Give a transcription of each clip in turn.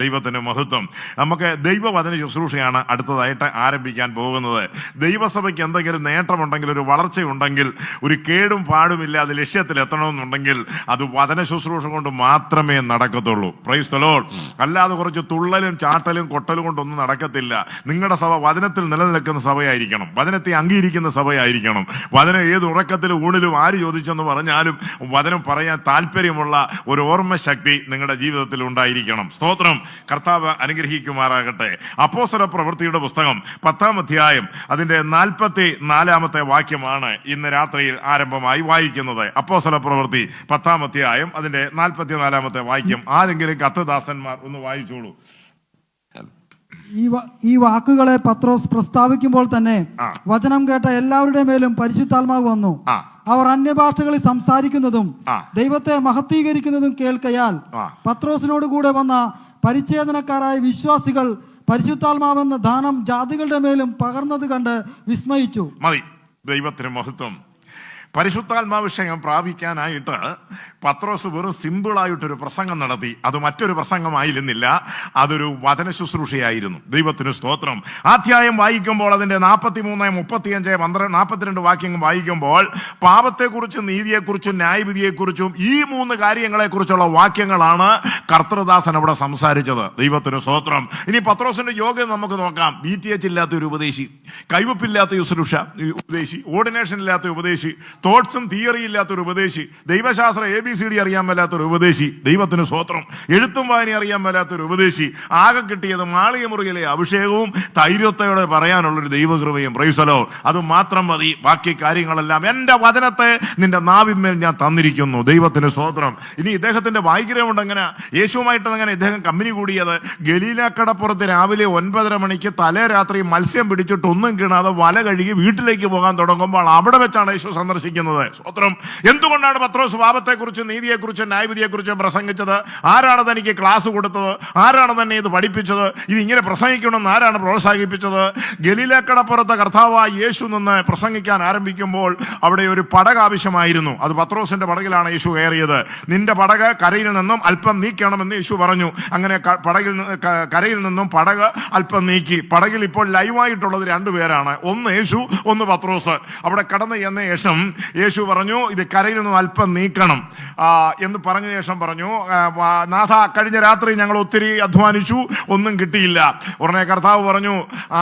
ദൈവത്തിൻ്റെ മഹത്വം. നമുക്ക് ദൈവവചന ശുശ്രൂഷയാണ് അടുത്തതായിട്ട് ആരംഭിക്കാൻ പോകുന്നത്. ദൈവസഭയ്ക്ക് എന്തെങ്കിലും നേട്ടമുണ്ടെങ്കിൽ, ഒരു വളർച്ചയുണ്ടെങ്കിൽ, ഒരു കേടും പാടുമില്ലാതെ ലക്ഷ്യത്തിലെത്തണമെന്നുണ്ടെങ്കിൽ അത് വചന ശുശ്രൂഷ കൊണ്ട് മാത്രമേ നടക്കത്തുള്ളൂ. Price the Lord. അല്ലാതെ കുറച്ച് തുള്ളലും ചാട്ടലും കൊട്ടലും കൊണ്ടൊന്നും നടക്കത്തില്ല. നിങ്ങളുടെ സഭ വചനത്തിൽ നിലനിൽക്കുന്ന സഭയായിരിക്കണം, വചനത്തെ അംഗീകരിക്കുന്ന സഭയായിരിക്കണം. വചനം ഏത് ഉറക്കത്തിലും ഊണിലും ആര് ചോദിച്ചെന്ന് പറഞ്ഞാലും വചനം പറയാൻ താല്പര്യമുള്ള ഒരു ഓർമ്മ ശക്തി നിങ്ങളുടെ ജീവിതത്തിൽ ഉണ്ടായിരിക്കണം. സ്തോത്രം. കർത്താവ് അനുഗ്രഹിക്കുമാറാകട്ടെ. അപ്പോസ്തല പ്രവൃത്തിയുടെ പുസ്തകം 10-ാം അധ്യായം അതിന്റെ 44-ാമത്തെ വാക്യമാണ് ഇന്ന് രാത്രിയിൽ ആരംഭമായി വായിക്കുന്നത്. അപ്പോസ്തല പ്രവൃത്തി 10-ാം അധ്യായം അതിന്റെ 44-ാമത്തെ വാക്യം ആരെങ്കിലും കത്തദാസന്മാർ ഒന്ന് വായിച്ചോളൂ. ഈ വാക്കുകളെ പത്രോസ് പ്രസ്താവിക്കുമ്പോൾ തന്നെ വചനം കേട്ട എല്ലാവരുടെ മേലും പരിശുദ്ധാത്മാവ് വന്നു. അവർ അന്യഭാഷകളിൽ സംസാരിക്കുന്നതും ദൈവത്തെ മഹത്വീകരിക്കുന്നതും കേൾക്കയാൽ പത്രോസിനോട് കൂടെ വന്ന പരിച്ഛേദനക്കാരായ വിശ്വാസികൾ പരിശുദ്ധാത്മാവെന്ന ദാനം ജാതികളുടെ മേലും പകർന്നത് കണ്ട് വിസ്മയിച്ചു. മതി. ദൈവത്തിന് മഹത്വം. പരിശുദ്ധാത്മാഭിഷേകം പ്രാപിക്കാനായിട്ട് പത്രോസ് വെറും സിമ്പിളായിട്ടൊരു പ്രസംഗം നടത്തി. അത് മറ്റൊരു പ്രസംഗമായിരുന്നില്ല, അതൊരു വചന ശുശ്രൂഷയായിരുന്നു. ദൈവത്തിന് സ്തോത്രം. അധ്യായം വായിക്കുമ്പോൾ അതിന്റെ 43, 35, 42 വാക്യങ്ങൾ വായിക്കുമ്പോൾ പാപത്തെക്കുറിച്ചും നീതിയെക്കുറിച്ചും ന്യായവിധിയെക്കുറിച്ചും ഈ 3 കാര്യങ്ങളെക്കുറിച്ചുള്ള വാക്യങ്ങളാണ് കർത്തൃദാസൻ അവിടെ സംസാരിച്ചത്. ദൈവത്തിന് സ്തോത്രം. ഇനി പത്രോസിന്റെ യോഗ്യത നമുക്ക് നോക്കാം. BTH ഇല്ലാത്ത ഒരു ഉപദേശി, കൈവപ്പില്ലാത്ത ശുശ്രൂഷ ഉപദേശി, ഓർഡിനേഷൻ ഇല്ലാത്ത ഉപദേശി, തോട്ട്സും തിയറി ഇല്ലാത്തൊരു ഉപദേശി, ദൈവശാസ്ത്ര ABCD അറിയാൻ മേലാത്തൊരു ഉപദേശി, ദൈവത്തിന് സ്തോത്രം, എഴുത്തും വായന അറിയാൻ മേലാത്തൊരു ഉപദേശി, ആകെ കിട്ടിയത് മാളിക മുറിയിലെ അഭിഷേകവും ധൈര്യത്തോടെ പറയാനുള്ളൊരു ദൈവകൃപയും. Price the Lord. അത് മാത്രം മതി. ബാക്കി കാര്യങ്ങളെല്ലാം എൻ്റെ വചനത്തെ നിന്റെ നാവിന്മേൽ ഞാൻ തന്നിരിക്കുന്നു. ദൈവത്തിന് സ്തോത്രം. ഇനി ഇദ്ദേഹത്തിന്റെ വൈഗ്രഹമുണ്ട്. എങ്ങനെ യേശുവുമായിട്ട് അങ്ങനെ ഇദ്ദേഹം കമ്പനി കൂടിയത്? ഗലീലാക്കടപ്പുറത്ത് രാവിലെ 9:30 മണിക്ക് തലേ രാത്രി മത്സ്യം പിടിച്ചിട്ട് ഒന്നും കിണാതെ വല കഴുകി വീട്ടിലേക്ക് പോകാൻ തുടങ്ങുമ്പോൾ അവിടെ വെച്ചാണ് യേശു സന്ദർശിക്കുന്നത്. സ്തോത്രം. എന്തുകൊണ്ടാണ് പത്രോസ് പാപത്തെക്കുറിച്ചും നീതിയെക്കുറിച്ചും ന്യായവിധിയെക്കുറിച്ചും പ്രസംഗിച്ചത്? ആരാണ് തനിക്ക് ക്ലാസ് കൊടുത്തത്? ആരാണ് തന്നെ ഇത് പഠിപ്പിച്ചത്? ഇത് ഇങ്ങനെ പ്രസംഗിക്കണമെന്ന് ആരാണ് പ്രോത്സാഹിപ്പിച്ചത്? ഗലീലക്കടപ്പുറത്ത് കർത്താവായ യേശു നിന്ന് പ്രസംഗിക്കാൻ ആരംഭിക്കുമ്പോൾ അവിടെ ഒരു പടക് ആവശ്യമായിരുന്നു. അത് പത്രോസിന്റെ പടകിലാണ് യേശു കയറിയത്. നിന്റെ പടക് കരയിൽ നിന്നും അല്പം നീക്കണമെന്ന് യേശു പറഞ്ഞു. അങ്ങനെ കരയിൽ നിന്നും പടക് അല്പം നീക്കി. പടകിൽ ഇപ്പോൾ ലൈവായിട്ടുള്ളത് 2 പേരാണ്. ഒന്ന് യേശു, ഒന്ന് പത്രോസ്. അവിടെ കടന്നു ചെന്ന ശേഷം യേശു പറഞ്ഞു, ഇത് കരയിൽ നിന്ന് അല്പം നീക്കണം എന്ന് പറഞ്ഞ ശേഷം പറഞ്ഞു, നാഥ, കഴിഞ്ഞ രാത്രി ഞങ്ങൾ ഒത്തിരി അധ്വാനിച്ചു, ഒന്നും കിട്ടിയില്ല. ഉടനെ കർത്താവ് പറഞ്ഞു,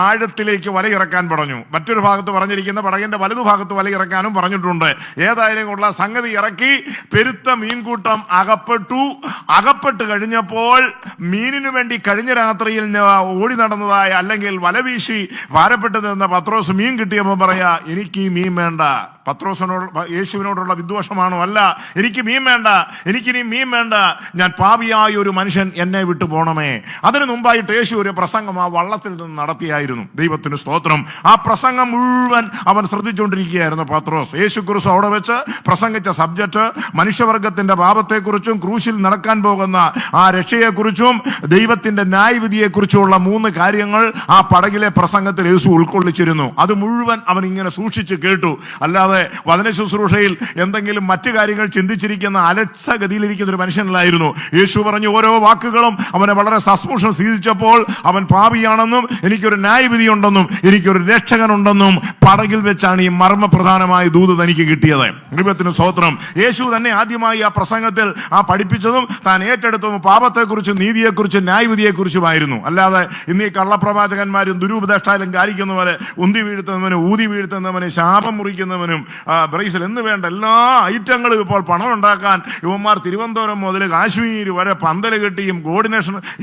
ആഴത്തിലേക്ക് വലയിറക്കാൻ പറഞ്ഞു. മറ്റൊരു ഭാഗത്ത് പറഞ്ഞിരിക്കുന്ന പടകിന്റെ വലതുഭാഗത്ത് വലയിറക്കാനും പറഞ്ഞിട്ടുണ്ട്. ഏതായാലും ഉള്ള സംഗതി ഇറക്കി. പെരുത്ത മീൻകൂട്ടം അകപ്പെട്ട് കഴിഞ്ഞപ്പോൾ മീനിനു വേണ്ടി കഴിഞ്ഞ രാത്രിയിൽ ഓടി നടന്നതായ അല്ലെങ്കിൽ വലവീശി ഭാരപ്പെട്ട് നിന്ന പത്രോസ് മീൻ കിട്ടിയപ്പോൾ പറയാ, എനിക്ക് ഈ മീൻ വേണ്ട. യേശുവിനോടുള്ള വിദ്വേഷമാണോ? അല്ല. എനിക്ക് മീൻ വേണ്ട, എനിക്കിനി മീൻ വേണ്ട, ഞാൻ പാപിയായ ഒരു മനുഷ്യൻ, എന്നെ വിട്ടു പോണമേ. അതിനു മുമ്പായിട്ട് യേശു ഒരു പ്രസംഗം ആ വള്ളത്തിൽ നിന്ന് നടത്തിയായിരുന്നു. ദൈവത്തിന് സ്തോത്രം. ആ പ്രസംഗം മുഴുവൻ അവൻ ശ്രദ്ധിച്ചുകൊണ്ടിരിക്കുകയായിരുന്നു പത്രോസ്. യേശു ക്രിസ്തു അവിടെ വെച്ച് പ്രസംഗിച്ച സബ്ജക്റ്റ് മനുഷ്യവർഗത്തിന്റെ പാപത്തെക്കുറിച്ചും ക്രൂശിൽ നടക്കാൻ പോകുന്ന ആ രക്ഷയെക്കുറിച്ചും ദൈവത്തിന്റെ ന്യായവിധിയെക്കുറിച്ചുമുള്ള 3 കാര്യങ്ങൾ ആ പടകിലെ പ്രസംഗത്തിൽ യേശു ഉൾക്കൊള്ളിച്ചിരുന്നു. അത് മുഴുവൻ അവൻ ഇങ്ങനെ സൂക്ഷിച്ച് കേട്ടു. അല്ലാതെ വചന ശുശ്രൂഷയിൽ എന്തെങ്കിലും മറ്റു കാര്യങ്ങൾ ചിന്തിച്ചിരിക്കുന്ന അലക്ഷ്യഗതിയിലിരിക്കുന്ന ഒരു മനുഷ്യനല്ലായിരുന്നു. യേശു പറഞ്ഞു ഓരോ വാക്കുകളും അവനെ വളരെ സസ്പൂഷം സ്വീകരിച്ചപ്പോൾ അവൻ പാപിയാണെന്നും എനിക്കൊരു ന്യായവിധി ഉണ്ടെന്നും എനിക്കൊരു രക്ഷകനുണ്ടെന്നും പടകിൽ വെച്ചാണ് ഈ മർമ്മപ്രധാനമായ ദൂത് തനിക്ക് കിട്ടിയത്. ദൈവത്തിന് സ്തോത്രം. യേശു തന്നെ ആദ്യമായി ആ പ്രസംഗത്തിൽ പഠിപ്പിച്ചതും താൻ ഏറ്റെടുത്തതും പാപത്തെക്കുറിച്ചും നീതിയെക്കുറിച്ചും ന്യായവിധിയെക്കുറിച്ചുമായിരുന്നു. അല്ലാതെ ഇന്ന് ഈ കള്ളപ്രവാചകന്മാരും ദുരുപദേഷ്ടാലും കാരിക്കുന്നവരെ, ഉന്തി വീഴ്ത്തുന്നവനും ഊതി വീഴ്ത്തുന്നവനും ശാപം മുറിക്കുന്നവനും ബ്രൈസൽ എന്ന് വേണ്ട എല്ലാ ഐറ്റങ്ങളും ഇപ്പോൾ പണം ഉണ്ടാക്കാൻ യുവന്മാർ തിരുവനന്തപുരം മുതൽ കാശ്മീർ വരെ പന്തല് കെട്ടിയും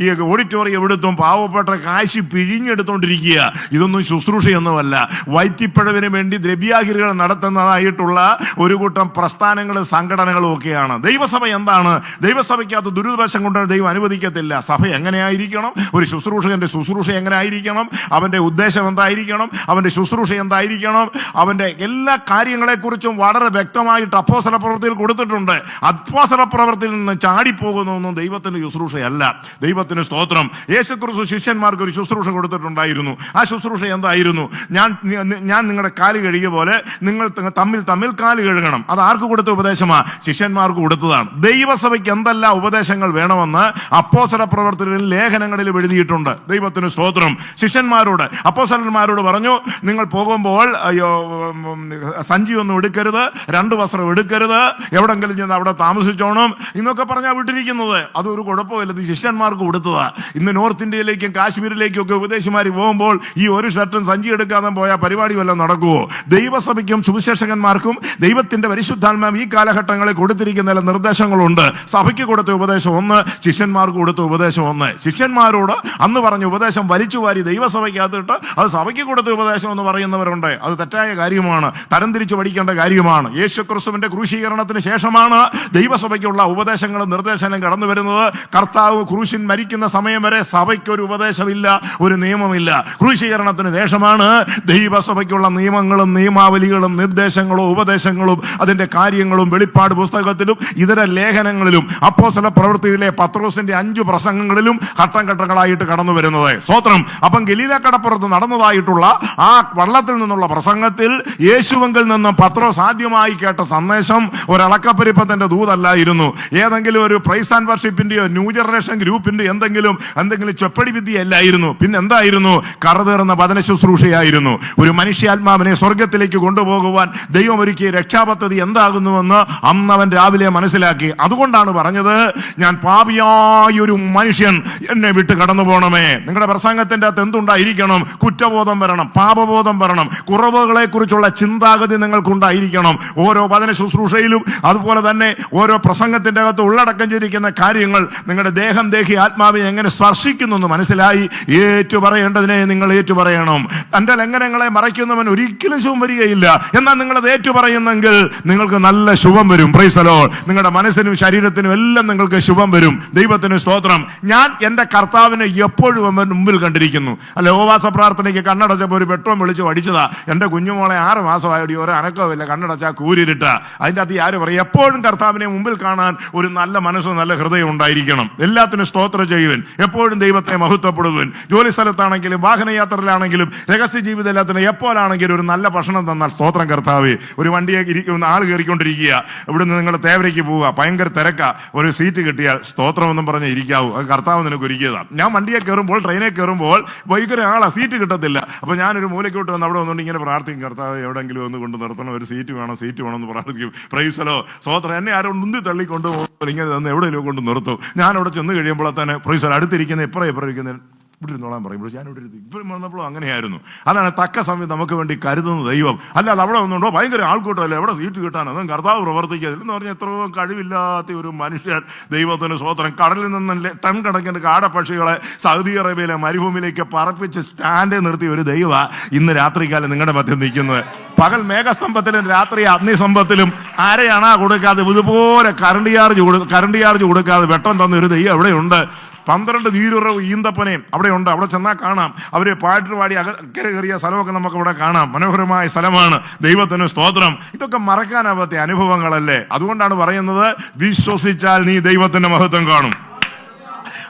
ഈ ഓഡിറ്റോറിയം എടുത്തും പാവപ്പെട്ട കാശി പിഴിഞ്ഞെടുത്തോണ്ടിരിക്കുക. ഇതൊന്നും ശുശ്രൂഷയൊന്നുമല്ല. വൈറ്റിപ്പഴവിന് വേണ്ടി ദ്രവ്യാഹിരികൾ നടത്തുന്നതായിട്ടുള്ള ഒരു കൂട്ടം പ്രസ്ഥാനങ്ങളും സംഘടനകളും ഒക്കെയാണ്. ദൈവസഭ എന്താണ്? ദൈവസഭയ്ക്കകത്ത് ദുരുപദേശം കൊണ്ട് ദൈവം അനുവദിക്കത്തില്ല. സഭ എങ്ങനെയായിരിക്കണം? ഒരു ശുശ്രൂഷകന്റെ ശുശ്രൂഷ എങ്ങനെ ആയിരിക്കണം? അവന്റെ ഉദ്ദേശം എന്തായിരിക്കണം? അവന്റെ ശുശ്രൂഷ എന്തായിരിക്കണം? അവന്റെ എല്ലാ കാര്യങ്ങളെക്കുറിച്ച് കുറിച്ചും വളരെ വ്യക്തമായിട്ട് അപ്പോസ്തല പ്രവൃത്തിയിൽ കൊടുത്തിട്ടുണ്ട്. അപ്പോസ്തല പ്രവൃത്തിയിൽ നിന്ന് ചാടിപ്പോകുന്നൊന്നും ദൈവത്തിന്റെ ശുശ്രൂഷയല്ല. ദൈവത്തിന് സ്തോത്രം. യേശുക്രിസ്തു ശിഷ്യന്മാർക്ക് ഒരു ശുശ്രൂഷ കൊടുത്തിട്ടുണ്ടായിരുന്നു. ആ ശുശ്രൂഷ എന്തായിരുന്നു? ഞാൻ നിങ്ങളുടെ കാല് കഴുകിയ പോലെ നിങ്ങൾ തമ്മിൽ കാല് കഴുകണം. അത് ആർക്ക് കൊടുത്ത ഉപദേശമാ? ശിഷ്യന്മാർക്ക് കൊടുത്തതാണ്. ദൈവസഭയ്ക്ക് എന്തെല്ലാം ഉപദേശങ്ങൾ വേണമെന്ന് അപ്പോസ്തല പ്രവൃത്തികളിൽ ലേഖനങ്ങളിൽ എഴുതിയിട്ടുണ്ട്. ദൈവത്തിന് സ്തോത്രം. ശിഷ്യന്മാരോട്, അപ്പോസ്തലന്മാരോട് പറഞ്ഞു, നിങ്ങൾ പോകുമ്പോൾ സഞ്ചി ഒന്നും എടുക്കരുത്, 2 വസ്ത്രം എടുക്കരുത്, എവിടെങ്കിലും ചെന്ന് അവിടെ താമസിച്ചോണം എന്നൊക്കെ പറഞ്ഞാ വിട്ടിരിക്കുന്നത്. അതൊരു കുഴപ്പമില്ല, ശിഷ്യന്മാർക്ക് കൊടുത്തതാ. ഇന്ന് നോർത്ത് ഇന്ത്യയിലേക്കും കാശ്മീരിലേക്കും ഒക്കെ ഉപദേശിമാർ പോകുമ്പോൾ ഈ ഒരു ഷർട്ടും സഞ്ചി എടുക്കാതെ പോയാൽ പരിപാടി വല്ലതും നടക്കുവോ? ദൈവസഭയ്ക്കും സുവിശേഷകന്മാർക്കും ദൈവത്തിന്റെ പരിശുദ്ധാത്മാവ് ഈ കാലഘട്ടങ്ങളിൽ കൊടുത്തിരിക്കുന്ന ചില നിർദ്ദേശങ്ങളുണ്ട്. സഭയ്ക്ക് കൊടുത്ത ഉപദേശം ഒന്ന്, ശിഷ്യന്മാർക്ക് കൊടുത്ത ഉപദേശം ഒന്ന്. ശിഷ്യന്മാരോട് അന്ന് പറഞ്ഞ ഉപദേശം വലിച്ചുവാരി ദൈവസഭയ്ക്കകത്തിട്ട് അത് സഭയ്ക്ക് കൊടുത്ത ഉപദേശം എന്ന് പറയുന്നവരുണ്ട്. അത് തെറ്റായ കാര്യമാണ്, തരംതിരിച്ച് പഠിക്കേണ്ട കാര്യമാണ്. യേശുക്രിസ്തുവിന്റെ ക്രൂശീകരണത്തിന് ശേഷമാണ് ദൈവസഭയ്ക്കുള്ള ഉപദേശങ്ങളും നിർദ്ദേശങ്ങളും കടന്നു വരുന്നത്. കർത്താവ് ക്രൂശിൻ മരിക്കുന്ന സമയം വരെ സഭയ്ക്കൊരു ഉപദേശമില്ല, ഒരു നിയമമില്ല. ക്രൂശീകരണത്തിന് ശേഷമാണ് ദൈവസഭയ്ക്കുള്ള നിയമങ്ങളും നിയമാവലികളും നിർദ്ദേശങ്ങളും ഉപദേശങ്ങളും അതിന്റെ കാര്യങ്ങളും വെളിപ്പാട് പുസ്തകത്തിലും ഇതര ലേഖനങ്ങളിലും അപ്പോസ്തല പ്രവൃത്തിയിലെ പത്രോസിന്റെ 5 പ്രസംഗങ്ങളിലും ഘട്ടം ഘട്ടങ്ങളായിട്ട് കടന്നു വരുന്നത്. സ്തോത്രം. അപ്പം ഗലീലക്കടപ്പുറത്ത് നടന്നതായിട്ടുള്ള ആ വള്ളത്തിൽ നിന്നുള്ള പ്രസംഗത്തിൽ യേശുവെങ്കിൽ നിന്ന് പത്രോസ് ആദ്യമായി കേട്ട സന്ദേശം ഒരളക്കപ്പെരുപ്പത്തിന്റെ ദൂതല്ലായിരുന്നു. ഏതെങ്കിലും ഒരു പ്രൈസ് ആൻഡ് വർഷിപ്പിന്റെയോ ന്യൂ ജനറേഷൻ ഗ്രൂപ്പിന്റെ എന്തെങ്കിലും ചെപ്പടി വിദ്യയല്ലായിരുന്നു. പിന്നെ എന്തായിരുന്നു? കറുതേറുന്ന വചന ശുശ്രൂഷയായിരുന്നു. ഒരു മനുഷ്യാത്മാവിനെ സ്വർഗത്തിലേക്ക് കൊണ്ടുപോകുവാൻ ദൈവം ഒരുക്കിയ രക്ഷാപദ്ധതി എന്താകുന്നുവെന്ന് അന്ന് അവൻ രാവിലെ മനസ്സിലാക്കി. അതുകൊണ്ടാണ് പറഞ്ഞത്, ഞാൻ പാപിയായൊരു മനുഷ്യൻ എന്നെ വിട്ട് കടന്നു പോകണമേ. നിങ്ങളുടെ പ്രസംഗത്തിന്റെ അകത്ത് എന്തുണ്ടായിരിക്കണം? കുറ്റബോധം വരണം, പാപബോധം വരണം, കുറവുകളെ കുറിച്ചുള്ള ചിന്താഗതി നിങ്ങൾക്കുണ്ടായിരിക്കണം. ഓരോ വചന ശുശ്രൂഷയിലും അതുപോലെ തന്നെ ഓരോ പ്രസംഗത്തിന്റെ അകത്ത് ഉള്ളടക്കം ചെയ്തിരിക്കുന്ന കാര്യങ്ങൾ നിങ്ങളുടെ ദേഹം, ദേഹി, ആത്മാവിനെ എങ്ങനെ സ്പർശിക്കുന്നു എന്ന് മനസ്സിലായി ഏറ്റുപറയേണ്ടതിനെ നിങ്ങൾ ഏറ്റുപറയണം. തന്റെ ലംഘനങ്ങളെ മറയ്ക്കുന്നവൻ ഒരിക്കലും ശുഭം വരികയില്ല. എന്നാൽ നിങ്ങളത് ഏറ്റുപറയുന്നെങ്കിൽ നിങ്ങൾക്ക് നല്ല ശുഭം വരും. Price the Lord. നിങ്ങളുടെ മനസ്സിനും ശരീരത്തിനും എല്ലാം നിങ്ങൾക്ക് ശുഭം വരും. ദൈവത്തിന് സ്തോത്രം. ഞാൻ എന്റെ കർത്താവിനെ എപ്പോഴും മുമ്പിൽ കണ്ടിരിക്കുന്നു. അല്ലെ, ഉപവാസ പ്രാർത്ഥനയ്ക്ക് കണ്ണടച്ചപ്പോൾ ഒരു പെട്രോൾ വിളിച്ചു അടിച്ചതാ. എന്റെ കുഞ്ഞുമോളെ 6 മാസമായിട്ട് ഒരു അനക്കമില്ല, കണ്ണടച്ചാ കൂരിരുട്ട. അതിന്റെ അകത്ത് ആര് പറയും? എപ്പോഴും കർത്താവിനെ മുമ്പിൽ കാണാൻ ഒരു നല്ല മനസ്സ്, നല്ല ഹൃദയം ഉണ്ടായിരിക്കണം. എല്ലാത്തിനും സ്തോത്രം ചെയ്യുവൻ, എപ്പോഴും ദൈവത്തെ മഹത്വപ്പെടുവൻ. ജോലി സ്ഥലത്താണെങ്കിലും വാഹനയാത്രയിലാണെങ്കിലും രഹസ്യ ജീവിതം എല്ലാത്തിനും എപ്പോഴാണെങ്കിലും ഒരു നല്ല ഭക്ഷണം തന്നാൽ സ്തോത്രം കർത്താവേ. ഒരു വണ്ടിയെ ആള് കയറിക്കൊണ്ടിരിക്കുക, ഇവിടുന്ന് നിങ്ങൾ തേവരയ്ക്ക് പോവുക, ഭയങ്കര തിരക്കാ, ഒരു സീറ്റ് കിട്ടിയാൽ സ്തോത്രം എന്നും പറഞ്ഞ് ഇരിക്കാവൂ. അത് കർത്താവ് നിനക്ക് ഒരുക്കിയതാണ്. ഞാൻ വണ്ടിയെ കയറുമ്പോൾ, ട്രെയിനിൽ കയറുമ്പോൾ ഭയങ്കര ആളാ, സീറ്റ് കിട്ടത്തില്ല. അപ്പൊ ഞാനൊരു മൂലയ്ക്കോട്ട് വന്ന് അവിടെ വന്നുകൊണ്ട് ഇങ്ങനെ പ്രാർത്ഥിക്കും, കർത്താവ് എവിടെയെങ്കിലും ഒന്ന് കൊണ്ട് നിർത്തണം, ഒരു സീറ്റ് വേണം എന്ന് പ്രാർത്ഥിക്കും. Price the lord. സ്തോത്രം. എന്നെ ആരും ഉന്തി തള്ളിക്കൊണ്ട് പോകുമ്പോൾ ഇങ്ങനെ തന്നെ എവിടെയെങ്കിലും കൊണ്ട് നിർത്തും. ഞാൻ അവിടെ ചെന്ന് കഴിയുമ്പോൾ തന്നെ പ്രൈസ് ദി ലോർഡ്, അടുത്തിരിക്കുന്ന ഇപ്പുറം ഇരിക്കുന്ന ഇവിടെ ഇരുന്നോളാൻ പറയും. ഞാൻ ഇവിടെ ഇപ്പോഴും വന്നപ്പോഴും അങ്ങനെയായിരുന്നു. അതാണ് തക്ക സമയം നമുക്ക് വേണ്ടി കരുതുന്ന ദൈവം. അല്ലാതെ അവിടെ ഒന്നുണ്ടോ ഭയങ്കര ആൾക്കൂട്ടമല്ലേ, എവിടെ സീറ്റ് കിട്ടാൻ, അതും കർത്താവ് പ്രവർത്തിക്കുക എന്ന് പറഞ്ഞാൽ എത്രയോ കഴിവില്ലാത്ത ഒരു മനുഷ്യൻ. ദൈവത്തിന് സ്വോത്രം. കടലിൽ നിന്ന് ടൺ കണക്കിന് കാടപ്പക്ഷികളെ സൗദി അറേബ്യയിലെ മരുഭൂമിയിലേക്ക് പറപ്പിച്ച് സ്റ്റാൻഡ് നിർത്തിയ ഒരു ദൈവ ഇന്ന് രാത്രികാലം നിങ്ങളുടെ മധ്യം നിൽക്കുന്നത്. പകൽ മേഘസ്തംഭത്തിലും രാത്രി അഗ്നിസ്തംഭത്തിലും ആരെയാണാ കൊടുക്കാതെ ഇതുപോലെ കറണ്ട് ചാർജ് കൊടുക്കാതെ വെട്ടം തന്ന ഒരു ദൈവം എവിടെയുണ്ട്? 12 നീരുറവ് ഈന്തപ്പനയും അവിടെ ഉണ്ട്. അവിടെ ചെന്നാൽ കാണാം. അവര് പാട്ടുപാടി അക്കരെ കയറിയ സ്ഥലമൊക്കെ നമുക്ക് ഇവിടെ കാണാം. മനോഹരമായ സ്ഥലമാണ്. ദൈവത്തിന് സ്തോത്രം. ഇതൊക്കെ മറക്കാനാവാത്ത അനുഭവങ്ങളല്ലേ. അതുകൊണ്ടാണ് പറയുന്നത്, വിശ്വസിച്ചാൽ നീ ദൈവത്തിന്റെ മഹത്വം കാണും.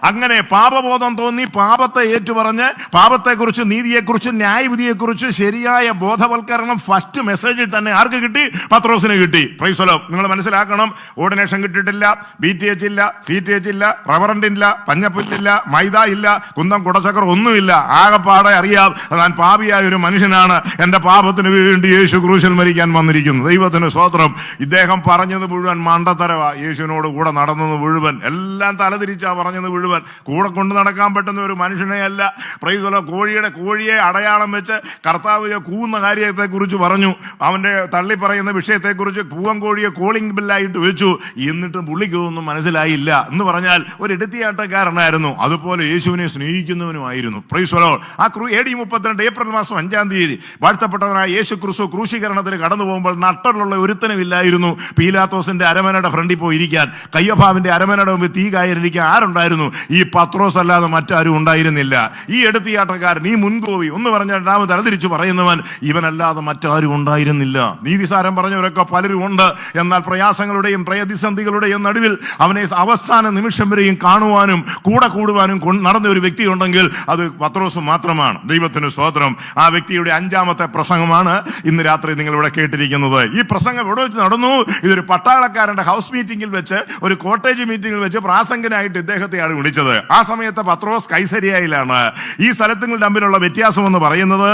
അങ്ങനെ പാപബോധം തോന്നി പാപത്തെ ഏറ്റുപറഞ്ഞ് പാപത്തെക്കുറിച്ച്, നീതിയെക്കുറിച്ച്, ന്യായവിധിയെക്കുറിച്ച് ശരിയായ ബോധവൽക്കരണം ഫസ്റ്റ് മെസ്സേജിൽ തന്നെ ആർക്ക് കിട്ടി? പത്രോസിന് കിട്ടി. Price the Lord. നിങ്ങൾ മനസ്സിലാക്കണം, ഓർഡിനേഷൻ കിട്ടിയിട്ടില്ല, BTH ഇല്ല, CTH ഇല്ല, റവറന്റ് ഇല്ല, പഞ്ഞപ്പുല്ലില്ല, മൈദ ഇല്ല, കുന്തം കുടച്ചക്കർ ഒന്നുമില്ല. ആകെപ്പാടെ അറിയാം ഞാൻ പാപിയായ ഒരു മനുഷ്യനാണ്, എന്റെ പാപത്തിന് വേണ്ടി യേശു ക്രൂശിൽ മരിക്കാൻ വന്നിരിക്കുന്നു. ദൈവത്തിന് സ്തോത്രം. ഇദ്ദേഹം പറഞ്ഞത് മുഴുവൻ മണ്ടത്തരവാ. യേശുവിനോട് കൂടെ നടന്നത് മുഴുവൻ എല്ലാം തലതിരിച്ചാ പറഞ്ഞത് മുഴുവൻ. കൂടെ കൊണ്ടു നടക്കാൻ പറ്റുന്ന ഒരു മനുഷ്യനെ അല്ല. Price the Lord. കോഴിയെ അടയാളം വെച്ച് കർത്താവിനെ കൂവുന്ന കാര്യത്തെ കുറിച്ച് പറഞ്ഞു. അവന്റെ തള്ളി പറയുന്ന വിഷയത്തെക്കുറിച്ച് പൂവൻ കോഴിയെ കോളിംഗ് ബില്ലായിട്ട് വെച്ചു. എന്നിട്ടും പുള്ളിക്കൊന്നും മനസ്സിലായില്ല എന്ന് പറഞ്ഞാൽ ഒരു എടുത്തിയാട്ടക്കാരനായിരുന്നു. അതുപോലെ യേശുവിനെ സ്നേഹിക്കുന്നവനുമായിരുന്നു. Praise the lord. ആ AD 32 ഏപ്രിൽ മാസം 5-ാം തീയതി വാഴ്ത്തപ്പെട്ടവനായ യേശു ക്രിസ്തു ക്രൂശീകരണത്തിന് കടന്നു പോകുമ്പോൾ നട്ടലുള്ള ഒരുത്തനുമില്ലായിരുന്നു. പീലാത്തോസിന്റെ അരമനയുടെ ഫ്രണ്ടിൽ പോയി ഇരിക്കാൻ, കയ്യഫാവിന്റെ അരമനയുടെ മുമ്പിൽ തീ കായലിരിക്കാൻ ആരുണ്ടായിരുന്നു? ഈ പത്രോസ് അല്ലാതെ മറ്റാരും ഉണ്ടായിരുന്നില്ല. ഈ എടുത്തിയാട്ടക്കാരൻ, ഈ മുൻകോവി, ഒന്ന് പറഞ്ഞ രണ്ടാമത് തലതിരിച്ചു പറയുന്നവൻ, ഇവനല്ലാതെ മറ്റാരും ഉണ്ടായിരുന്നില്ല. നീതിസാരം പറഞ്ഞവരൊക്കെ പലരും ഉണ്ട്. എന്നാൽ പ്രയാസങ്ങളുടെയും പ്രതിസന്ധികളുടെയും നടുവിൽ അവനെ അവസാന നിമിഷം വരെയും കാണുവാനും കൂടെ കൂടുവാനും നടന്ന ഒരു വ്യക്തി ഉണ്ടെങ്കിൽ അത് പത്രോസ് മാത്രമാണ്. ദൈവത്തിന് സ്തോത്രം. ആ വ്യക്തിയുടെ 5ാമത്തെ പ്രസംഗമാണ് ഇന്ന് രാത്രി നിങ്ങൾ ഇവിടെ കേട്ടിരിക്കുന്നത്. ഈ പ്രസംഗം എവിടെ വെച്ച് നടന്നു? ഇതൊരു പട്ടാളക്കാരന്റെ ഹൗസ് മീറ്റിംഗിൽ വെച്ച്, ഒരു കോട്ടേജ് മീറ്റിംഗിൽ വെച്ച് പ്രാസംഗനായിട്ട് ഇദ്ദേഹത്തെയാണ് വിളിച്ചത്. ആ സമയത്ത് പത്രോസ് കൈസരിയയിലാണ്. ഈ സ്ഥലത്തുകൾ തമ്മിലുള്ള വ്യത്യാസം എന്ന് പറയുന്നത്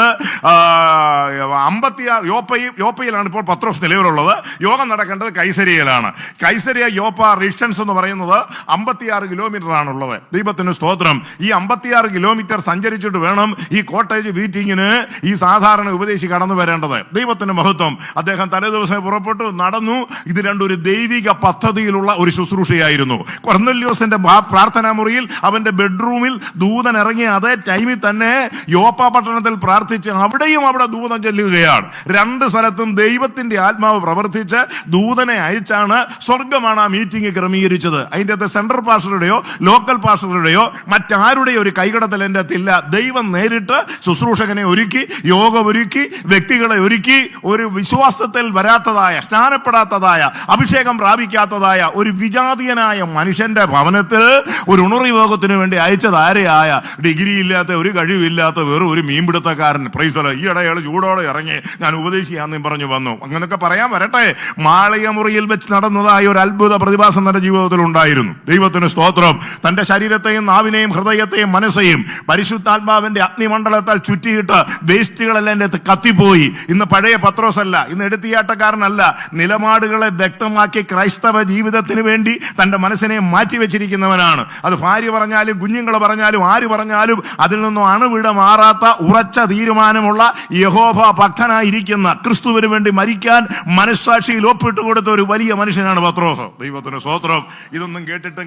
56 യോപ്പയിലാണ് ഇപ്പോൾ പത്രോസ് നിലവിലുള്ളത്. യോഗം നടക്കേണ്ടത് കൈസരിയയിലാണ്. കൈസരിയ യോപ്പ ഡിസ്റ്റൻസ് എന്ന് പറയുന്നത് 56 കിലോമീറ്റർ ആണുള്ളത്. ദൈവത്തിന് സ്തോത്രം. ഈ 56 കിലോമീറ്റർ സഞ്ചരിച്ചിട്ട് വേണം ഈ കോട്ടേജ് മീറ്റിംഗിന് ഈ സാധാരണ ഉപദേശി കടന്നു വരേണ്ടത്. ദൈവത്തിന് മഹത്വം. അദ്ദേഹം തലേദിവസം പുറപ്പെട്ടു, നടന്നു. ഇത് രണ്ടൊരു ദൈവിക പദ്ധതിയിലുള്ള ഒരു ശുശ്രൂഷയായിരുന്നു. കൊർന്നല്യോസിന്റെ പ്രാർത്ഥനാ മുറിയിൽ, അവന്റെ ബെഡ്റൂമിൽ ദൂതൻ ഇറങ്ങിയ അതേ ടൈമിൽ തന്നെ യോപ്പ പട്ടണത്തിൽ പ്രാർത്ഥിച്ച് അവിടെയും അവിടെ ദൂതൻ ചെല്ലുകയാണ്. 2 സ്ഥലത്തും ദൈവത്തിന്റെ ആത്മാവ് പ്രവർത്തിച്ച് ദൂതനെ അയച്ചാണ് സ്വർഗമാണ് ആ മീറ്റിംഗ് ക്രമീകരിച്ചത്. അതിന്റെ അകത്ത് സെൻട്രൽ പാസ്റ്ററുടെയോ ലോക്കൽ പാസ്റ്ററുടെയോ മറ്റാരുടെയോ ഒരു കൈകടത്തൽ എൻ്റെ അകത്തില്ല. ദൈവം നേരിട്ട് ശുശ്രൂഷകനെ ഒരുക്കി, യോഗം ഒരുക്കി, വ്യക്തികളെ ഒരുക്കി, ഒരു വിശ്വാസത്തിൽ വരാത്തതായ, സ്നാനപ്പെടാത്തതായ, അഭിഷേകം പ്രാപിക്കാത്തതായ ഒരു വിജാതീയനായ മനുഷ്യന്റെ ഭവനത്തിൽ ഒരു ഉണറി യോഗത്തിന് വേണ്ടി അയച്ചത് ആരെയായ? ഡിഗ്രി ഇല്ലാത്ത, ഒരു കഴിവില്ലാത്ത വെറും ഒരു മീൻപിടുത്തക്കാരൻ. പ്രൈസല ഈ ഇടയാൾ ചൂടോടെ ഇറങ്ങി ഞാൻ ഉപദേശിയാന്നും പറഞ്ഞു വന്നു. അങ്ങനൊക്കെ പറയാൻ വരട്ടെ. മാളിക മുറിയിൽ വെച്ച് നടന്നതായ ഒരു അത്ഭുത പ്രതിഭാസം തന്റെ ജീവിതത്തിൽ ഉണ്ടായിരുന്നു. ദൈവത്തിന് സ്തോത്രം. തന്റെ ശരീരത്തെയും നാവിനെയും ഹൃദയത്തെയും മനസ്സെയും പരിശുദ്ധാത്മാവിന്റെ അഗ്നിമണ്ഡലത്താൽ ചുറ്റിയിട്ട് വേസ്റ്റുകളെല്ലാം എൻ്റെ അടുത്ത് കത്തിപ്പോയി. ഇന്ന് പഴയ പത്രോസല്ല, ഇന്ന് എടുത്തിയാട്ടക്കാരനല്ല. നിലപാടുകളെ വ്യക്തമാക്കി ക്രൈസ്തവ ജീവിതത്തിന് വേണ്ടി തന്റെ മനസ്സിനെ മാറ്റിവെച്ചിരിക്കുന്നവനാണ്. അത് ഭാര്യ പറഞ്ഞാലും കുഞ്ഞുങ്ങൾ പറഞ്ഞാലും ആര് പറഞ്ഞാലും അതിൽ നിന്നും അണുവിട മാറാത്ത ഉറച്ച തീരുമാനമുള്ള യഹോവ ഭക്തനായിരിക്കുന്ന, ക്രിസ്തുവിന് വേണ്ടി മരിക്കാൻ മനസ്സാക്ഷിയിൽ ഒപ്പിട്ട് കൊടുത്ത ഒരു വലിയ മനുഷ്യനാണ് പത്രോസ്. ദൈവത്തിന് സ്തോത്രം. ഇതൊന്നും കേട്ടിട്ടും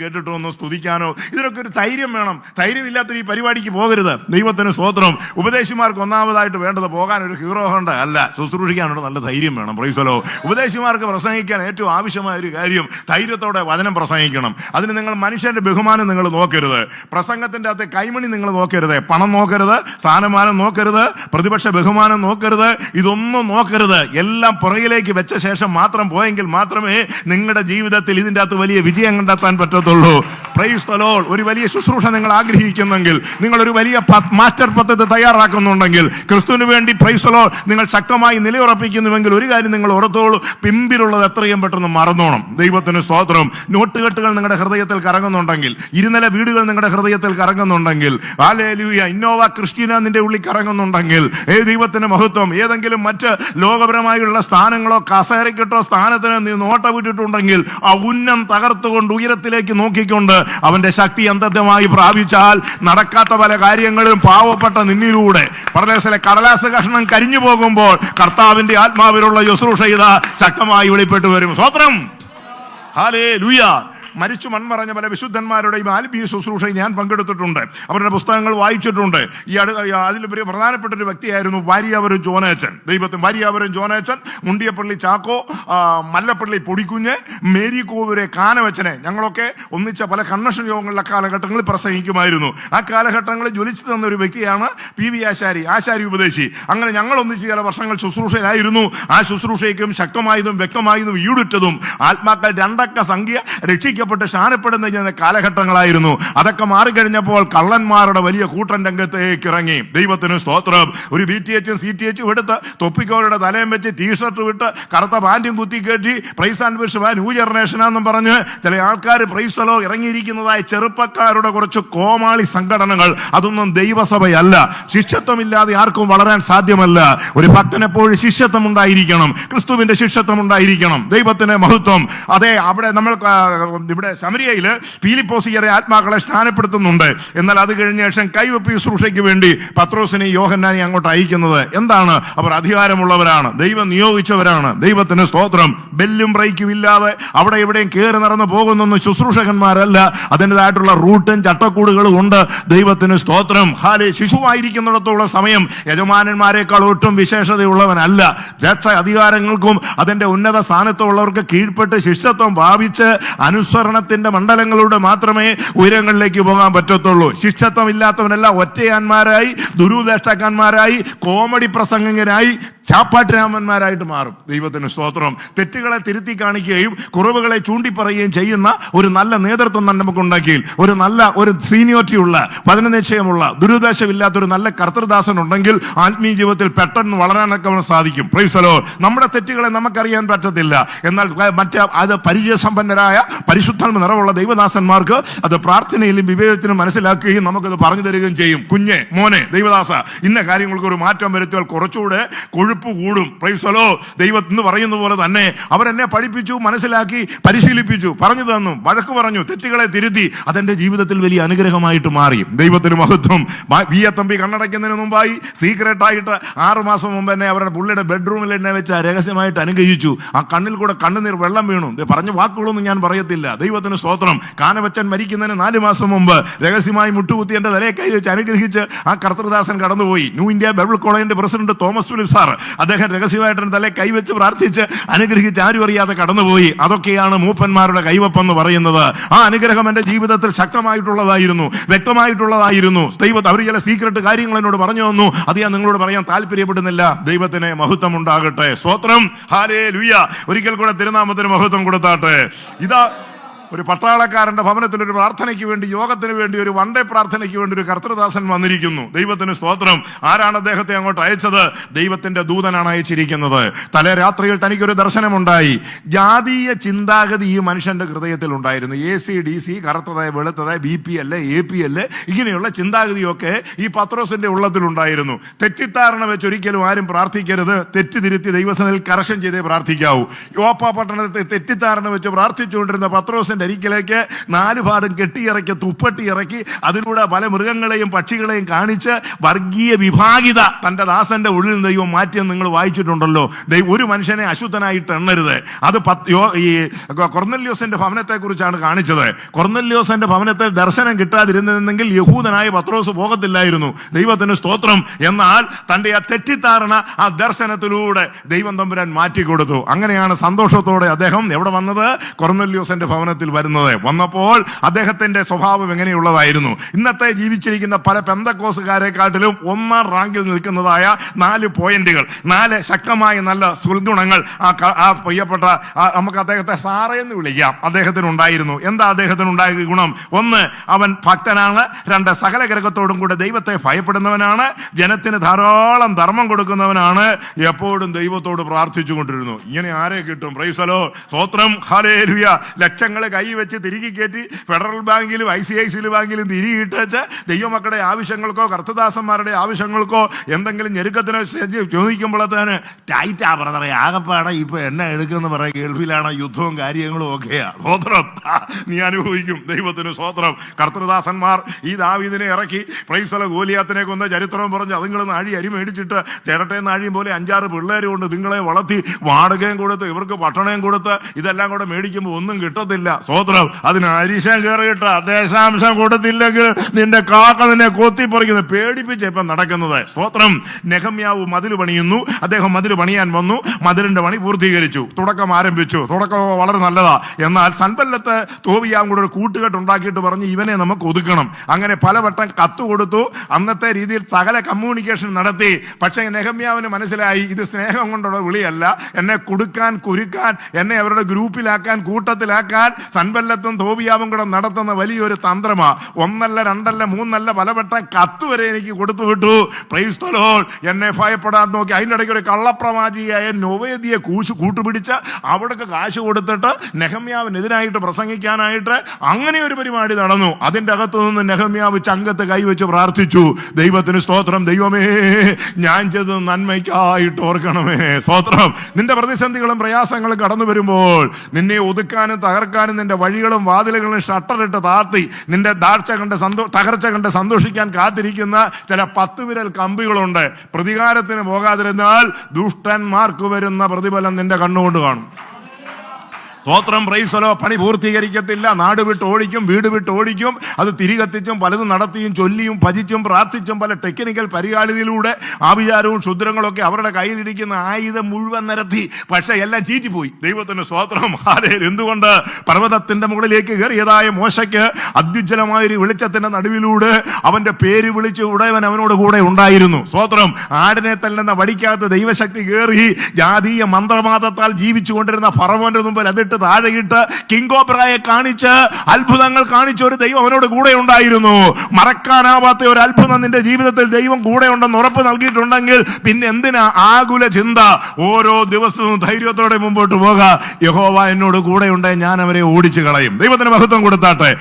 കേട്ടിട്ടും ഒന്നും സ്തുതിക്കാനോ ഇതിനൊക്കെ ഒരു ധൈര്യം വേണം. ധൈര്യമില്ലാത്ത ഈ പരിപാടിക്ക് പോകരുത്. ദൈവത്തിന് സ്തോത്രം. ഉപദേശിമാർക്ക് ഒന്നാമതായിട്ട് വേണ്ടത് പോകാൻ ഒരു ഹീറോ ഹോണ്ട അല്ല, ശുശ്രൂഷിക്കാനുള്ള നല്ല ധൈര്യം വേണം. പ്രൈസലോ. ഉപദേശിമാർക്ക് പ്രസംഗിക്കാൻ ഏറ്റവും ആവശ്യമായ ഒരു കാര്യം ധൈര്യത്തോടെ വചനം പ്രസംഗിക്കണം. അതിന് നിങ്ങൾ മനുഷ്യന്റെ ബഹുമാനം നിങ്ങൾ നോക്കരുത്. പ്രസംഗത്തിന്റെ അകത്തെ കൈമണി നിങ്ങൾ നോക്കരുത്. പണം നോക്കരുത്, സ്ഥാനമാനം നോക്കരുത്, പ്രതിപക്ഷ ബഹുമാനം നോക്കരുത്, ഇതൊന്നും നോക്കരുത്. എല്ലാം പുറകിലേക്ക് വെച്ച ശേഷം മാത്രം പോയെങ്കിൽ മാത്രമേ നിങ്ങളുടെ ജീവിതത്തിൽ ഇതിൻ്റെ അകത്ത് വലിയ വിജയം കണ്ടെത്താൻ പറ്റത്തുള്ളൂ. Price the Lord. ഒരു വലിയ ശുശ്രൂഷ നിങ്ങൾ ആഗ്രഹിക്കുന്നെങ്കിൽ, നിങ്ങൾ ഒരു വലിയ മാസ്റ്റർ പദ്ധതി തയ്യാറാക്കുന്നുണ്ടെങ്കിൽ, ക്രിസ്തുവിന് വേണ്ടി പ്രൈസ് ദി ലോർഡ് നിങ്ങൾ ശക്തമായി നിലയുറപ്പിക്കുന്നുവെങ്കിൽ ഒരു കാര്യം നിങ്ങൾ ഓർത്തോളൂ, പിമ്പിലുള്ളത് എത്രയും പെട്ടെന്ന് മറന്നോണം. ദൈവത്തിന് സ്തോത്രം. നോട്ടുകെട്ടുകൾ നിങ്ങളുടെ ഹൃദയത്തിൽ കറങ്ങുന്നുണ്ടെങ്കിൽ, ഇരുനില വീടുകൾ നിങ്ങളുടെ ഹൃദയത്തിൽ കറങ്ങുന്നുണ്ടെങ്കിൽ, ഹല്ലേലൂയ, ഇന്നോവ ക്രിസ്റ്റീന നിന്റെ ഉള്ളിൽ കറങ്ങുന്നുണ്ടെങ്കിൽ, ദൈവത്തിന് മഹത്വം. ഏതെങ്കിലും മറ്റ് ലോകപരമായുള്ള സ്ഥാനങ്ങളോ കസേരക്കിട്ടോ സ്ഥാനത്തിന് നീ നോട്ട വിട്ടിട്ടുണ്ടെങ്കിൽ ആ ഉന്നം തകർത്തുകൊണ്ട് ഉയരത്തിലേക്ക് നോക്കിക്കൊണ്ട് അവന്റെ ശക്തി അന്തമായി പ്രാപിച്ചാൽ നടക്കാത്ത പല കാര്യങ്ങളും പാവപ്പെട്ട നിന്നിലൂടെ പരദേശത്തിലെ കടലാസ് കഷ്ണം കരിഞ്ഞു പോകുമ്പോൾ കർത്താവിന്റെ ആത്മാവിലുള്ള ശുശ്രൂഷ ഇതാ ശക്തമായി വെളിപ്പെട്ടു വരും. സ്തോത്രം. ഹല്ലേലൂയ. മരിച്ചു മൺമറഞ്ഞ പല വിശുദ്ധന്മാരുടെയും ആത്മീയ ശുശ്രൂഷയിൽ ഞാൻ പങ്കെടുത്തിട്ടുണ്ട്. അവരുടെ പുസ്തകങ്ങൾ വായിച്ചിട്ടുണ്ട്. അതിൽ പ്രധാനപ്പെട്ട ഒരു വ്യക്തിയായിരുന്നു വാരിയാവരും ജോനേച്ചൻ. ദൈവത്തിന് വാരിയാവരും ജോനേച്ചൻ, മുണ്ടിയപ്പള്ളി ചാക്കോ, മല്ലപ്പള്ളി പൊടിക്കുഞ്ഞ്, മേരി കോവൂരെ കാനവച്ചനെ ഞങ്ങളൊക്കെ ഒന്നിച്ച പല കൺവെൻഷൻ യോഗങ്ങളിലെ കാലഘട്ടങ്ങളിൽ പ്രസംഗിക്കുമായിരുന്നു. ആ കാലഘട്ടങ്ങളിൽ ജ്വലിച്ചു തന്ന ഒരു വ്യക്തിയാണ് പി വി ആശാരി ഉപദേശി. അങ്ങനെ ഞങ്ങൾ ഒന്നിച്ച് ചില വർഷങ്ങൾ ശുശ്രൂഷയിലായിരുന്നു. ആ ശുശ്രൂഷയ്ക്കും ശക്തമായതും വ്യക്തമായതും ഈടുറ്റതും ആത്മാക്കൾ 2 സംഖ്യ രക്ഷിക്കപ്പെട്ട് സ്ഥാനപ്പെടുന്ന കാലഘട്ടങ്ങളായിരുന്നു. അതൊക്കെ മാറിക്കഴിഞ്ഞപ്പോൾ കള്ളന്മാരുടെ വലിയ കൂട്ടൻ രംഗത്തേക്ക് ഇറങ്ങി. ദൈവത്തിന് സ്തോത്രം. ഒരു BTH CTH എടുത്ത് തൊപ്പിക്കോരുടെ തലയും വെച്ച് ടീഷർട്ട് വിട്ട് കറുത്ത പാന്റും കുത്തി കയറ്റി പ്രൈസ് ആൻഡ് വർഷിപ്പ് ന്യൂ ജനറേഷനാന്നും പറഞ്ഞ് ചില ആൾക്കാർ പ്രൈസ് ദി ലോർഡ് ഇറങ്ങിയിരിക്കുന്നതായ ചെറുപ്പക്കാരുടെ കുറച്ച് കോമാളി സംഘടനകൾ. അതൊന്നും ദൈവസഭയല്ല. ശിഷ്യത്വമില്ലാതെ ആർക്കും വളരാൻ സാധ്യമല്ല. ഒരു ഭക്തനെപ്പോഴും ശിഷ്യത്വം ഉണ്ടായിരിക്കണം, ക്രിസ്തുവിന്റെ ശിഷ്യത്വം ഉണ്ടായിരിക്കണം. ദൈവത്തിന് മഹത്വം. അതെ, അവിടെ നമ്മൾ ഇവിടെ ശമരിയയിൽ പീലിപ്പോസിയറെ ആത്മാക്കളെ സ്നാനപ്പെടുത്തുന്നുണ്ട്. എന്നാൽ അത് കഴിഞ്ഞ ശേഷം കൈവെപ്പ് ശുശ്രൂഷയ്ക്ക് വേണ്ടി പത്രോസിനെ യോഹന്നാനെ അങ്ങോട്ട് അയക്കുന്നത് എന്താണ്? അവർ അധികാരമുള്ളവരാണ്, ദൈവം നിയോഗിച്ചവരാണ്. ദൈവത്തിന് സ്തോത്രം. ബെല്ലും ബ്രേക്കും ഇല്ലാതെ അവിടെ എവിടെയും കയറി നടന്നു പോകുന്നൊന്നും ശുശ്രൂഷകന്മാരല്ല. അതിൻ്റെതായിട്ടുള്ള റൂട്ടും ചട്ടക്കൂടുകളും ഉണ്ട്. ദൈവത്തിന് സ്തോത്രം. ശിശുവായിരിക്കുന്നിടത്തോളം സമയം യജമാനന്മാരെക്കാൾ ഒട്ടും വിശേഷതയുള്ളവനല്ല. രക്ഷ അധികാരങ്ങൾക്കും അതിന്റെ ഉന്നത സ്ഥാനത്തുള്ളവർക്ക് കീഴ്പ്പെട്ട് ശിഷ്യത്വം ഭാവിച്ച് അനുസരണ അനുസരണത്തിന്റെ മണ്ഡലങ്ങളിലൂടെ മാത്രമേ ഉയരങ്ങളിലേക്ക് പോകാൻ പറ്റത്തുള്ളൂ. ശിക്ഷത്വം ഇല്ലാത്തവനെല്ലാം ഒറ്റയാന്മാരായി, ദുരുപദേഷ്ടാക്കന്മാരായി, കോമഡി പ്രസംഗകരായി, ചാപ്പാട്ടുരാമന്മാരായിട്ട് മാറും. ദൈവത്തിന് സ്തോത്രം. തെറ്റുകളെ തിരുത്തി കാണിക്കുകയും കുറവുകളെ ചൂണ്ടിപ്പറയുകയും ചെയ്യുന്ന ഒരു നല്ല നേതൃത്വം നമുക്കുണ്ടെങ്കിൽ, ഒരു സീനിയോറിറ്റി ഉള്ള, പതനനിശ്ചയമുള്ള, ദുരുദ്ദേശമില്ലാത്തൊരു നല്ല കർത്തൃദാസൻ ഉണ്ടെങ്കിൽ ആത്മീയ ജീവിതത്തിൽ പെട്ടെന്ന് വളരാനൊക്കെ സാധിക്കും. Price the Lord. നമ്മുടെ തെറ്റുകളെ നമുക്കറിയാൻ പറ്റത്തില്ല, എന്നാൽ അത് പരിചയസമ്പന്നരായ പരിശുദ്ധാത്മ നിറവുള്ള ദൈവദാസന്മാർക്ക് അത് പ്രാർത്ഥനയിലും വിവേകത്തിലും മനസ്സിലാക്കുകയും നമുക്കത് പറഞ്ഞു തരികയും ചെയ്യും. കുഞ്ഞെ, മോനെ, ദൈവദാസ, ഇന്ന കാര്യങ്ങൾക്ക് ഒരു മാറ്റം വരുത്തിയാൽ കുറച്ചുകൂടെ കൊഴുപ്പ് കൂടും. Price the Lord. ദൈവം എന്ന് പറയുന്ന പോലെ തന്നെ അവരെന്നെ പഠിപ്പിച്ചു, മനസ്സിലാക്കി, പരിശീലിപ്പിച്ചു, പറഞ്ഞു തന്നു, വഴക്ക് പറഞ്ഞു, തെറ്റുകളെ തിരുത്തി. അതെന്റെ ജീവിതത്തിൽ വലിയ അനുഗ്രഹമായിട്ട് മാറി. ദൈവത്തിന് മഹത്വം. തമ്പി കണ്ണടയ്ക്കുന്നതിന് മുമ്പായി സീക്രട്ടായിട്ട് 6 മാസം മുമ്പ് എന്നെ അവരുടെ പുള്ളിയുടെ ബെഡ്റൂമിൽ എന്നെ വെച്ച് രഹസ്യമായിട്ട് അനുഗ്രഹിച്ചു. ആ കണ്ണിൽ കൂടെ കണ്ണുനീർ വെള്ളം വീണു. പറഞ്ഞ വാക്കുകളൊന്നും ഞാൻ പറയത്തില്ല. ദൈവത്തിന് സ്തോത്രം. കാനവച്ചൻ മരിക്കുന്നതിന് 4 മാസം മുമ്പ് രഹസ്യമായി മുട്ടുകുത്തി എന്റെ തലയെ കൈ വെച്ച് അനുഗ്രഹിച്ച് ആ കർത്തൃദാസൻ കടന്നുപോയി. ന്യൂ ഇന്ത്യ ബൈബിൾ കോളേജിന്റെ പ്രസിഡന്റ് തോമസ് ഫിലിപ്പ് സാർ, അദ്ദേഹം രഹസ്യമായിട്ട് തലയെ കൈവച്ച് പ്രാർത്ഥിച്ച് അനുഗ്രഹിച്ച് ആരും അറിയാതെ കടന്നുപോയി. അതൊക്കെയാണ് മൂപ്പന്മാരുടെ കൈവപ്പെന്ന് പറയുന്നത്. ആ അനുഗ്രഹം എന്റെ ജീവിതത്തിൽ ശക്തമായിട്ടുള്ളതായിരുന്നു, വ്യക്തമായിട്ടുള്ളതായിരുന്നു. ദൈവത്തെ അവർ ചില സീക്രട്ട് കാര്യങ്ങൾ എന്നോട് പറഞ്ഞു തന്നു. അത് ഞാൻ നിങ്ങളോട് പറയാൻ താല്പര്യപ്പെടുന്നില്ല. ദൈവത്തിന് മഹത്വം ഉണ്ടാകട്ടെ. സ്തോത്രം. ഹല്ലേലൂയ. ഒരിക്കൽ കൂടെ തിരുനാമത്തിന് മഹത്വം കൊടുത്താട്ടെ. ഇതാ ഒരു പട്ടാളക്കാരന്റെ ഭവനത്തിൽ ഒരു പ്രാർത്ഥനയ്ക്ക് വേണ്ടി, യോഗത്തിന് വേണ്ടി, ഒരു വൺ ഡേ പ്രാർത്ഥനയ്ക്ക് വേണ്ടി ഒരു കർത്തൃദാസൻ വന്നിരിക്കുന്നു. ദൈവത്തിന് സ്തോത്രം. ആരാണ് അദ്ദേഹത്തെ അങ്ങോട്ട് അയച്ചത്? ദൈവത്തിന്റെ ദൂതനാണ് അയച്ചിരിക്കുന്നത്. തലേ രാത്രിയിൽ തനിക്കൊരു ദർശനമുണ്ടായി. ജാതീയ ചിന്താഗതി ഈ മനുഷ്യന്റെ ഹൃദയത്തിൽ ഉണ്ടായിരുന്നു. AC/DC, കറുത്തതായ വെളുത്തതായ, BPL, APL, ഇങ്ങനെയുള്ള ചിന്താഗതിയൊക്കെ ഈ പത്രോസിന്റെ ഉള്ളത്തിലുണ്ടായിരുന്നു. തെറ്റിദ്ധാരണ വെച്ച് ഒരിക്കലും ആരും പ്രാർത്ഥിക്കരുത്. തെറ്റ് തിരുത്തി ദൈവസനയിൽ കറക്ഷൻ ചെയ്തേ പ്രാർത്ഥിക്കാവൂ. യോപ്പ പട്ടണത്തെ തെറ്റിദ്ധാരണ വെച്ച് പ്രാർത്ഥിച്ചുകൊണ്ടിരുന്ന പത്രോസിന്റെ അരികിലേക്ക് 4 ഭാഗം കെട്ടിയിറക്കി, തുപ്പട്ടി ഇറക്കി, അതിലൂടെ പല മൃഗങ്ങളെയും പക്ഷികളെയും കാണിച്ച് വർഗീയ വിഭാഗിത തന്റെ ദാസന്റെ ഉള്ളിൽ ദൈവം മാറ്റിയെന്ന് നിങ്ങൾ വായിച്ചിട്ടുണ്ടല്ലോ. ഒരു മനുഷ്യനെ അശുദ്ധനായിട്ട് എണ്ണരുത്. അത് ഈ കൊർന്നല്യോസിന്റെ ഭവനത്തെ കുറിച്ചാണ് കാണിച്ചത്. കൊർന്നല്യോസിന്റെ ഭവനത്തിൽ ദർശനം കിട്ടാതിരുന്നെങ്കിൽ യഹൂദനായ പത്രോസ് പോകത്തില്ലായിരുന്നു. ദൈവത്തിന് സ്തോത്രം. എന്നാൽ തന്റെ ആ തെറ്റിദ്ധാരണ ആ ദർശനത്തിലൂടെ ദൈവം തമ്പുരാൻ മാറ്റിക്കൊടുത്തു. അങ്ങനെയാണ് സന്തോഷത്തോടെ അദ്ദേഹം എവിടെ വന്നത്? കൊർന്നല്യോസിന്റെ ഭവനത്തിൽ വരുന്നത്. വന്നപ്പോൾ അദ്ദേഹത്തിന്റെ സ്വഭാവം എങ്ങനെയുള്ളതായിരുന്നു? ഇന്നത്തെ ജീവിച്ചിരിക്കുന്ന പല പെന്തക്കോസുകാരെക്കാട്ടിലും 1ാം റാങ്കിൽ നിൽക്കുന്നതായ 4 പോയിന്റുകൾ, 4 ശക്തമായ നല്ല സുൽഗുണങ്ങൾ ആ പ്രിയപ്പെട്ട നമുക്ക് അദ്ദേഹത്തെ സാറേ എന്ന് വിളിക്കാം, അദ്ദേഹത്തിനുണ്ടായിരുന്നു. എന്താ അദ്ദേഹത്തിനുണ്ടായ ഗുണം? 1, അവൻ ഭക്തനാണ്. 2, സകല ഗ്രഹത്തോടും കൂടെ ദൈവത്തെ ഭയപ്പെടുന്നവനാണ്. ജനത്തിന് ധാരാളം ധർമ്മം കൊടുക്കുന്നവനാണ്. എപ്പോഴും ദൈവത്തോട് പ്രാർത്ഥിച്ചു കൊണ്ടിരുന്നു. ഇങ്ങനെ ആരെ കിട്ടും? Price the lord. സ്തോത്രം. ഹല്ലേലൂയ. ലക്ഷങ്ങൾ കൈ വെച്ച് തിരികെ കയറ്റി ഫെഡറൽ ബാങ്കിലും ICICI ബാങ്കിലും തിരികിട്ടേച്ച് ദൈവമക്കളുടെ ആവശ്യങ്ങൾക്കോ കർത്തദാസന്മാരുടെ ആവശ്യങ്ങൾക്കോ എന്തെങ്കിലും ഞെരുക്കത്തിനോ ചോദിക്കുമ്പോഴത്തേന് ടൈറ്റാ ബ്രദറെ, ആകപ്പാടെ ഇപ്പൊ എന്നെ എടുക്കുന്ന പറയുക ഗൾഫിലാണ്, യുദ്ധവും കാര്യങ്ങളും ഒക്കെയാ. സ്തോത്രം. നീ അനുഭവിക്കും. ദൈവത്തിന് സ്തോത്രം. കർത്തൃദാസന്മാർ ഈ ദാവീദിനെ ഇറക്കി പ്രൈസ് ദി ലോർഡ് ഗോലിയാത്തിനെ കൊന്ന ചരിത്രവും പറഞ്ഞ് അതുങ്ങൾ അരി മേടിച്ചിട്ട് ചിരട്ടേ നാഴിയും പോലെ 5-6 പിള്ളേരും കൊണ്ട് നിങ്ങളെ വളർത്തി വാടകയും കൊടുത്ത് ഇവർക്ക് പട്ടണയും കൊടുത്ത് ഇതെല്ലാം കൂടെ മേടിക്കുമ്പോൾ ഒന്നും കിട്ടത്തില്ല. സ്തോത്രം. അതിന് അരിശം കയറിയിട്ട് ദേശാംശം കൊടുത്തില്ലെങ്കിൽ നിന്റെ കാക്ക നിന്നെ കൊത്തിപ്പറിക്കുന്നത് പേടിപ്പിച്ച് ഇപ്പം നടക്കുന്നത്. സ്തോത്രം. നെഹമ്യാവ് മതിൽ പണിയുന്നു. അദ്ദേഹം മതിൽ പണിയാൻ വന്നു. മതിലിന്റെ പണി പൂർത്തീകരിച്ചു. തുടക്കം ആരംഭിച്ചു. തുടക്കം വളരെ നല്ലതാ. എന്നാൽ സൻബല്ലത്ത് തോബിയാവും കൂടെ ഒരു കൂട്ടുകെട്ട് ഉണ്ടാക്കിയിട്ട് പറഞ്ഞ് ഇവനെ നമുക്ക് ഒതുക്കണം. അങ്ങനെ പലവട്ടം കത്ത് കൊടുത്തു. അന്നത്തെ രീതിയിൽ സകല കമ്മ്യൂണിക്കേഷൻ നടത്തി. പക്ഷേ നെഹമ്യാവിന് മനസ്സിലായി ഇത് സ്നേഹം കൊണ്ടുള്ള വിളിയല്ല. എന്നെ കുടുക്കാൻ, കുരുക്കാൻ, എന്നെ അവരുടെ ഗ്രൂപ്പിലാക്കാൻ, കൂട്ടത്തിലാക്കാൻ സൻബല്ലത്തും തോബിയാവും കൂടെ നടത്തുന്ന വലിയൊരു തന്ത്രമാ. 1 അല്ല 2 അല്ല 3 അല്ല പലവട്ടം കത്ത് വരെ എനിക്ക് കൊടുത്തു വിട്ടു. Price the Lord. എന്നെ ഭയപ്പെടാൻ നോക്കി. അതിൻ്റെ ഇടയ്ക്ക് ഒരു കള്ളപ്രവാചിയായ നൊവേദിയെ കൂട്ടുപിടിച്ച് അവിടേക്ക് കാശ് കൊടുത്തിട്ട് നെഹമ്യാവിനെതിരായിട്ട് പ്രസംഗിക്കാനായിട്ട് അങ്ങനെ ഒരു പരിപാടി നടന്നു. അതിൻ്റെ അകത്തു നിന്ന് നെഹമ്യാവ് ചങ്കത്ത് കൈവച്ച് പ്രാർത്ഥിച്ചു. ദൈവത്തിന് സ്തോത്രം. ദൈവമേ, ഞാൻ ചെയ്തത് നന്മയ്ക്കായിട്ട് ഓർക്കണമേ. സ്തോത്രം. നിന്റെ പ്രതിസന്ധികളും പ്രയാസങ്ങളും കടന്നു വരുമ്പോൾ നിന്നെ ഒതുക്കാനും തകർക്കാനും നിന്റെ വഴികളും വാതിലുകളും ഷട്ടറിട്ട് താഴ്ത്തി നിന്റെ തകർച്ച കണ്ട് സന്തോഷിക്കാൻ കാത്തിരിക്കുന്ന ചില 10 വിരൽ കമ്പികളുണ്ട്. പ്രതികാരത്തിന് പോകാതിരുന്നാൽ ദുഷ്ടന്മാർക്ക് വരുന്ന പ്രതിഫലം നിന്റെ കണ്ണുകൊണ്ട് കാണും. സ്വോത്രം, പ്രൈസലോ. പണി പൂർത്തീകരിക്കത്തില്ല, നാട് വിട്ട് ഓടിക്കും, വീട് വിട്ട് ഓടിക്കും, അത് തിരികത്തിച്ചും പലതും നടത്തിയും ചൊല്ലിയും ഭജിച്ചും പ്രാർത്ഥിച്ചും പല ടെക്നിക്കൽ പരിപാടിയിലൂടെ ആഭിചാരവും ക്ഷുദ്രങ്ങളൊക്കെ അവരുടെ കയ്യിലിരിക്കുന്ന ആയുധം മുഴുവൻ നിരത്തി. പക്ഷെ എല്ലാം ചീറ്റിപ്പോയി. ദൈവത്തിന് സ്വോത്രം. എന്തുകൊണ്ട്? പർവ്വതത്തിന്റെ മുകളിലേക്ക് കയറിയതായ മോശയ്ക്ക് അത്യുജ്വലമായൊരു വെളിച്ചത്തിന്റെ നടുവിലൂടെ അവന്റെ പേര് വിളിച്ച് ഉടയവൻ അവനോട് കൂടെ ഉണ്ടായിരുന്നു. സ്വോത്രം. ആടിനെ തല്ലുന്ന വടിക്കകത്ത് ദൈവശക്തി കയറി ജാതീയ മന്ത്രവാദത്താൽ ജീവിച്ചു കൊണ്ടിരുന്ന ഫറവോന്റെ മുമ്പിൽ അതിട്ട് താഴെയിട്ട് കിങ്കോബ്രായെ കാണിച്ച് അത്ഭുതങ്ങൾ കാണിച്ച ഒരു ദൈവം അവനോട് കൂടെ ഉണ്ടായിരുന്നു. മറക്കാനാവാത്ത ഒരു അത്ഭുതം നിന്റെ ജീവിതത്തിൽ ദൈവം കൂടെ ഉണ്ടെന്ന് ഉറപ്പ് നൽകിയിട്ടുണ്ടെങ്കിൽ പിന്നെ എന്തിനാ ആകുല ചിന്ത? ഓരോ ദിവസവും ധൈര്യത്തോടെ മുമ്പോട്ട് പോക. യഹോവ എന്നോട് കൂടെ ഉണ്ടെ ഞാൻ അവരെ ഓടിച്ചു കളയും. ദൈവത്തിന് മഹത്വം കൊടുത്താട്ടെ.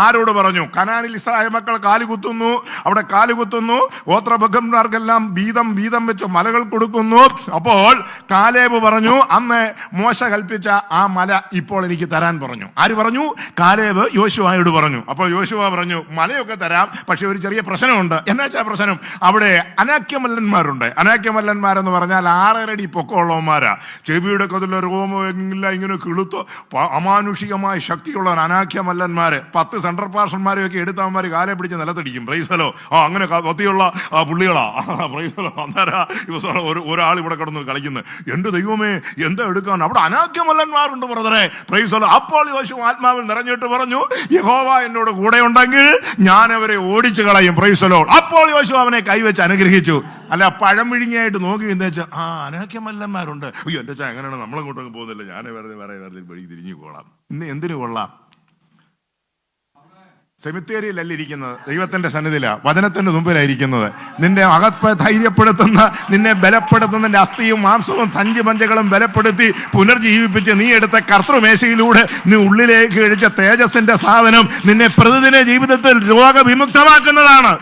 ആരോട് പറഞ്ഞു? കനാനിൽ ഇസ്രായേൽ മക്കൾ കാലുകുത്തുന്നു, അവിടെ കാലുകുത്തുന്നു. ഗോത്രഭഗന്മാർക്കെല്ലാം വീതം വീതം വെച്ച് മലകൾ കൊടുക്കുന്നു. അപ്പോൾ കാലേബ് പറഞ്ഞു, അന്ന് മോശ കൽപ്പിച്ച ആ മല ഇപ്പോൾ എനിക്ക് തരാൻ പറഞ്ഞു. ആര് പറഞ്ഞു? കാലേബ് യോശുവയോട് പറഞ്ഞു. അപ്പോൾ യോശുവ പറഞ്ഞു, മലയൊക്കെ തരാം, പക്ഷെ ഒരു ചെറിയ പ്രശ്നമുണ്ട്. എന്നാച്ചാ പ്രശ്നം? അവിടെ അനാക്യമല്ലന്മാരുണ്ട്. അനാക്യമല്ലന്മാരെന്ന് പറഞ്ഞാൽ 6 അടി പൊക്കമുള്ളവന്മാരാ. ചെവിയുടെ കതിലെ രോമമില്ല, ഇങ്ങനെ കിളുത്തോ അമാനുഷികമായ ശക്തിയുള്ള അനാക്യമല്ലന്മാര്. 10 സെൻട്രൽ പാർഷന്മാരെയൊക്കെ എടുത്തവന്മാർ കാലെ പിടിച്ച് നിലത്തടിക്കും. പ്രൈസലോ. അങ്ങനെ കത്തിയുള്ള പുള്ളികളാ. പ്രൈസലോ. അന്നേരം ഒരാൾ ഇവിടെ കിടന്ന് കളിക്കുന്നത്. എന്റെ ദൈവമേ, എന്താ എടുക്കാൻ? അവിടെ അനാക്യമല്ലന്മാരുണ്ട് ബ്രദറെ. പ്രൈസലോ. അപ്പോൾ യോശുവ ആത്മാവിൽ നിറഞ്ഞിട്ട് പറഞ്ഞു, യഹോവ എന്നോട് കൂടെ ഉണ്ടെങ്കിൽ ഞാൻ അവരെ ഓടിച്ചു കളയും. പ്രൈസലോ. അപ്പോൾ യോശുവ അവനെ കൈവച്ച് അനുഗ്രഹിച്ചു. അല്ല, പഴം വിഴുങ്ങിയായിട്ട് നോക്കി എന്താ വെച്ചാൽ അനാക്യമല്ലന്മാരുണ്ട്. അയ്യോ എന്റെ വെച്ചാൽ എങ്ങനെയാണ് നമ്മളങ്ങോട്ടൊക്കെ പോകുന്നില്ല, ഞാൻ വേറെ വഴി തിരിഞ്ഞു കൊള്ളാം. ഇന്ന് എന്തിനു കൊള്ളാം? സെമിത്തേരിയിലല്ല ഇരിക്കുന്നത്, ദൈവത്തിന്റെ സന്നിധിയില, വചനത്തിന്റെ മുമ്പിലായിരിക്കുന്നത്. നിന്റെ അകത്ത് ധൈര്യപ്പെടുത്തുന്ന, നിന്നെ ബലപ്പെടുത്തുന്ന, നിന്റെ അസ്ഥിയും മാംസവും സഞ്ചിപഞ്ചകളും ബലപ്പെടുത്തി പുനർജീവിപ്പിച്ച് നീ എടുത്ത കർത്തൃമേശയിലൂടെ നീ ഉള്ളിലേക്ക് കഴിച്ച തേജസ്സിന്റെ സാധനം നിന്നെ പ്രതിദിന ജീവിതത്തിൽ രോഗവിമുക്തമാക്കുന്നതാണ്.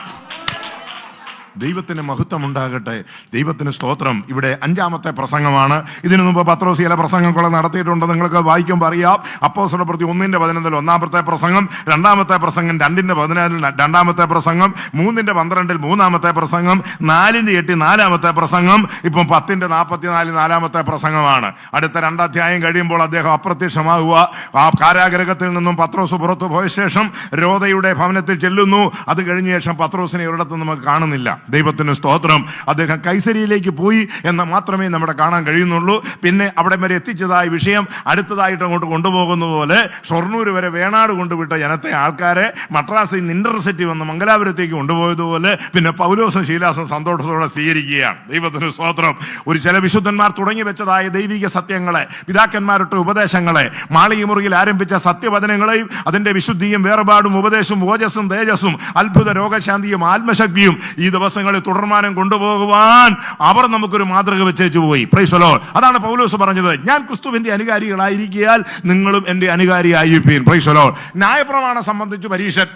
ദൈവത്തിന് മഹത്വം ഉണ്ടാകട്ടെ. ദൈവത്തിന് സ്തോത്രം. ഇവിടെ 5-ാമത്തെ പ്രസംഗമാണ്. ഇതിനു മുമ്പ് പത്രോസ് ചില പ്രസംഗങ്ങൾ നടത്തിയിട്ടുണ്ട്. നിങ്ങൾക്ക് വായിക്കുമ്പോൾ അറിയാം. അപ്പോസ്തല പ്രവൃത്തി 1:14 1-ാമത്തെ പ്രസംഗം, 2-ാമത്തെ പ്രസംഗം 2:14 2-ാമത്തെ പ്രസംഗം, 3:12 3-ാമത്തെ പ്രസംഗം, 4:8 4-ാമത്തെ പ്രസംഗം, ഇപ്പം 10:44 4-ാമത്തെ പ്രസംഗമാണ്. അടുത്ത 2 അധ്യായം കഴിയുമ്പോൾ അദ്ദേഹം അപ്രത്യക്ഷമാകുക. ആ കാരാഗൃഹത്തിൽ നിന്നും പത്രോസ് പുറത്തു പോയ ശേഷം രോദയുടെ ഭവനത്തിൽ ചെല്ലുന്നു. അത് കഴിഞ്ഞ ശേഷം പത്രോസിനെ ഒരിടത്തും നമുക്ക് കാണുന്നില്ല. ദൈവത്തിന് സ്തോത്രം. അദ്ദേഹം കൈസരിയിലേക്ക് പോയി എന്ന് മാത്രമേ നമ്മുടെ കാണാൻ കഴിയുന്നുള്ളൂ. പിന്നെ അവിടെ വരെ എത്തിച്ചതായ വിഷയം അടുത്തതായിട്ട് അങ്ങോട്ട് കൊണ്ടുപോകുന്ന പോലെ ഷൊർണൂർ വരെ വേണാട് കൊണ്ടുവിട്ട ജനത്തെ ആൾക്കാരെ മദ്രാസിൽ നിന്ന് ഇന്റർസിറ്റി വന്ന് മംഗലാപുരത്തേക്ക് കൊണ്ടുപോയതുപോലെ പിന്നെ പൗലോസും ശീലാസും സന്തോഷത്തോടെ സ്വീകരിക്കുകയാണ്. ദൈവത്തിന് സ്തോത്രം. ഒരു ചില വിശുദ്ധന്മാർ തുടങ്ങി വെച്ചതായ ദൈവിക സത്യങ്ങളെ, പിതാക്കന്മാരുടെ ഉപദേശങ്ങളെ, മാളികമുറിയിൽ ആരംഭിച്ച സത്യവചനങ്ങളെയും അതിന്റെ വിശുദ്ധിയും വേർപാടും ഉപദേശവും ഓജസ്സും തേജസ്സും അത്ഭുത രോഗശാന്തിയും ആത്മശക്തിയും ഈ ദിവസങ്ങളിൽ തുടർമാനം കൊണ്ടുപോകുവാൻ അവർ നമുക്കൊരു മാതൃക വെച്ചേച്ചു പോയി. Price the Lord. അതാണ് പൗലോസ് പറഞ്ഞത്, ഞാൻ ക്രിസ്തുവിന്റെ അനുകാരികളായിരിക്കാൻ നിങ്ങളും എന്റെ അനുകാരിയായിരിപ്പീൻ. Price the Lord. ന്യായപ്രമാണം സംബന്ധിച്ച് പരീക്ഷ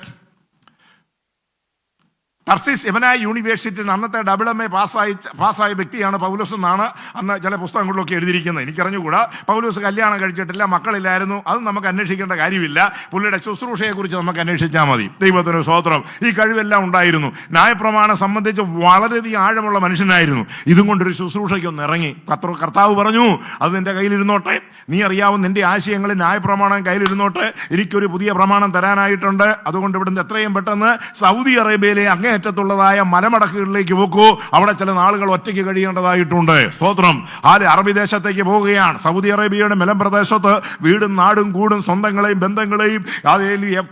തർസീസ് യവനായ യൂണിവേഴ്സിറ്റിയിൽ അന്നത്തെ MA പാസ്സായ വ്യക്തിയാണ് പൗലോസ് എന്നാണ് അന്ന് ചില പുസ്തകങ്ങളിലൊക്കെ എഴുതിയിരിക്കുന്നത്. എനിക്കറിഞ്ഞുകൂടാ. പൗലോസ് കല്യാണം കഴിച്ചിട്ടില്ല, മക്കളില്ലായിരുന്നു. അത് നമുക്ക് അന്വേഷിക്കേണ്ട കാര്യമില്ല. പുള്ളിയുടെ ശുശ്രൂഷയെ കുറിച്ച് നമുക്ക് അന്വേഷിച്ചാൽ മതി. ദൈവത്തിന് സ്തോത്രം. ഈ കഴിവെല്ലാം ഉണ്ടായിരുന്നു. ന്യായപ്രമാണം സംബന്ധിച്ച് വളരെയധികം ആഴമുള്ള മനുഷ്യനായിരുന്നു. ഇതും കൊണ്ടൊരു ശുശ്രൂഷയ്ക്കൊന്ന് ഇറങ്ങി. കർത്താവ് പറഞ്ഞു, അത് നിന്റെ കയ്യിലിരുന്നോട്ടെ, നീ അറിയാവുന്ന നിന്റെ ആശയങ്ങളിൽ ന്യായപ്രമാണം കയ്യിലിരുന്നോട്ടെ, എനിക്കൊരു പുതിയ പ്രമാണം തരാനായിട്ടുണ്ട്. അതുകൊണ്ട് ഇവിടുന്ന് എത്രയും പെട്ടെന്ന് സൗദി അറേബ്യയിലെ അങ്ങേയറ്റത്തുള്ളതായ മലമടക്കുകളിലേക്ക് പോക്കൂ. അവിടെ ചില നാളുകൾ ഒറ്റയ്ക്ക് കഴിയേണ്ടതായിട്ടുണ്ട്. സ്തോത്രം. അറബി ദേശത്തേക്ക് പോവുകയാണ്. സൗദി അറേബ്യയുടെ മലമ്പ്രദേശത്ത് വീടും നാടും കൂടും സ്വന്തങ്ങളെയും ബന്ധങ്ങളെയും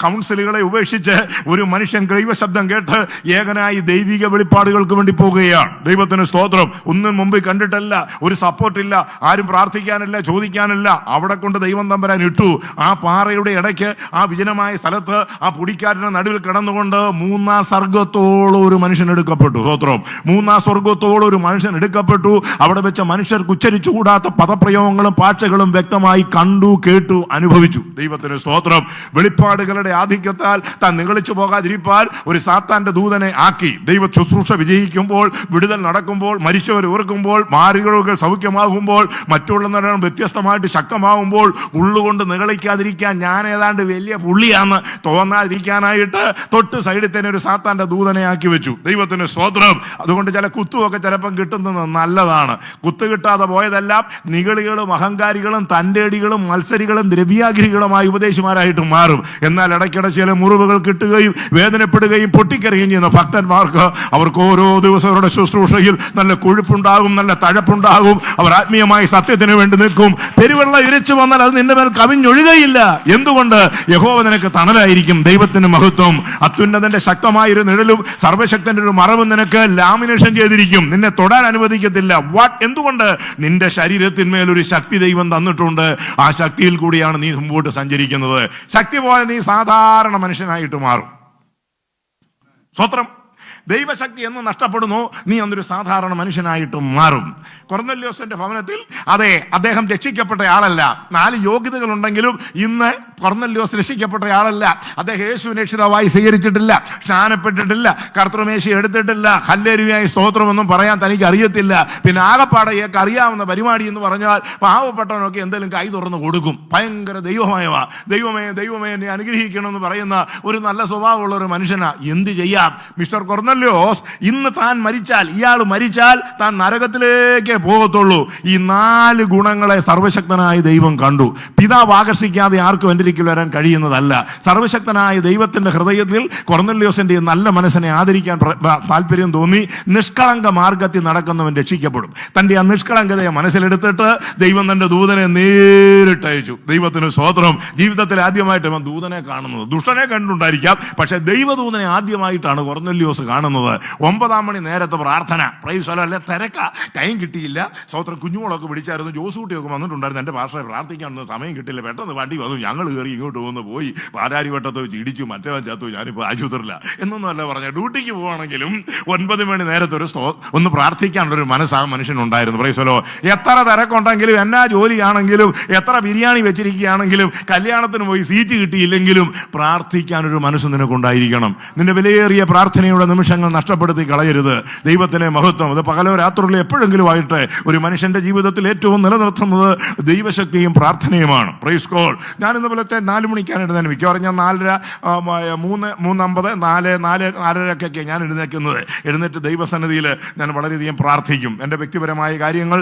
കൗൺസിലുകളെ ഉപേക്ഷിച്ച് ഒരു മനുഷ്യൻ ദൈവശബ്ദം കേട്ട് ഏകനായി ദൈവിക വെളിപ്പാടുകൾക്ക് വേണ്ടി പോവുകയാണ്. ദൈവത്തിന് സ്തോത്രം. ഒന്നും മുമ്പ് കണ്ടിട്ടല്ല, ഒരു സപ്പോർട്ടില്ല, ആരും പ്രാർത്ഥിക്കാനില്ല, ചോദിക്കാനില്ല. അവിടെ കൊണ്ട് ദൈവം തമ്പുരാൻ ഇട്ടു. ആ പാറയുടെ ഇടയ്ക്ക്, ആ വിജനമായ സ്ഥലത്ത്, ആ പൊടിക്കാറ്റിന്റെ നടുവിൽ കിടന്നുകൊണ്ട് 3-ാം സർഗത്തോളം ഒരു മനുഷ്യൻ എടുക്കപ്പെട്ടു. സ്തോത്രം. 3-ാം സ്വർഗത്തോളം ഒരു മനുഷ്യൻ എടുക്കപ്പെട്ടു. അവിടെ വെച്ച മനുഷ്യർക്ക് ഉച്ചരിച്ചുകൂടാത്ത പദപ്രയോഗങ്ങളും ഭാഷകളും വ്യക്തമായി കണ്ടു, കേട്ടു, അനുഭവിച്ചു. ദൈവത്തിന് സ്തോത്രം. വെളിപ്പാടുകളുടെ ആധിക്യത്താൽ താൻ നിഗളിച്ചു പോകാതിരിപ്പാൻ ഒരു സാത്താന്റെ ദൂതനെ ആക്കി. ദൈവ ശുശ്രൂഷ വിജയിക്കുമ്പോൾ, വിടുതൽ നടക്കുമ്പോൾ, മരിച്ചവർ ഓർക്കുമ്പോൾ, മാറികളുകൾ സൗഖ്യമാകുമ്പോൾ, മറ്റുള്ളവരും വ്യത്യസ്തമായിട്ട് ശക്തമാകുമ്പോൾ ഉള്ളുകൊണ്ട് നിഗളിക്കാതിരിക്കാൻ ഞാൻ ഏതാണ്ട് വലിയ പുള്ളിയാന്ന് തോന്നാതിരിക്കാനായിട്ട് തൊട്ട് സൈഡിൽ തന്നെ ഒരു സാത്താന്റെ ദൂതനെ ആക്കി വെച്ചു. ദൈവത്തിന് സ്തോത്രം. അതുകൊണ്ട് ചില കുത്തുമൊക്കെ ചിലപ്പം കിട്ടുന്നത് നല്ലതാണ്. കുത്ത് കിട്ടാതെ പോയതെല്ലാം നിഗളികളും അഹങ്കാരികളും തൻ്റെടികളും മത്സരികളും ദ്രവ്യാഗ്രഹികളുമായ ഉപദേശിമാരായിട്ട് മാറും. എന്നാൽ ഇടയ്ക്കിടെ ചില മുറിവുകൾ കിട്ടുകയും വേദനപ്പെടുകയും പൊട്ടിക്കറിയുകയും ചെയ്യുന്ന ഭക്തന്മാർക്ക് അവർക്ക് ഓരോ ദിവസവും അവരുടെ ശുശ്രൂഷയിൽ നല്ല കൊഴുപ്പുണ്ടാകും, നല്ല തഴപ്പുണ്ടാകും. അവർ ആത്മീയമായി സത്യത്തിന് വേണ്ടി നിൽക്കും. പെരുവെള്ളം ഇരച്ചു വന്നാൽ അത് നിന്റെ മേൽ കവിഞ്ഞൊഴുകയില്ല. എന്തുകൊണ്ട്? യഹോവ നിനക്ക് തണലായിരിക്കും. ദൈവത്തിന് മഹത്വം. അത്യുന്നതന്റെ ശക്തമായൊരു നിഴലും സർവശക്തന്റെ ഒരു മറവും നിനക്ക് ലാമിനേഷൻ ചെയ്തിരിക്കും. നിന്നെ തൊടാൻ അനുവദിക്കത്തില്ല. എന്തുകൊണ്ട്? നിന്റെ ശരീരത്തിന്മേൽ ഒരു ശക്തി ദൈവം തന്നിട്ടുണ്ട്. ആ ശക്തിയിൽ കൂടിയാണ് നീ മുമ്പോട്ട് സഞ്ചരിക്കുന്നത്. ശക്തി പോലെ നീ സാധാരണ മനുഷ്യനായിട്ട് മാറും. സ്വത്രം. ദൈവശക്തി എന്ന് നഷ്ടപ്പെടുന്നു, നീ അന്നൊരു സാധാരണ മനുഷ്യനായിട്ട് മാറും. കൊർന്നല്യോസിന്റെ ഭവനത്തിൽ അതെ, അദ്ദേഹം രക്ഷിക്കപ്പെട്ട ആളല്ല. 4 യോഗ്യതകൾ ഉണ്ടെങ്കിലും ഇന്ന് കൊർന്നല്യോസ് രക്ഷിക്കപ്പെട്ട ആളല്ല. അദ്ദേഹം യേശുവിനെ രക്ഷിതാവായി സ്വീകരിച്ചിട്ടില്ല, സ്നാനപ്പെട്ടിട്ടില്ല, കർത്തൃമേശ എടുത്തിട്ടില്ല, ഹല്ലേലൂയായി സ്തോത്രമൊന്നും പറയാൻ തനിക്ക് അറിയത്തില്ല. പിന്നെ ആകപ്പാടയൊക്കെ അറിയാവുന്ന പരിപാടി എന്ന് പറഞ്ഞാൽ പാവപ്പെട്ടവനൊക്കെ എന്തെങ്കിലും കൈ തുറന്ന് കൊടുക്കും. ഭയങ്കര ദൈവമയവാ. ദൈവമേ ദൈവമേ എന്നെ അനുഗ്രഹിക്കണമെന്ന് പറയുന്ന ഒരു നല്ല സ്വഭാവമുള്ള ഒരു മനുഷ്യനാ. എന്ത് ചെയ്യാം? മിസ്റ്റർ കൊർന്നല്യോസ് ഇന്ന് താൻ മരിച്ചാൽ, ഇയാൾ മരിച്ചാൽ താൻ നരകത്തിലേക്ക് പോകത്തുള്ളൂ. ഈ 4 ഗുണങ്ങളെ സർവശക്തനായ ദൈവം കണ്ടു. പിതാവ് ആകർഷിക്കാതെ ആർക്കും എൻ്റെ ഒരിക്കൽ വരാൻ കഴിയുന്നതല്ല. സർവശക്തനായ ദൈവത്തിന്റെ ഹൃദയത്തിൽ കൊർന്നല്യോസിന്റെ നല്ല മനസ്സിനെ ആദരിക്കാൻ താല്പര്യം തോന്നി. നിഷ്കളങ്ക മാർഗത്തിൽ നടക്കുന്നവൻ രക്ഷിക്കപ്പെടും. തന്റെ ആ നിഷ്കളങ്കതയെ മനസ്സിലെടുത്തിട്ട് ദൈവം തന്റെ ദൂതനെ നേരിട്ട് അയച്ചു. ദൈവത്തിന് സ്തോത്രം. ജീവിതത്തിൽ ആദ്യമായിട്ട് അവൻ ദൂതനെ കാണുന്നത്. ദുഷ്ടനെ കണ്ടുണ്ടായിരിക്കാം, പക്ഷെ ദൈവദൂതനെ ആദ്യമായിട്ടാണ് കൊർന്നല്യോസ് കാണുന്നത്. 9 മണി നേരത്തെ പ്രാർത്ഥന. പ്രൈസ് അല്ലെ, തിരക്ക, ടൈം കിട്ടിയില്ല. സ്തോത്രം. കുഞ്ഞുങ്ങളൊക്കെ വിളിച്ചായിരുന്നു, ജോസൂട്ടിയൊക്കെ വന്നിട്ടുണ്ടായിരുന്നു. എൻ്റെ പാസ്റ്ററെ പ്രാർത്ഥിക്കാനൊന്നും സമയം കിട്ടില്ല. പെട്ടെന്ന് വണ്ടി വന്നു, ഞങ്ങൾ കയറി ഇങ്ങോട്ട് വന്ന് പോയി പാലാരിവട്ടത്ത് വെച്ച് ഇടിച്ചു, മറ്റേ ചത്തു, ഞാനിപ്പോൾ ആശുപത്രിയില്ല എന്നൊന്നും അല്ല പറഞ്ഞ. ഡ്യൂട്ടിക്ക് പോവാണെങ്കിലും 9 മണി നേരത്തെ ഒന്ന് പ്രാർത്ഥിക്കാനുള്ളൊരു മനസ്സ് ആ മനുഷ്യനുണ്ടായിരുന്നു. പ്രൈസലോ. എത്ര തിരക്കുണ്ടെങ്കിലും, എന്നാ ജോലിയാണെങ്കിലും, എത്ര ബിരിയാണി വെച്ചിരിക്കുകയാണെങ്കിലും, കല്യാണത്തിന് പോയി സീറ്റ് കിട്ടിയില്ലെങ്കിലും പ്രാർത്ഥിക്കാനൊരു മനസ്സ് നിനക്കുണ്ടായിരിക്കണം. നിന്റെ വിലയേറിയ പ്രാർത്ഥനയുടെ നിമിഷങ്ങൾ നഷ്ടപ്പെടുത്തി കളയരുത്. ദൈവത്തിനെ മഹത്വം. അത് പകലോ രാത്രിയിലോ എപ്പോഴെങ്കിലും ആയിട്ട് ഒരു മനുഷ്യന്റെ ജീവിതത്തിൽ ഏറ്റവും നിലനിർത്തുന്നത് ദൈവശക്തിയും പ്രാർത്ഥനയുമാണ്. Praise God. ഞാൻ ഇന്ന് പോലത്തെ 4 മണിക്കാണ് എഴുതാൻ. മിക്കവാറും ഞാൻ 4:30, 3:50, 4:00 ഞാൻ എഴുന്നേക്കുന്നത്. എഴുന്നേറ്റ് ദൈവസന്നിധിയിൽ ഞാൻ വളരെയധികം പ്രാർത്ഥിക്കും. എൻ്റെ വ്യക്തിപരമായ കാര്യങ്ങൾ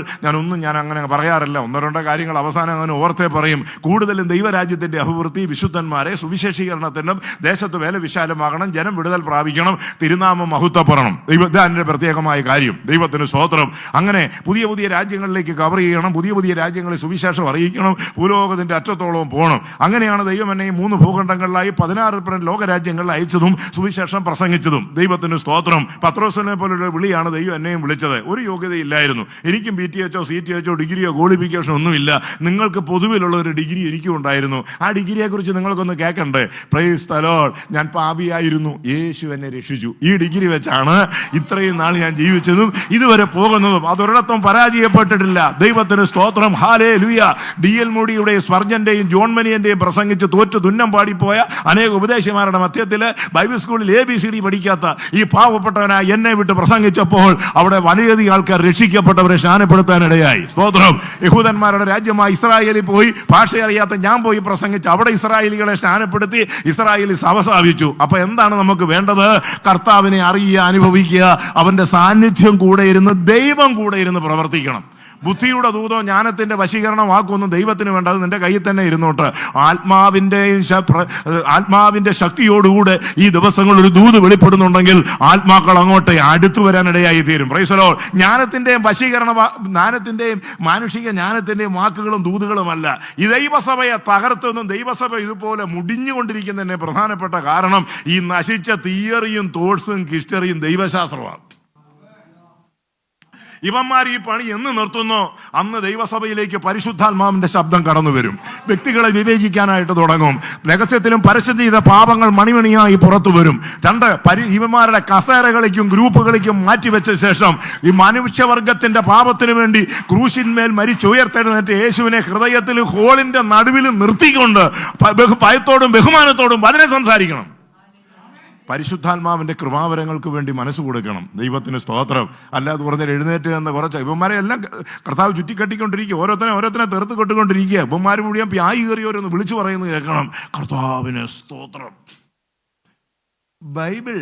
ഞാൻ അങ്ങനെ പറയാറില്ല. 1-2 കാര്യങ്ങൾ അവസാനം അങ്ങനെ ഓർത്തേ പറയും. കൂടുതലും ദൈവരാജ്യത്തിന്റെ അഭിവൃദ്ധി, വിശുദ്ധന്മാരെ സുവിശേഷീകരണത്തിനും ദേശത്ത് വേല വിശാലമാകണം, ജനം വിടുതൽ പ്രാപിക്കണം, തിരുനാമം മഹത്വപ്പെടണം. ഇതാണ് പ്രത്യേകമായ കാര്യം. ദൈവത്തിന് സ്തോത്രം. അങ്ങനെ പുതിയ പുതിയ രാജ്യങ്ങളിലേക്ക് കവർ ചെയ്യണം, പുതിയ പുതിയ രാജ്യങ്ങളിൽ സുവിശേഷം അറിയിക്കണം, ഭൂലോകത്തിന്റെ അറ്റത്തോളം പോകണം. അങ്ങനെയാണ് ദൈവം എന്നെ 3 ഭൂഖണ്ഡങ്ങളിലായി 16 ലോകരാജ്യങ്ങളിൽ അയച്ചതും സുവിശേഷം പ്രസംഗിച്ചതും. ദൈവത്തിന് സ്തോത്രം. പത്രോസിനെ പോലൊരു വിളിയാണ് ദൈവം എന്നെയും വിളിച്ചത്. ഒരു യോഗ്യതയില്ലായിരുന്നു. എനിക്കും PTHO CTHO ഡിഗ്രിയോ ക്വാളിഫിക്കേഷൻ ഒന്നുമില്ല. നിങ്ങൾക്ക് പൊതുവിലുള്ള ഒരു ഡിഗ്രി എനിക്കും ഉണ്ടായിരുന്നു. ആ ഡിഗ്രിയെ കുറിച്ച് നിങ്ങൾക്കൊന്ന് കേൾക്കണ്ടേ? Praise the lord. ഞാൻ പാപിയായിരുന്നു, യേശു എന്നെ രക്ഷിച്ചു. ഈ ഡിഗ്രി വെച്ചാണ് ഇത്രയും നാൾ ഞാൻ ജീവിച്ചതും ഇതുവരെ പോകുന്നതും. അതൊരിടത്തും പരാജയപ്പെട്ടിട്ടില്ല. ദൈവത്തിന് സ്തോത്രം. ഹല്ലേലൂയ. DL മോഡിയുടെയും സ്പർജന്റെയും ജോൺ മനിയന്റെയും പ്രസംഗിച്ച് തോറ്റു തുന്നം പാടിപ്പോയ അനേക ഉപദേശിമാരുടെ മധ്യത്തില് ബൈബിൾ സ്കൂളിൽ ABCD പഠിക്കാത്ത ഈ പാവപ്പെട്ടവനായി എന്നെ വിട്ട് പ്രസംഗിച്ചപ്പോൾ അവിടെ വളരെയധികം ആൾക്കാർ രക്ഷിക്കപ്പെട്ടവരെ സ്നാനപ്പെടുത്താനിടയായി. സ്തോത്രം. യഹൂദന്മാരുടെ രാജ്യമായി ഇസ്രായേലിൽ പോയി ഭാഷ അറിയാത്ത ഞാൻ പോയി പ്രസംഗിച്ച് അവിടെ ഇസ്രായേലികളെ സ്നാനപ്പെടുത്തി ഇസ്രായേലിൽ സഭ സ്ഥാപിച്ചു. അപ്പൊ എന്താണ് നമുക്ക് വേണ്ടത്? കർത്താവിനെ അറിയുക, അനുഭവിക്കുക, അവന്റെ സാന്നിധ്യം കൂടെ ഇരുന്ന്, ദൈവം കൂടെ ഇരുന്ന് പ്രവർത്തിക്കണം. ബുദ്ധിയുടെ ദൂതോ ജ്ഞാനത്തിന്റെ വശീകരണം വാക്കൊന്നും ദൈവത്തിന് വേണ്ട. അത് നിന്റെ കയ്യിൽ തന്നെ ഇരുന്നോട്ട്. ആത്മാവിന്റെ ശക്തിയോടുകൂടെ ഈ ദിവസങ്ങൾ ഒരു ദൂത് വെളിപ്പെടുന്നുണ്ടെങ്കിൽ ആത്മാക്കൾ അങ്ങോട്ട് അടുത്തു വരാനിടയായി തീരും. Praise the lord. ജ്ഞാനത്തിന്റെയും ജ്ഞാനത്തിന്റെയും മാനുഷിക ജ്ഞാനത്തിന്റെയും വാക്കുകളും ദൂതുകളുമല്ല. ഈ ദൈവസഭയെ തകർത്തൊന്നും ദൈവസഭ ഇതുപോലെ മുടിഞ്ഞുകൊണ്ടിരിക്കുന്നതിന്റെ പ്രധാനപ്പെട്ട കാരണം ഈ നശിച്ച തിയറിയും തോട്ട്സും ഹിസ്റ്ററിയും ദൈവശാസ്ത്രമാണ്. ഇവന്മാർ ഈ പണി എന്ന് നിർത്തുന്നോ അന്ന് ദൈവസഭയിലേക്ക് പരിശുദ്ധാത്മാവിന്റെ ശബ്ദം കടന്നു വരും. വ്യക്തികളെ വിവേചിക്കാനായിട്ട് തുടങ്ങും. രഹസ്യത്തിലും പരസ്യം ചെയ്ത പാപങ്ങൾ മണിമണിയായി പുറത്തു വരും. 2, ഇവന്മാരുടെ കസേരകളിക്കും ഗ്രൂപ്പുകളിക്കും മാറ്റിവെച്ച ശേഷം ഈ മനുഷ്യവർഗത്തിന്റെ പാപത്തിന് വേണ്ടി ക്രൂശിന്മേൽ മരിച്ചുയർത്തെഴുന്നേറ്റ് യേശുവിനെ ഹൃദയത്തിലും ഹോളിന്റെ നടുവിലും നിർത്തിക്കൊണ്ട് ഭയത്തോടും ബഹുമാനത്തോടും വചനം സംസാരിക്കണം. പരിശുദ്ധാത്മാവിന്റെ കൃപാവരങ്ങൾക്ക് വേണ്ടി മനസ്സ് കൊടുക്കണം. ദൈവത്തിന് സ്തോത്രം. അല്ലാതെ പറഞ്ഞാൽ എഴുന്നേറ്റ് എന്ന കുറച്ച് ഇവന്മാരെ എല്ലാം കർത്താവ് ചുറ്റിക്കെട്ടിക്കൊണ്ടിരിക്കുക. ഓരോരുത്തനെ തെറുത്ത് കൊട്ടുകൊണ്ടിരിക്കുക. ഇവന്മാർ മുഴുവൻ പ്യായി കയറിയോരൊന്ന് വിളിച്ചു പറയുന്നത് കേൾക്കണം. കർത്താവിന് സ്തോത്രം. ബൈബിൾ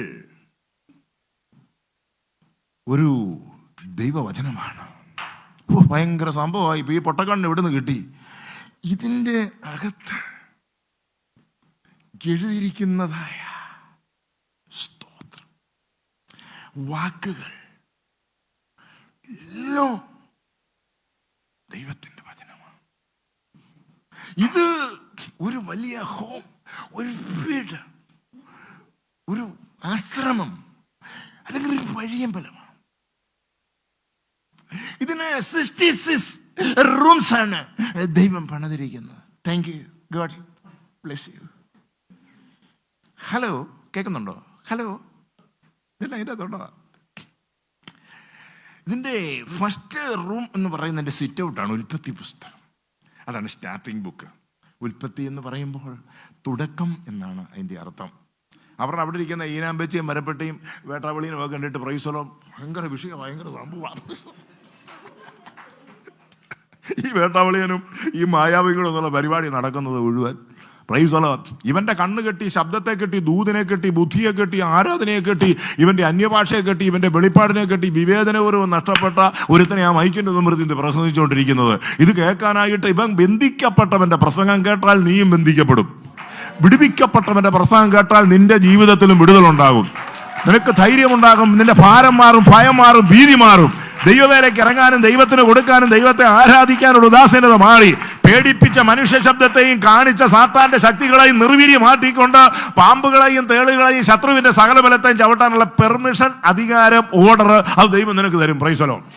ഒരു ദൈവവചനമാണ്. ഭയങ്കര സംഭവമായി. ഇപ്പൊ ഈ പൊട്ടക്കണ്ണ് എവിടുന്ന് കിട്ടി? ഇതിൻ്റെ അകത്ത് എഴുതിയിരിക്കുന്നതായ സ്തോത്രം വാക്കുകൾ എല്ലാം ദൈവത്തിന്റെ വചനമാണ്. ഇത് ഒരു വലിയ ഹോം, ഒരു വീട്, ഒരു ആശ്രമം അല്ലെങ്കിൽ ഒരു വഴിയമ്പലമാണ്. ഇതിന് 66 റൂംസ് ആണ് ദൈവം പണിതിരിക്കുന്നത്. Thank you, god bless you. Hello, കേൾക്കുന്നുണ്ടോ? ഹലോ, ഇതെല്ലാം അതിൻ്റെ അതുണ്ടോ? ഇതിൻ്റെ ഫസ്റ്റ് റൂം എന്ന് പറയുന്നതിൻ്റെ സിറ്റ് ഔട്ടാണ് ഉൽപ്പത്തി പുസ്തകം. അതാണ് സ്റ്റാർട്ടിങ് ബുക്ക്. ഉൽപ്പത്തി എന്ന് പറയുമ്പോൾ തുടക്കം എന്നാണ് അതിൻ്റെ അർത്ഥം. അവരുടെ അവിടെ ഇരിക്കുന്ന ഈനാമ്പേച്ചിയും മരപ്പെട്ടിയും വേട്ടാവളിയും ഒക്കെ കണ്ടിട്ട് പ്രൈസലോ ഭയങ്കര വിഷയം, ഭയങ്കര സംഭവമാണ്. ഈ വേട്ടാവളിയനും ഈ മായാവികളും എന്നുള്ള പരിപാടി നടക്കുന്നത് മുഴുവൻ പ്രൈസലോ. ഇവന്റെ കണ്ണ് കെട്ടി, ശബ്ദത്തെ കെട്ടി, ദൂതിനെ കെട്ടി, ബുദ്ധിയെ കെട്ടി, ആരാധനയെ കെട്ടി, ഇവന്റെ അന്യഭാഷയെ കെട്ടി, ഇവന്റെ വെളിപ്പാടിനെ കെട്ടി, വിവേചനപൂർവ്വം നഷ്ടപ്പെട്ട ഒരുത്തനെ ആ മൈക്കിന്റെ നിമൃത്തി പ്രസംഗിച്ചുകൊണ്ടിരിക്കുന്നത്. ഇത് കേൾക്കാനായിട്ട് ഇവൻ ബന്ധിക്കപ്പെട്ടവന്റെ പ്രസംഗം കേട്ടാൽ നീയും ബന്ധിക്കപ്പെടും. വിടുവിക്കപ്പെട്ടവന്റെ പ്രസംഗം കേട്ടാൽ നിന്റെ ജീവിതത്തിലും വിടുതലുണ്ടാകും. നിനക്ക് ധൈര്യമുണ്ടാകും, നിന്റെ ഭാരം മാറും, ഭയം മാറും, ഭീതി മാറും. ദൈവവേലയ്ക്ക് ഇറങ്ങാനും ദൈവത്തിന് കൊടുക്കാനും ദൈവത്തെ ആരാധിക്കാനുള്ള ഉദാസീനത മാറി. പേടിപ്പിച്ച മനുഷ്യ ശബ്ദത്തെയും കാണിച്ച സാത്താന്റെ ശക്തികളെയും നിർവീര്യ മാറ്റിക്കൊണ്ട് പാമ്പുകളെയും തേളുകളെയും ശത്രുവിന്റെ സകല ബലത്തെയും ചവിട്ടാനുള്ള പെർമിഷൻ, അധികാരം, ഓർഡർ അത് ദൈവം നിനക്ക് തരും. Price the Lord.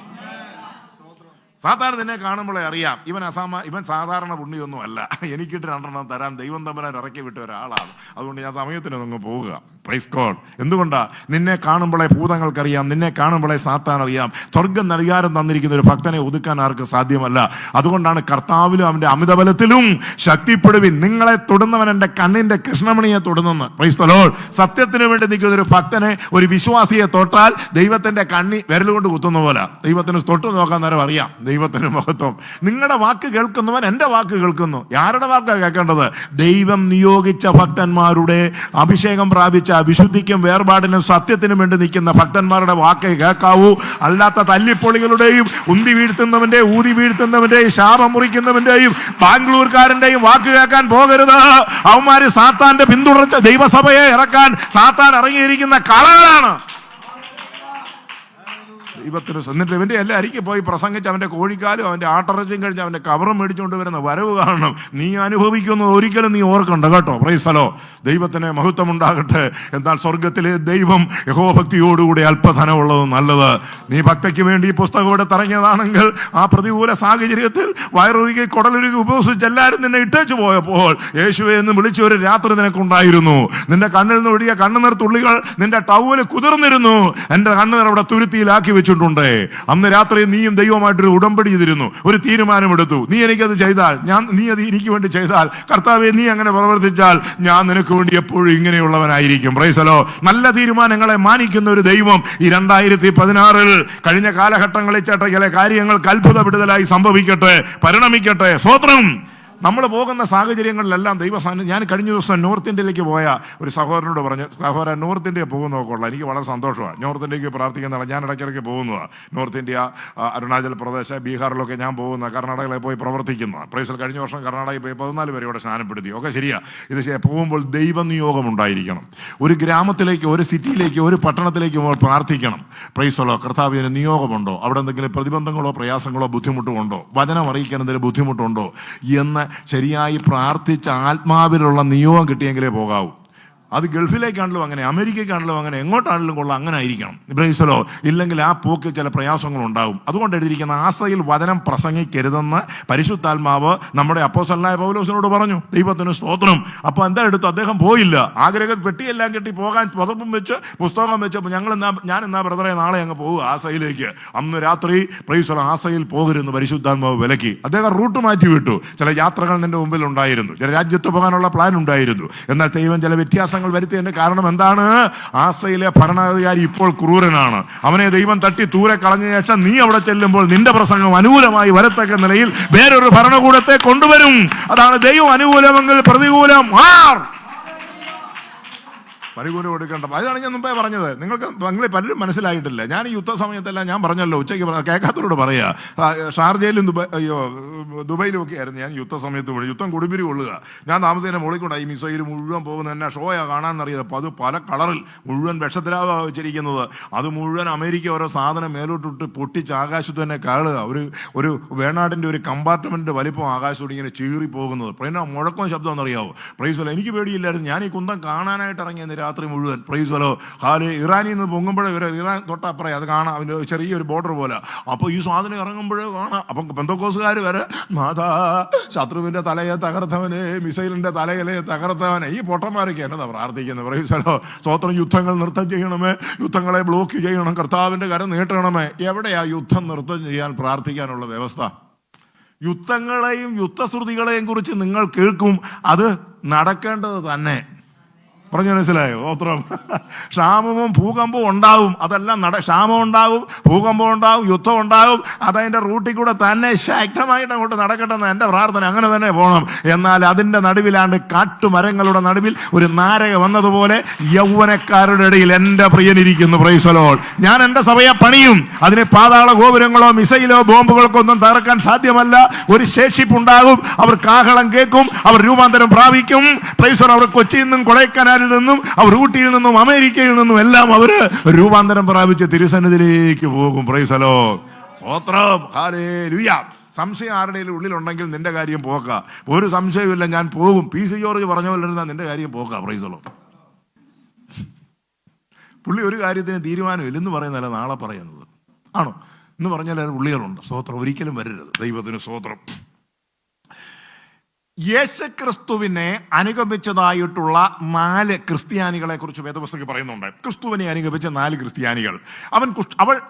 സാധാരണ നിന്നെ കാണുമ്പോഴേ അറിയാം ഇവൻ സാധാരണ പുണ്യൊന്നും അല്ല. എനിക്കിട്ട് 2 തരാൻ ദൈവം തമ്പുരാൻ ഇറക്കി വിട്ട ഒരാളാണ്. അതുകൊണ്ട് ഞാൻ സമയത്തിന് അങ്ങ് പോവുക. Praise God. എന്തുകൊണ്ടാ? നിന്നെ കാണുമ്പോഴേ ഭൂതങ്ങൾക്കറിയാം, നിന്നെ കാണുമ്പോഴേ സാത്താൻ അറിയാം. സ്വർഗം അധികാരം തന്നിരിക്കുന്ന ഒരു ഭക്തനെ ഒതുക്കാൻ ആർക്ക് സാധ്യമല്ല. അതുകൊണ്ടാണ് കർത്താവിലും അവന്റെ അമിതബലത്തിലും ശക്തിപ്പെടുവിൻ. നിങ്ങളെ തൊടുന്നവൻ എൻ്റെ കണ്ണിന്റെ കൃഷ്ണമണിയെ തൊടുന്നെന്ന്. Praise the lord. സത്യത്തിന് വേണ്ടി നിൽക്കുന്ന ഒരു ഭക്തനെ, ഒരു വിശ്വാസിയെ തൊട്ടാൽ ദൈവത്തിന്റെ കണ്ണി വിരലുകൊണ്ട് കുത്തുന്ന പോലെ ദൈവത്തിന് തൊട്ടു നോക്കാൻ നേരം അറിയാം. ദൈവത്തിന് മഹത്വം. നിങ്ങളുടെ വാക്ക് കേൾക്കുന്നവൻ എൻ്റെ വാക്ക് കേൾക്കുന്നു. ആരുടെ വാക്കാണ് കേൾക്കേണ്ടത്? ദൈവം നിയോഗിച്ച ഭക്തന്മാരുടെ, അഭിഷേകം പ്രാപിച്ച, വിശുദ്ധിക്കും വേർപാടിനും സത്യത്തിനും വേണ്ടി നിൽക്കുന്ന ഭക്തന്മാരുടെ വാക്കേ കേൾക്കാവൂ. അല്ലാത്ത തല്ലിപ്പൊളികളുടെയും ഉന്തി വീഴ്ത്തുന്നവന്റെയും ഊതി വീഴ്ത്തുന്നവന്റെയും ശാപം മുറിക്കുന്നവന്റെയും ബാംഗ്ലൂർക്കാരന്റെയും വാക്ക് കേൾക്കാൻ പോകരുത്. അവന്മാര് സാത്താന്റെ പിന്തുടർച്ച ദൈവസഭയെ ഇറക്കാൻ സാത്താൻ ഇറങ്ങിയിരിക്കുന്ന കളകളാണ്. എന്നിട്ട് ഇവന്റെ എല്ലാം അരിക്ക് പോയി പ്രസംഗിച്ച് അവന്റെ കോഴിക്കാലും അവന്റെ ആട്ടിറച്ചും കഴിഞ്ഞ് അവന്റെ കവറും മേടിച്ചുകൊണ്ട് വരുന്ന വരവ് കാണണം. നീ അനുഭവിക്കുന്നത് ഒരിക്കലും നീ ഓർക്കണ്ട കേട്ടോ. Price the Lord. ദൈവത്തിന് മഹത്വം ഉണ്ടാകട്ടെ. എന്നാൽ സ്വർഗത്തിലെ ദൈവം യഹോഭക്തിയോടുകൂടി അല്പധനമുള്ളത് നല്ലത്. നീ ഭക്തിക്ക് വേണ്ടി ഈ പുസ്തകം ഇവിടെ തറങ്ങിയതാണെങ്കിൽ ആ പ്രതികൂല സാഹചര്യത്തിൽ വയറൊരുക്കി കുടലൊരുക്കി ഉപവസിച്ച് എല്ലാവരും നിന്നെ ഇട്ടേച്ചു പോയപ്പോൾ യേശുവെ എന്ന് വിളിച്ച ഒരു രാത്രി നിനക്കുണ്ടായിരുന്നു. നിന്റെ കണ്ണിൽ നിന്ന് ഒഴിയ കണ്ണുനീർ തുള്ളികൾ നിന്റെ ടവല് കുതിർന്നിരുന്നു. എന്റെ കണ്ണുനീർ അവിടെ തുരുത്തിയിലാക്കി വെച്ചിട്ടുണ്ട്. അന്ന് രാത്രി നീയും ദൈവമായിട്ടൊരു ഉടമ്പടി ചെയ്തിരുന്നു, ഒരു തീരുമാനമെടുത്തു. നീ എനിക്കത് ചെയ്താൽ, നീ അത് എനിക്ക് വേണ്ടി ചെയ്താൽ, കർത്താവേ നീ അങ്ങനെ പ്രവർത്തിച്ചാൽ ഞാൻ നിനക്ക് വേണ്ടി എപ്പോഴും ഇങ്ങനെയുള്ളവനായിരിക്കും. Price the Lord. നല്ല തീരുമാനങ്ങളെ മാനിക്കുന്ന ഒരു ദൈവം ഈ 2016 കഴിഞ്ഞ കാലഘട്ടങ്ങളിൽ ചില കാര്യങ്ങൾക്ക് അത്ഭുത വിടുതലായി സംഭവിക്കട്ടെ, പരിണമിക്കട്ടെ. സ്തോത്രം. നമ്മൾ പോകുന്ന സാഹചര്യങ്ങളിലെല്ലാം ദൈവസാന്നിധ്യം. ഞാൻ കഴിഞ്ഞ ദിവസം നോർത്ത് ഇന്ത്യയിലേക്ക് പോയ ഒരു സഹോദരനോട് പറഞ്ഞു, സഹോദരൻ നോർത്ത് ഇന്ത്യ പോകുന്ന നോക്കുള്ള എനിക്ക് വളരെ സന്തോഷമാണ്. നോർത്ത് ഇന്ത്യക്ക് പ്രാർത്ഥിക്കുന്നതാണ്. ഞാൻ ഇടയ്ക്കിടയ്ക്ക് പോകുന്നതാണ്. നോർത്ത് ഇന്ത്യ, അരുണാചൽ പ്രദേശ്, ബീഹാറിലൊക്കെ ഞാൻ പോകുന്ന, കർണാടകയിൽ പോയി പ്രവർത്തിക്കുന്നതാണ്. പ്രൈസിൽ കഴിഞ്ഞ വർഷം കർണാടകയിൽ പോയി 14 പേരെ ഇവിടെ സ്നാനപ്പെടുത്തി. ഒക്കെ ശരിയാ. ഇത് പോകുമ്പോൾ ദൈവനിയോഗം ഉണ്ടായിരിക്കണം. ഒരു ഗ്രാമത്തിലേക്ക്, ഒരു സിറ്റിയിലേക്ക്, ഒരു പട്ടണത്തിലേക്ക് പ്രാർത്ഥിക്കണം. പ്രൈസലോ, കർത്താവിന് നിയോഗമുണ്ടോ? അവിടെ എന്തെങ്കിലും പ്രതിബന്ധങ്ങളോ പ്രയാസങ്ങളോ ബുദ്ധിമുട്ടോ ഉണ്ടോ? വചനം അറിയിക്കാൻ എന്തെങ്കിലും ബുദ്ധിമുട്ടുണ്ടോ എന്ന് ശരിയായി പ്രാർത്ഥിച്ച ആത്മാവിലുള്ള നിയോഗം കിട്ടിയെങ്കിലേ പോകാവൂ. അത് ഗൾഫിലേക്കാണല്ലോ അങ്ങനെ, അമേരിക്കയ്ക്കാണല്ലോ അങ്ങനെ, എങ്ങോട്ടാണല്ലോ കൊള്ളാം അങ്ങനെ ആയിരിക്കണം. പ്രൈസലോ. ഇല്ലെങ്കിൽ ആ പോക്കിൽ ചില പ്രയാസങ്ങളുണ്ടാവും. അതുകൊണ്ട് എഴുതിയിരിക്കുന്ന ആസയിൽ വചനം പ്രസംഗിക്കരുതെന്ന് പരിശുദ്ധാത്മാവ് നമ്മുടെ അപ്പോസ്തലനായ പൗലോസിനോട് പറഞ്ഞു. ദൈവത്തിന് സ്തോത്രം. അപ്പൊ എന്താ എടുത്തു? അദ്ദേഹം പോയില്ല. ആഗ്രഹ പെട്ടിയെല്ലാം കെട്ടി പോകാൻ പുതപ്പും വെച്ച് പുസ്തകം വെച്ചപ്പോൾ ഞാൻ എന്നാ ബ്രദറെ നാളെ അങ്ങ് പോകുക ആസയിലേക്ക്. അന്ന് രാത്രി പ്രൈസലോ ആസയിൽ പോകരുന്ന് പരിശുദ്ധാത്മാവ് വിലക്കി. അദ്ദേഹം റൂട്ട് മാറ്റി വിട്ടു. ചില യാത്രകൾ നിന്റെ മുമ്പിൽ ഉണ്ടായിരുന്നു, ചില രാജ്യത്ത് പോകാനുള്ള പ്ലാൻ ഉണ്ടായിരുന്നു. എന്നാൽ ദൈവം ചില വ്യത്യാസങ്ങൾ വരുത്തിയതിന്റെ കാരണം എന്താണ്? ആസയിലെ ഭരണാധികാരി ഇപ്പോൾ ക്രൂരനാണ്. അവനെ ദൈവം തട്ടി ദൂരെ കളഞ്ഞ ശേഷം നീ അവിടെ ചെല്ലുമ്പോൾ നിന്റെ പ്രസംഗം അനുകൂലമായി വരത്തക്ക നിലയിൽ വേറൊരു ഭരണകൂടത്തെ കൊണ്ടുവരും. അതാണ് ദൈവം അനുകൂലമെങ്കിൽ പ്രതികൂലം പരികൂലം കൊടുക്കേണ്ട. അതാണ് ഞാൻ മുമ്പേ പറഞ്ഞത്. നിങ്ങളെ പലരും മനസ്സിലായിട്ടില്ല. ഞാൻ ഈ യുദ്ധ സമയത്തെല്ലാം ഞാൻ പറഞ്ഞല്ലോ, ഉച്ചയ്ക്ക് കേൾക്കാത്തവരോട് പറയാ. ഷാർജയിലും ദുബൈയിലും ഒക്കെ ആയിരുന്നു ഞാൻ യുദ്ധ സമയത്ത് പോയി. യുദ്ധം കൊടുമ്പിരി കൊള്ളുക. ഞാൻ താമസിക്കുന്ന മോളിക്കൊണ്ടായി മിസൈൽ മുഴുവൻ പോകുന്നത് എന്നെ ഷോയാ കാണാമെന്നറിയാം. അപ്പോൾ അത് പല കളറിൽ മുഴുവൻ വിഷദ്രാവ വെച്ചിരിക്കുന്നത്. അത് മുഴുവൻ അമേരിക്ക ഓരോ സാധനം മേലോട്ടിട്ട് പൊട്ടിച്ച് ആകാശത്ത് തന്നെ കാണുക. ഒരു വേണാടിൻ്റെ ഒരു കമ്പാർട്ട്മെന്റ് വലിപ്പം ആകാശത്തോട് ഇങ്ങനെ ചീറി പോകുന്നത്. പിന്നെ മുഴക്കം ശബ്ദം എന്നറിയാവോ? പ്രൈസലോ. എനിക്ക് പേടിയില്ലായിരുന്നു. ഞാൻ ഈ കുന്തം കാണാനായിട്ട് ഇറങ്ങിയെന്ന് രാത്രി മുഴുവൻ. പ്രൈസലോ. ഇറാനിൽ നിന്ന് പൊങ്ങുമ്പോഴേ ഇറാൻ തൊട്ടപ്പുറേ അത് കാണാം, അതിൻ്റെ ചെറിയൊരു ബോർഡർ പോലെ. അപ്പോൾ ഈ സാധനം ഇറങ്ങുമ്പോഴേ കാണാം. അപ്പം പെന്തക്കോസുകാർ വരെ നാഥാ ശത്രുവിൻ്റെ തലയെ തകർത്തവനെ, മിസൈലിൻ്റെ തലയിലെ തകർത്തവനെ. ഈ പൊട്ടന്മാരൊക്കെ എന്നതാ പ്രാർത്ഥിക്കുന്നത്. പ്രൈസലോ. സ്തോത്രം. യുദ്ധങ്ങൾ നൃത്തം ചെയ്യണമേ, യുദ്ധങ്ങളെ ബ്ലോക്ക് ചെയ്യണം, കർത്താവിൻ്റെ കരം നീട്ടണമേ. എവിടെയാ യുദ്ധം നൃത്തം ചെയ്യാൻ പ്രാർത്ഥിക്കാനുള്ള വ്യവസ്ഥ? യുദ്ധങ്ങളെയും യുദ്ധശ്രുതികളെയും കുറിച്ച് നിങ്ങൾ കേൾക്കും, അത് നടക്കേണ്ടത് തന്നെ. പറഞ്ഞു മനസ്സിലായോ? സ്തോത്രം. ക്ഷാമവും ഭൂകമ്പവും ഉണ്ടാവും. അതെല്ലാം ക്ഷാമം ഉണ്ടാവും, ഭൂകമ്പം ഉണ്ടാവും, യുദ്ധം ഉണ്ടാവും. അതതിൻ്റെ റൂട്ടിൽ കൂടെ തന്നെ ശക്തമായിട്ട് അങ്ങോട്ട് നടക്കട്ടെ എന്ന് എൻ്റെ പ്രാർത്ഥന. അങ്ങനെ തന്നെ പോകണം. എന്നാൽ അതിൻ്റെ നടുവിലാണ്ട് കാട്ടുമരങ്ങളുടെ നടുവിൽ ഒരു നാരക വന്നതുപോലെ യൗവനക്കാരുടെ ഇടയിൽ എൻ്റെ പ്രിയനിരിക്കുന്നു. Price the lord. ഞാൻ എൻ്റെ സഭയെ പണിയും. അതിന് പാതാള ഗോപുരങ്ങളോ മിസൈലോ ബോംബുകൾക്കോ ഒന്നും തകർക്കാൻ സാധ്യമല്ല. ഒരു ശേഷിപ്പുണ്ടാകും. അവർ കാഹളം കേൾക്കും, അവർ രൂപാന്തരം പ്രാപിക്കും. Price the Lord. അവർ കൊച്ചിയിൽ നിന്നും കൊടൈക്കനാലിൽ നിന്നും അവർ ഊട്ടിയിൽ നിന്നും അമേരിക്കയിൽ നിന്നും എല്ലാം അവര് രൂപാന്തരം പ്രാപിച്ച് തിരുസന്നിധിയിലേക്ക് പോകും. Price the lord. സ്തോത്രം. ഹല്ലേലൂയ. സംശയം ആരുടെയും ഉള്ളിലുണ്ടെങ്കിൽ നിന്റെ കാര്യം പോക്ക. ഒരു സംശയമില്ല, ഞാൻ പോകും. PC ജോർജ് പറഞ്ഞ പോലെ നിന്റെ കാര്യം പോക്ക. Praise the lord. പുള്ളി ഒരു കാര്യത്തിന് തീരുമാനമില്ല എന്ന് പറയുന്നതല്ല നാളെ പറയുന്നത് ആണോ എന്ന് പറഞ്ഞാൽ പുള്ളികളുണ്ട്. സ്തോത്രം. ഒരിക്കലും വരരുത്. ദൈവത്തിന് സ്തോത്രം. യേശുക്രിസ്തുവിനെ അനുഗമിച്ചതായിട്ടുള്ള 4 ക്രിസ്ത്യാനികളെ കുറിച്ച് വേദപുസ്തകത്തിൽ പറയുന്നുണ്ട്. ക്രിസ്തുവിനെ അനുഗമിച്ച 4 ക്രിസ്ത്യാനികൾ.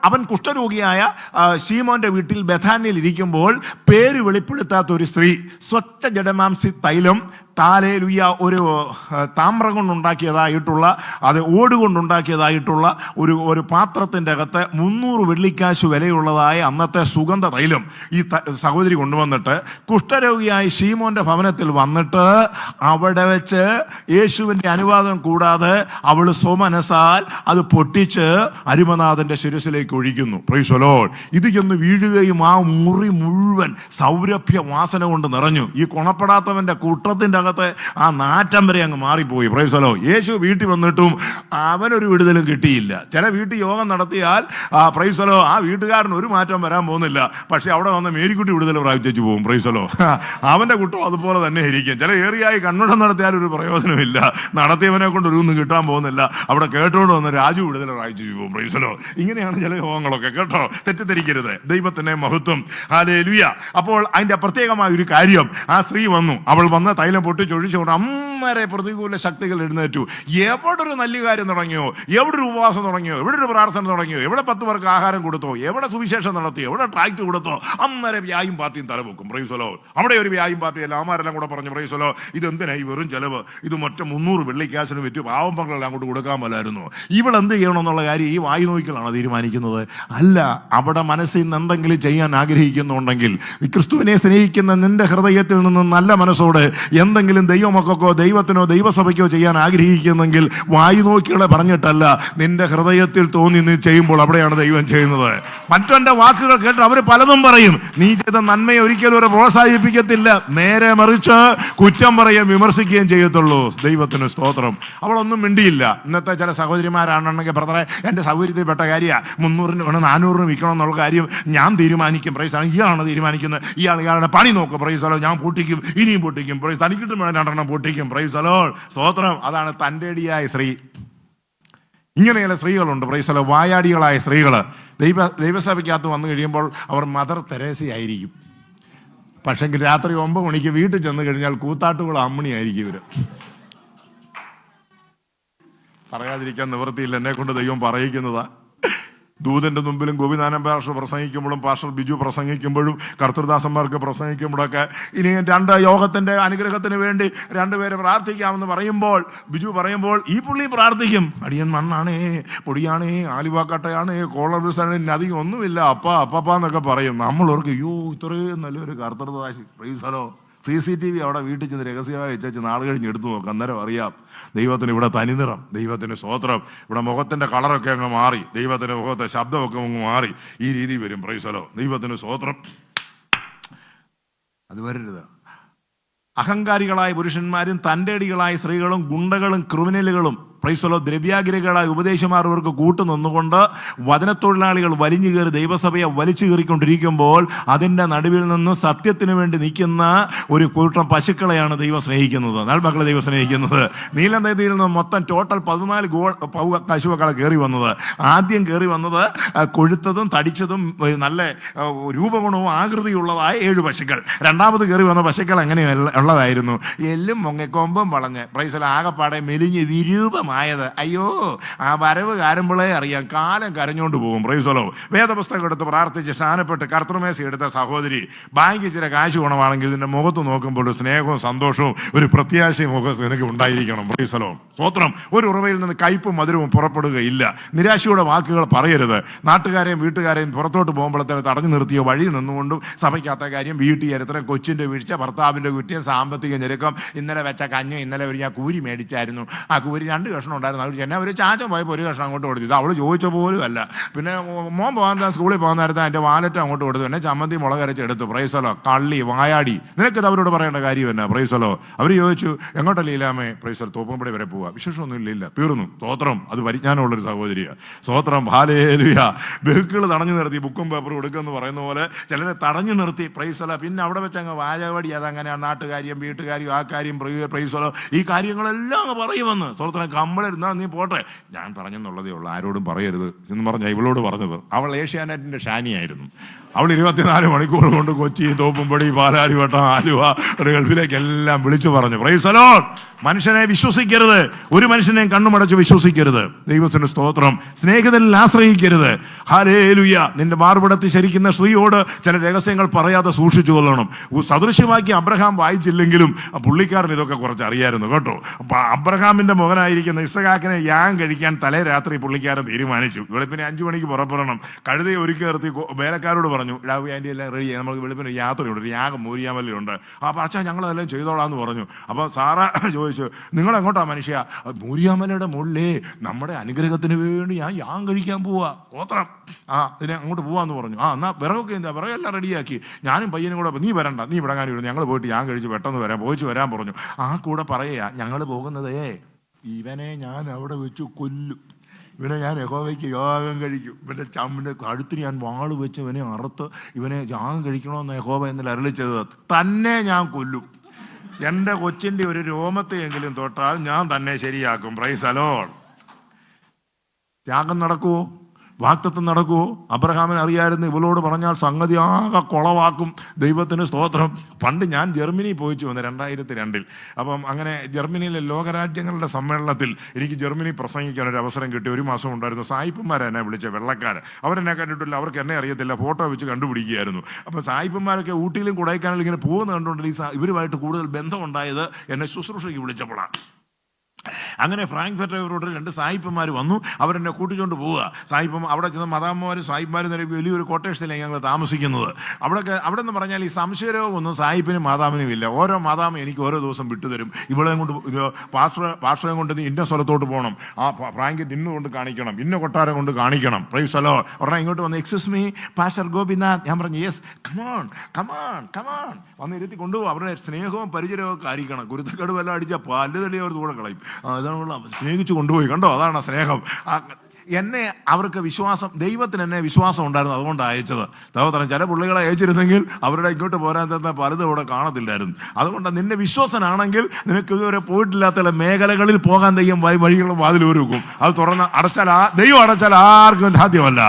അവൻ കുഷ്ഠരോഗിയായ ശീമോന്റെ വീട്ടിൽ ബഥാന്യയിൽ ഇരിക്കുമ്പോൾ പേര് വെളിപ്പെടുത്താത്ത ഒരു സ്ത്രീ സ്വച്ഛ ജഡമാംസി തൈലം താലേലുയ്യ ഒരു താമ്രം കൊണ്ടുണ്ടാക്കിയതായിട്ടുള്ള, അത് ഓടുകൊണ്ടുണ്ടാക്കിയതായിട്ടുള്ള ഒരു പാത്രത്തിൻ്റെ അകത്ത് 300 വെള്ളിക്കാശ് വിലയുള്ളതായ അന്നത്തെ സുഗന്ധ തൈലം ഈ സഹോദരി കൊണ്ടുവന്നിട്ട് കുഷ്ഠരോഗിയായി ശീമോന്റെ ഭവനത്തിൽ വന്നിട്ട് അവിടെ വെച്ച് യേശുവിൻ്റെ അനുവാദം കൂടാതെ അവൾ സ്വമനസാൽ അത് പൊട്ടിച്ച് അരുമനാഥന്റെ ശിരസിലേക്ക് ഒഴിക്കുന്നു. Praise the lord. ഇത് ചെന്ന് വീഴുകയും ആ മുറി മുഴുവൻ സൗരഭ്യ വാസന കൊണ്ട് നിറഞ്ഞു. ഈ ഗുണപ്പെടാത്തവന്റെ കൂട്ടത്തിന്റെ ആ നാറ്റം വരെ അങ്ങ് മാറിപ്പോയി. Price the Lord. യേശു വീട്ടിൽ വന്നിട്ടും അവനൊരു വിടുതലും കിട്ടിയില്ല. ചില വീട്ടിൽ യോഗം നടത്തിയാൽ പ്രൈസ് ദി ലോർഡ് ആ വീട്ടുകാരന് ഒരു മാറ്റം വരാൻ പോകുന്നില്ല. പക്ഷെ അവിടെ വന്ന മേരിക്കുട്ടി വിടുതൽ പ്രാപിച്ചു പോകും. Price the Lord. അവന്റെ കുട്ടം അതുപോലെ തന്നെ ഇരിക്കും. ചില ഏറിയായി കണ്ണടം നടത്തിയാൽ ഒരു പ്രയോജനമില്ല. നടത്തിയവനെ കൊണ്ട് ഒരു ഒന്നും കിട്ടാൻ പോകുന്നില്ല. അവിടെ കേട്ടോണ്ട് വന്ന് രാജു വിടുതൽ പ്രാപിച്ചു പോകും. Price the Lord. ഇങ്ങനെയാണ് ചില യോഗങ്ങളൊക്കെ. കേട്ടോ, തെറ്റിദ്ധരിക്കരുത്. ദൈവത്തിന്റെ മഹത്വം. ഹല്ലേലൂയ. അപ്പോൾ അതിന്റെ പ്രത്യേകമായ ഒരു കാര്യം, ആ സ്ത്രീ വന്നു. അവൾ വന്ന് തൈലം പൊട്ടിച്ചൊഴിച്ചുകൊണ്ട് അമ്മരെ പ്രതികൂല ശക്തികൾ എഴുന്നേറ്റു. എവിടെ ഒരു നല്ല കാര്യം തുടങ്ങിയോ, എവിടെ ഒരു ഉപവാസം തുടങ്ങിയോ, എവിടെ ഒരു പ്രാർത്ഥന തുടങ്ങിയോ, എവിടെ 10 പേർക്ക് ആഹാരം കൊടുത്തോ, എവിടെ സുവിശേഷം നടത്തിയോ, എവിടെ ട്രാക്ട് കൊടുത്തോ, അന്നേരം വ്യായും പാർട്ടിയും തലപൊക്കും. Price the Lord. അവിടെ ഒരു വ്യായും പാർട്ടി എല്ലാമാരെല്ലാം കൂടെ പറഞ്ഞു, പ്രൈസ് ദി ലോർഡ്, ഇതെന്തിനായി വെറും ചെലവ്, ഇത് മൊറ്റ 300 വെള്ളിക്കാശിന് വിറ്റ് പാവങ്ങളെല്ലാം അങ്ങോട്ട് കൊടുക്കാൻ പോലായിരുന്നു. ഇവളെന്ത് ചെയ്യണമെന്നുള്ള കാര്യം ഈ വായു നോക്കികളാണ് തീരുമാനിക്കുന്നത്. അല്ല, അവിടെ മനസ്സിൽ നിന്ന് എന്തെങ്കിലും ചെയ്യാൻ ആഗ്രഹിക്കുന്നുണ്ടെങ്കിൽ, ക്രിസ്തുവിനെ സ്നേഹിക്കുന്ന നിന്റെ ഹൃദയത്തിൽ നിന്ന് നല്ല മനസ്സോട് എന്തെങ്കിലും ദൈവമക്കൾക്കോ ദൈവത്തിനോ ദൈവസഭയ്ക്കോ ചെയ്യാൻ ആഗ്രഹിക്കുന്നെങ്കിൽ വായു നോക്കികളെ പറഞ്ഞിട്ടല്ല, നിന്റെ ഹൃദയത്തിൽ തോന്നി നീ ചെയ്യുമ്പോൾ അവിടെയാണ് ദൈവം ചെയ്യുന്നത്. മറ്റവന്റെ വാക്കുകൾ കേട്ട് അവർ പലതും പറയും. നീ ചെയ്ത നന്മയെ ഒരിക്കലും ഒരു പ്രോത്സാഹിപ്പിക്കത്തില്ല. നേരെ മറിച്ച് കുറ്റം പറയുകയും വിമർശിക്കുകയും ചെയ്യത്തുള്ളൂ. ദൈവത്തിന് സ്തോത്രം. അവളൊന്നും മിണ്ടിയില്ല. ഇന്നത്തെ ചില സഹോദരിമാരാണെങ്കിൽ ബ്രദറെ, എൻ്റെ സൗകര്യത്തിൽ പെട്ട കാര്യമാണ്, 300 400 വിൽക്കണം എന്നുള്ള കാര്യം ഞാൻ തീരുമാനിക്കും. പ്രൈസ്. ഇയാളാണ് തീരുമാനിക്കുന്നത്. ഇയാളുടെ പണി നോക്കും. പ്രൈസ്. ഞാൻ പൊട്ടിക്കും, ഇനിയും പൊട്ടിക്കും. പ്രൈസ്. തനിക്കിട്ടും 2 പൊട്ടിക്കും. Price the lord. സ്തോത്രം. അതാണ് തൻ്റെടിയായ സ്ത്രീ. ഇങ്ങനെയുള്ള സ്ത്രീകളുണ്ട്. Price the Lord. വായാടികളായ സ്ത്രീകൾ ദൈവസഭയ്ക്കകത്ത് വന്നു കഴിയുമ്പോൾ അവർ മദർ തെരേസയായിരിക്കും. പക്ഷെങ്കിൽ രാത്രി 9 മണിക്ക് വീട്ടിൽ ചെന്ന് കഴിഞ്ഞാൽ കൂത്താട്ടുകൾ അമ്മണിയായിരിക്കും ഇവര്. പറയാതിരിക്കാൻ നിവൃത്തിയില്ല. എന്നെ കൊണ്ട് ദൈവം പറയിക്കുന്നതാ. ദൂതന്റെ മുമ്പിലും ഗോപിനാഥൻ പാസ്റ്റർ പ്രസംഗിക്കുമ്പോഴും പാസ്റ്റർ ബിജു പ്രസംഗിക്കുമ്പോഴും കർത്തൃദാസന്മാർക്ക് പ്രസംഗിക്കുമ്പോഴൊക്കെ ഇനി 2 യോഗത്തിന്റെ അനുഗ്രഹത്തിന് വേണ്ടി 2 പേരെ പ്രാർത്ഥിക്കാമെന്ന് പറയുമ്പോൾ ബിജു പറയുമ്പോൾ ഈ പുള്ളി പ്രാർത്ഥിക്കും. അടിയൻ മണ്ണാണേ, പൊടിയാണേ, ആലുവാക്കട്ടയാണേ, കോളർ ബിസാണ്, അധികം ഒന്നുമില്ല, അപ്പ എന്നൊക്കെ പറയും. നമ്മളോർക്ക് അയ്യോ ഇത്രയും നല്ലൊരു കർത്തൃദാസി. Praise the lord. CCTV അവിടെ വീട്ടിൽ ചെന്ന് രഹസ്യമായി വെച്ചു നാൾ കഴിഞ്ഞ് എടുത്തു നോക്കാം, അന്നേരം അറിയാം ദൈവത്തിന് ഇവിടെ തനിനിറം, ദൈവത്തിന് സ്തോത്രം, ഇവിടെ മുഖത്തിന്റെ കളറൊക്കെ അങ്ങ് മാറി, ദൈവത്തിന്റെ മുഖത്തെ ശബ്ദമൊക്കെ അങ്ങ് മാറി, ഈ രീതി വരും. Price the Lord. ദൈവത്തിന് സ്തോത്രം. അത് വരരുത്. അഹങ്കാരികളായ പുരുഷന്മാരും തൻ്റെടികളായ സ്ത്രീകളും ഗുണ്ടകളും ക്രിമിനലുകളും പ്രൈസലോ ദ്രവ്യാഗ്രഹികളായ ഉപദേശമാർ ഇവർക്ക് കൂട്ടുനിന്നുകൊണ്ട് വചനത്തൊഴിലാളികൾ വലിഞ്ഞു കയറി ദൈവസഭയെ വലിച്ചു കയറിക്കൊണ്ടിരിക്കുമ്പോൾ അതിൻ്റെ നടുവിൽ നിന്ന് സത്യത്തിന് വേണ്ടി നിൽക്കുന്ന ഒരു കൂട്ടം പശുക്കളെയാണ് ദൈവം സ്നേഹിക്കുന്നത്. മക്കളെ ദൈവം സ്നേഹിക്കുന്നത്. നീലം നദിയിൽ നിന്ന് മൊത്തം ടോട്ടൽ 14 പശുക്കളെ കയറി വന്നത്. ആദ്യം കയറി വന്നത് കൊഴുത്തതും തടിച്ചതും നല്ല രൂപഗുണവും ആകൃതിയുള്ളതായ 7 പശുക്കൾ. രണ്ടാമത് കയറി വന്ന പശുക്കൾ എങ്ങനെ ഉള്ളതായിരുന്നു? എല്ലും മുങ്ങക്കൊമ്പും വളഞ്ഞ് പ്രൈസല ആകെപ്പാടെ മെലിഞ്ഞ് വിരൂപമായത്. അയ്യോ, ആ വരവ് കാരുമ്പോഴേ അറിയാം, കാലം കരഞ്ഞുകൊണ്ട് പോകും. പ്രൈസലോ. വേദപുസ്തകം എടുത്ത് പ്രാർത്ഥിച്ച് സ്നാനപ്പെട്ട് കർത്തൃമേശ എടുത്ത സഹോദരി ബാങ്കിൽ ഇച്ചിരി കാശ് ഗുണമാണെങ്കിൽ ഇതിന്റെ മുഖത്ത് നോക്കുമ്പോൾ സ്നേഹവും സന്തോഷവും ഒരു പ്രത്യാശയും മുഖത്ത് നിനക്ക് ഉണ്ടായിരിക്കണം. പ്രൈസലോ. സ്വത്രം. ഒരു ഉറവയിൽ നിന്ന് കയ്പും മധുരവും പുറപ്പെടുകയില്ല. നിരാശയുടെ വാക്കുകൾ പറയരുത്. നാട്ടുകാരെയും വീട്ടുകാരെയും പുറത്തോട്ട് പോകുമ്പോഴത്തേന് തടഞ്ഞു നിർത്തിയോ വഴി നിന്നുകൊണ്ടും സഭയ്ക്കാത്ത കാര്യം, വീട്ടിൽ ചരിത്രം, കൊച്ചിന്റെ വീഴ്ച, ഭർത്താവിന്റെ കുറ്റം, സാമ്പത്തിക ഞെരുക്കം, ഇന്നലെ വെച്ച കഞ്ഞ്, ഇന്നലെ ഒരു ഞാൻ കൂരി മേടിച്ചായിരുന്നു, ആ കൂരി 2 കഷ്ണം ഉണ്ടായിരുന്നു, അവർ എന്നെ ഒരു ചാച്ചൻ പോയപ്പോൾ 1 കഷ്ണം അങ്ങോട്ട് കൊടുത്തു. അവൾ ചോദിച്ച പോലും അല്ല. പിന്നെ മോൻ പോകാൻ സ്കൂളിൽ പോകുന്ന നേരത്തെ എൻ്റെ വാലറ്റ് അങ്ങോട്ട് കൊടുത്തു, എന്നെ ചമ്മന്തി മുളക് അരച്ച് എടുത്തു. പ്രൈസലോ. കള്ളി വായാടി. നിനക്കത് അവരോട് പറയേണ്ട കാര്യം എന്നാ? പ്രൈസലോ. അവർ ചോദിച്ചു എങ്ങോട്ടല്ലേ ഇല്ലാമേ? പ്രൈസൽ തോപ്പുംപടി വരെ പോവാ. വിശേഷമൊന്നും ഇല്ല, തീർന്നു. സ്തോത്രം. അത് പരിജ്ഞാനമുള്ളൊരു സഹോദരിയാണ്. സ്തോത്രം. ഹല്ലേലൂയ. ബഹുക്കൾ തടഞ്ഞു നിർത്തി ബുക്കും പേപ്പറും എടുക്കുമെന്ന് പറയുന്ന പോലെ ചിലരെ തടഞ്ഞു നിർത്തി. പ്രൈസല. പിന്നെ അവിടെ വെച്ചങ്ങ് വാചകവടി, അതങ്ങനെയാണ് നാട്ടുകാര്യം വീട്ടുകാര്യം ആ കാര്യം പ്രൈസലോ, ഈ കാര്യങ്ങളെല്ലാം അങ്ങ് പറയുമെന്ന്. സ്തോത്രം. കമ്മളിരുന്നാ നീ പോട്ടെ, ഞാൻ പറഞ്ഞെന്നുള്ളതേ ഉള്ളൂ, ആരോടും പറയരുത് എന്ന് പറഞ്ഞാൽ ഇവളോട് പറഞ്ഞത്. അവൾ ഏഷ്യാനെറ്റിന്റെ ഷാനിയായിരുന്നു. അവൾ 24 മണിക്കൂർ കൊണ്ട് കൊച്ചി, തോപ്പുംപടി, പാലാരിവട്ടം, ആലുവ, ഗൾഫിലേക്കെല്ലാം വിളിച്ചു പറഞ്ഞു. Price the Lord. മനുഷ്യനെ വിശ്വസിക്കരുത്. ഒരു മനുഷ്യനെയും കണ്ണുമടച്ച് വിശ്വസിക്കരുത്. ദൈവത്തിന്റെ സ്തോത്രം. സ്നേഹിതനിൽ ആശ്രയിക്കരുത്. ഹല്ലേലൂയ. നിന്റെ മാർവിടത്തിൽ ശരിക്കുന്ന സ്ത്രീയോട് ചില രഹസ്യങ്ങൾ പറയാതെ സൂക്ഷിച്ചു കൊള്ളണം. സദൃശ്യമാക്കി അബ്രഹാം വായിച്ചില്ലെങ്കിലും പുള്ളിക്കാരൻ ഇതൊക്കെ കുറച്ച് അറിയായിരുന്നു കേട്ടോ. അപ്പൊ അബ്രഹാമിന്റെ മകനായിരിക്കുന്ന ഇസഹാക്കിനെ യാഗം കഴിക്കാൻ തലേ രാത്രി പുള്ളിക്കാരൻ തീരുമാനിച്ചു. വെളുപ്പിനെ 5 മണിക്ക് പുറപ്പെടണം. കഴുതയെ ഒരുക്കി നിർത്തി വേലക്കാരോട് പറഞ്ഞു, രാവി ആൻറ്റി എല്ലാം റെഡി, നമുക്ക് വെളുപ്പിന് യാത്രയുണ്ട്, ഒരു യാഗം മൂരിയാമല്ലുണ്ട്. അപ്പോൾ അച്ഛാ ഞങ്ങളെല്ലാം ചെയ്തോളാന്ന് പറഞ്ഞു. അപ്പോൾ സാറ ചോദിച്ചു, നിങ്ങൾ എങ്ങോട്ടാ മനുഷ്യ? മൂരിയാമലയുടെ മുകളിലേ നമ്മുടെ അനുഗ്രഹത്തിന് വേണ്ടി ഞാൻ യാഗം കഴിക്കാൻ പോവാ. ഓത്രം. ഇതിനെ അങ്ങോട്ട് പോവാന്ന് പറഞ്ഞു. എന്നാ വിറകൊക്കെ എന്താ? വിറകെല്ലാം റെഡിയാക്കി. ഞാനും പയ്യനും കൂടെ, നീ വരണ്ട, നീ വിടങ്ങാനും ഇരുന്നു, ഞങ്ങൾ പോയിട്ട് യാഗം കഴിച്ച് പെട്ടെന്ന് വരാം, പോയിച്ച് വരാൻ പറഞ്ഞു. ആ കൂടെ പറയാ, ഞങ്ങൾ പോകുന്നതേ ഇവനെ ഞാൻ അവിടെ വെച്ച് കൊല്ലും, ഇവനെ ഞാൻ യഹോവയ്ക്ക് യാഗം കഴിക്കും, ഇവൻ്റെ ചമ്മിൻ്റെ കഴുത്തിന് ഞാൻ വാള് വെച്ച് ഇവനെ അറുത്ത് ഇവനെ യാഗം കഴിക്കണമെന്ന് യഹോവ എന്നല്ല അരുളിച്ചത്. തന്നെ ഞാൻ കൊല്ലും, എൻ്റെ കൊച്ചിൻ്റെ ഒരു രോമത്തെയെങ്കിലും തൊട്ടാൽ ഞാൻ തന്നെ ശരിയാക്കും. Price the Lord. ത്യാഗം നടക്കുവോ? വാഗ്ദത്തം നടക്കുവോ? അബ്രഹാമിന് അറിയായിരുന്നു ഇവളോട് പറഞ്ഞാൽ സംഗതി ആകെ കുളവാക്കും. ദൈവത്തിന് സ്തോത്രം. പണ്ട് ഞാൻ ജർമ്മനി പോയിച്ചു വന്നു 2002. അപ്പം അങ്ങനെ ജർമ്മനിയിലെ ലോകരാജ്യങ്ങളുടെ സമ്മേളനത്തിൽ എനിക്ക് ജർമ്മനി പ്രസംഗിക്കാൻ ഒരു അവസരം കിട്ടി. 1 മാസം ഉണ്ടായിരുന്നു. സായിപ്പന്മാരെ എന്നെ വിളിച്ച വെള്ളക്കാർ. അവരെന്നെ കണ്ടിട്ടില്ല, അവർക്ക് എന്നെ അറിയത്തില്ല, ഫോട്ടോ വെച്ച് കണ്ടുപിടിക്കുകയായിരുന്നു. അപ്പം സായിപ്പന്മാരൊക്കെ ഊട്ടിയിലും കൊടൈക്കനാലിലും ഇങ്ങനെ പോകുന്ന കണ്ടുകൊണ്ട് ഇവരുമായിട്ട് കൂടുതൽ ബന്ധമുണ്ടായത് എന്നെ ശുശ്രൂഷയ്ക്ക് വിളിച്ചപ്പോഴാണ്. അങ്ങനെ ഫ്രാങ്ക്ഫർട്ട് റോഡിൽ 2 സായിപ്പന്മാർ വന്നു. അവരെന്നെ കൂട്ടിക്കൊണ്ട് പോവുക. സായിപ്പം അവിടെ ചെന്ന് മദാമ്മമാരും സായിപ്പന്മാരും നേരെ വലിയൊരു കോട്ടേഴ്സിലാണ് ഞങ്ങൾ താമസിക്കുന്നത്. അവിടെ എന്ന് പറഞ്ഞാൽ ഈ സംശയരോഗമൊന്നും സായിപ്പിനും മാതാവിനും ഇല്ല. ഓരോ മാതാവും എനിക്ക് ഓരോ ദിവസം വിട്ടുതരും. ഇവിടെ കൊണ്ട് പാസ്റ്ററെ കൊണ്ട് ഇന്ന സ്ഥലത്തോട്ട് പോകണം, ആ ഫ്രാങ്കറ്റ് ഇന്ന് കൊണ്ട് കാണിക്കണം, ഇന്ന കൊട്ടാരം കൊണ്ട് കാണിക്കണം. Price the Lord. ഉടനെ ഇങ്ങോട്ട് വന്ന്, എക്സ്ക്യൂസ് മീ പാസ്റ്റർ ഗോപിനാഥ്. ഞാൻ പറഞ്ഞു യെസ്, കമോൺ കമോൺ കമോൺ. വന്ന് ഇരുത്തി കൊണ്ടുപോകും. അവരുടെ സ്നേഹവും പരിചയവും ഒക്കെ ആയിരിക്കണം. കുരുത്തക്കേട് വല്ല അടിച്ചാൽ പല്ലുതടി അവർ കൂടെ കളയും. അതാണ് സ്നേഹിച്ചു കൊണ്ടുപോയി. കണ്ടോ, അതാണ് സ്നേഹം. എന്നെ അവർക്ക് വിശ്വാസം, ദൈവത്തിന് എന്നെ വിശ്വാസം ഉണ്ടായിരുന്നു, അതുകൊണ്ട് അയച്ചത്. സഹോദരൻ, ചില പുള്ളികളെ അയച്ചിരുന്നെങ്കിൽ അവരുടെ ഇങ്ങോട്ട് പോരാൻ തന്നെ പലതും ഇവിടെ കാണത്തില്ലായിരുന്നു. അതുകൊണ്ട് നിന്നെ വിശ്വാസനാണെങ്കിൽ നിനക്ക് ഇതുവരെ പോയിട്ടില്ലാത്ത മേഖലകളിൽ പോകാൻ ദൈവം വഴികളും വാതിലൂരുക്കും. അത് തുറന്ന് ദൈവം അടച്ചാൽ ആർക്കും സാധ്യമല്ല.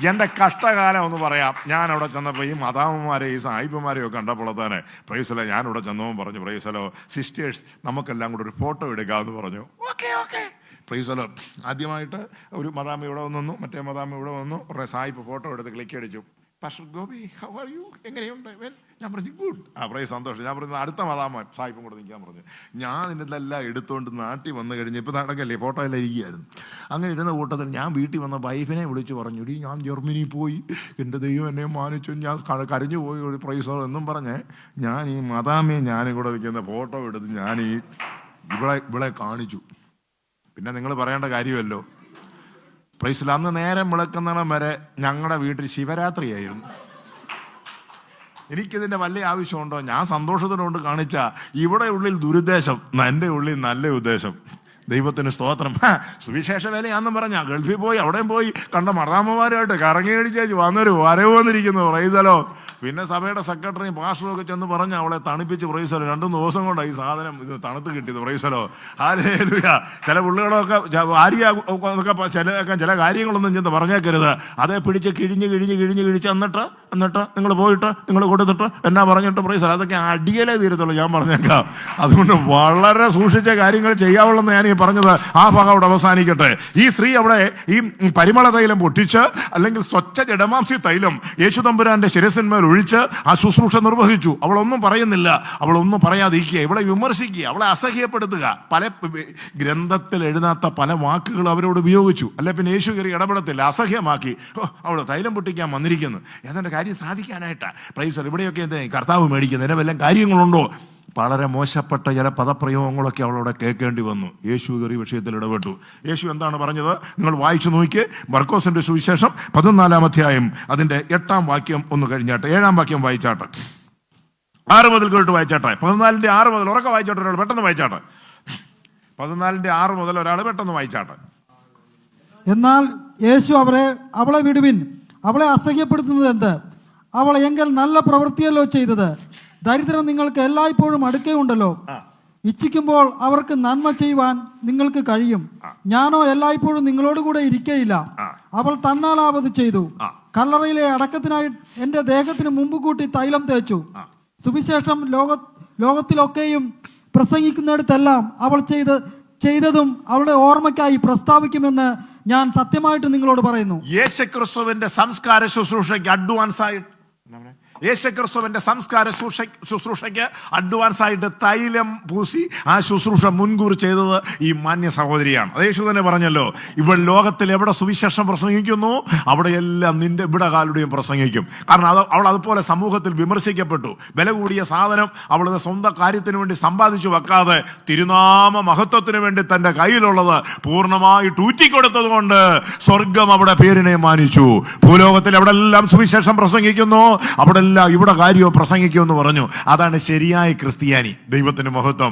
എൻ്റെ കഷ്ടകാലം ഒന്ന് പറയാം. ഞാൻ അവിടെ ചെന്നപ്പോൾ ഈ മദാമ്മമാരെ ഈ സായിപ്പന്മാരെയോ കണ്ടപ്പോൾ തന്നെ പ്രൈസലോ, ഞാനിവിടെ ചെന്നപ്പോൾ പറഞ്ഞു, പ്രൈസലോ സിസ്റ്റേഴ്സ് നമുക്കെല്ലാം കൂടെ ഒരു ഫോട്ടോ എടുക്കാമെന്ന് പറഞ്ഞു. ഓക്കെ ഓക്കെ പ്രൈസലോ. ആദ്യമായിട്ട് ഒരു മദാമ്മ ഇവിടെ വന്നു, മറ്റേ മദാമ്മ ഇവിടെ വന്നു. കുറേ സായിപ്പ് ഫോട്ടോ എടുത്ത് ക്ലിക്ക് അടിച്ചു. Pastor Gopi how are you, എങ്ങനെയുണ്ട്? ഞാൻ പറഞ്ഞു ഗുഡ്. പ്രൈസ് സന്തോഷം. ഞാൻ പറഞ്ഞു അടുത്ത മതാമ സാഹിബും കൂടെ നിൽക്കാൻ പറഞ്ഞു. ഞാൻ ഇതെല്ലാം എടുത്തുകൊണ്ട് നാട്ടിൽ വന്നു കഴിഞ്ഞ് ഇപ്പം നടക്കല്ലേ, ഫോട്ടോ എല്ലാം ഇരിക്കുകയായിരുന്നു. അങ്ങനെ ഇരുന്ന കൂട്ടത്തിൽ ഞാൻ വീട്ടിൽ വന്ന വൈഫിനെ വിളിച്ച് പറഞ്ഞു, ഡി ഞാൻ ജർമ്മനി പോയി, എൻ്റെ ദൈവം എന്നെ മാനിച്ചു, ഞാൻ കരഞ്ഞു പോയി ഒരു പ്രൈസോ എന്നും പറഞ്ഞ് ഞാൻ ഈ മതാമയും ഞാനും കൂടെ നിൽക്കുന്ന ഫോട്ടോ എടുത്ത് ഞാൻ ഈ ഇവിടെ കാണിച്ചു. പിന്നെ നിങ്ങൾ പറയേണ്ട കാര്യമല്ലോ. പ്രൈസിൽ അന്ന് നേരം വിളക്കുന്നിടം വരെ ഞങ്ങളുടെ വീട്ടിൽ ശിവരാത്രിയായിരുന്നു. എനിക്കിതിൻ്റെ വലിയ ആവശ്യമുണ്ടോ? ഞാൻ സന്തോഷത്തിനോട് കാണിച്ച ഇവിടെ ഉള്ളിൽ ദുരുദ്ദേശം, എൻ്റെ ഉള്ളിൽ നല്ല ഉദ്ദേശം. ദൈവത്തിന് സ്തോത്രം. സുവിശേഷ വേലയാന്നും പറഞ്ഞ ഗൾഫിൽ പോയി അവിടെയും പോയി കണ്ട മറാമ്മമാരുമായിട്ട് കറങ്ങി അടിച്ചേച്ച് വന്നൊരു വരവ് വന്നിരിക്കുന്നു. പ്രൈസലോ. പിന്നെ സഭയുടെ സെക്രട്ടറിയും പാസ്റ്ററും ഒക്കെ ചെന്ന് പറഞ്ഞ് അവളെ തണുപ്പിച്ച് പ്രൈസലോ. 2 ദിവസം കൊണ്ടാണ് ഈ സാധനം ഇത് തണുത്ത് കിട്ടിയത്. പ്രൈസലോ. ഹല്ലേലൂയ. ചില പുള്ളികളൊക്കെ ചില കാര്യങ്ങളൊന്നും ചെന്ന് പറഞ്ഞേക്കരുത്. അതേ പിടിച്ച് കിഴിച്ച് എന്നിട്ട് നിങ്ങൾ പോയിട്ട് നിങ്ങൾ കൊടുത്തിട്ട് എന്നാ പറഞ്ഞിട്ട് പ്രൈസലോ. അതൊക്കെ അടിയലേ തീരത്തുള്ളൂ, ഞാൻ പറഞ്ഞേക്കാം. അതുകൊണ്ട് വളരെ സൂക്ഷിച്ച കാര്യങ്ങൾ ചെയ്യാവുള്ളെന്ന് ഞാൻ ഈ പറഞ്ഞത്. ആ ഭാഗം അവിടെ അവസാനിക്കട്ടെ. ഈ സ്ത്രീ അവിടെ ഈ പരിമള തൈലം പൊട്ടിച്ച് അല്ലെങ്കിൽ സ്വച്ഛ ജഡമാംസി തൈലം യേശു തമ്പുരാന്റെ ശിരസിന്മേൽ ഒഴിച്ച് ആ ശുശ്രൂഷ നിർവഹിച്ചു. അവളൊന്നും പറയുന്നില്ല, അവളൊന്നും പറയാതിരിക്കുക, ഇവളെ വിമർശിക്കുക, അവളെ അസഹ്യപ്പെടുത്തുക. പല ഗ്രന്ഥത്തിൽ എഴുതാത്ത പല വാക്കുകൾ അവരോട് ഉപയോഗിച്ചു. അല്ലെ പിന്നെ യേശു കയറി ഇടപെടത്തില്ല, അസഹ്യമാക്കി. അവള് തൈലം പൊട്ടിക്കാൻ വന്നിരിക്കുന്നു എന്നതിന്റെ കാര്യം സാധിക്കാനായിട്ടാ. പ്രൈസർ ഇവിടെയൊക്കെ എന്താ കർത്താവ് മേടിക്കുന്നതിന് വല്ല കാര്യങ്ങളുണ്ടോ? വളരെ മോശപ്പെട്ട ചില പദപ്രയോഗങ്ങളൊക്കെ അവളോട് കേൾക്കേണ്ടി വന്നു. യേശു ഈ വിഷയത്തിൽ ഇടപെട്ടു. യേശു എന്താണ് പറഞ്ഞത്? നിങ്ങൾ വായിച്ചു നോക്കി. മർക്കോസിന്റെ സുവിശേഷം 14-ാം അധ്യായം അതിന്റെ 8-ാം വാക്യം ഒന്ന് കഴിഞ്ഞാട്ടെ. 7-ാം വാക്യം വായിച്ചാട്ടെ. 6 മുതൽ കേട്ട് വായിച്ചാട്ടെ. 14-ന്റെ 6 മുതൽ ഉറക്കെ വായിച്ചാട്ടെ. ഒരാൾ പെട്ടെന്ന് വായിച്ചാട്ടെ. 14-ന്റെ 6 മുതൽ ഒരാൾ പെട്ടെന്ന് വായിച്ചാട്ടെ. എന്നാൽ യേശു അവളെ വിടുവിൻ, അവളെ അസഹ്യപ്പെടുത്തുന്നത് എന്ത്? അവൾ എങ്കിൽ നല്ല പ്രവൃത്തിയല്ലോ ചെയ്തത്. ദരിദ്രം നിങ്ങൾക്ക് എല്ലായ്പ്പോഴും അടുക്കയുണ്ടല്ലോ. ഇച്ഛിക്കുമ്പോൾ അവർക്ക് നന്മ ചെയ്യുവാൻ നിങ്ങൾക്ക് കഴിയും. ഞാനോ എല്ലായ്പ്പോഴും നിങ്ങളോട് കൂടെ ഇരിക്കയില്ല. അവൾ തന്നാലാവത് ചെയ്തു. കല്ലറയിലെ അടക്കത്തിനായി എൻ്റെ ദേഹത്തിന് മുമ്പ് കൂട്ടി തൈലം തേച്ചു. സുവിശേഷം ലോകത്തിലൊക്കെയും പ്രസംഗിക്കുന്നിടത്തെല്ലാം അവൾ ചെയ്തതും അവളുടെ ഓർമ്മയ്ക്കായി പ്രസ്താവിക്കുമെന്ന് ഞാൻ സത്യമായിട്ട് നിങ്ങളോട് പറയുന്നു. യേശുക്രിസ്തുവിന്റെ സംസ്കാര ശുശ്രൂഷയ്ക്ക് അഡ്വാൻസ് ആയിട്ട് തൈലം പൂശി ആ ശുശ്രൂഷ മുൻകൂർ ചെയ്തത് ഈ മാന്യ സഹോദരിയാണ്. യേശു തന്നെ പറഞ്ഞല്ലോ, ഇവൾ ലോകത്തിൽ എവിടെ സുവിശേഷം പ്രസംഗിക്കുന്നു അവിടെയെല്ലാം നിന്റെ ഇവിടകാലുടെയും പ്രസംഗിക്കും. കാരണം അവൾ അതുപോലെ സമൂഹത്തിൽ വിമർശിക്കപ്പെട്ടു. വില കൂടിയ സാധനം അവളുടെ സ്വന്തം കാര്യത്തിന് വേണ്ടി സമ്പാദിച്ചു വെക്കാതെ തിരുനാമ മഹത്വത്തിന് വേണ്ടി തന്റെ കയ്യിലുള്ളത് പൂർണ്ണമായി ഊറ്റിക്കൊടുത്തത് കൊണ്ട് സ്വർഗം അവിടെ പേരിനെ മാനിച്ചു. ഭൂലോകത്തിൽ എവിടെല്ലാം സുവിശേഷം പ്രസംഗിക്കുന്നു അവിടെ ഇവിടെ കാര്യമോ പ്രസംഗിക്കുമെന്ന് പറഞ്ഞു. അതാണ് ശരിയായ ക്രിസ്ത്യാനി. ദൈവത്തിന് മഹത്വം.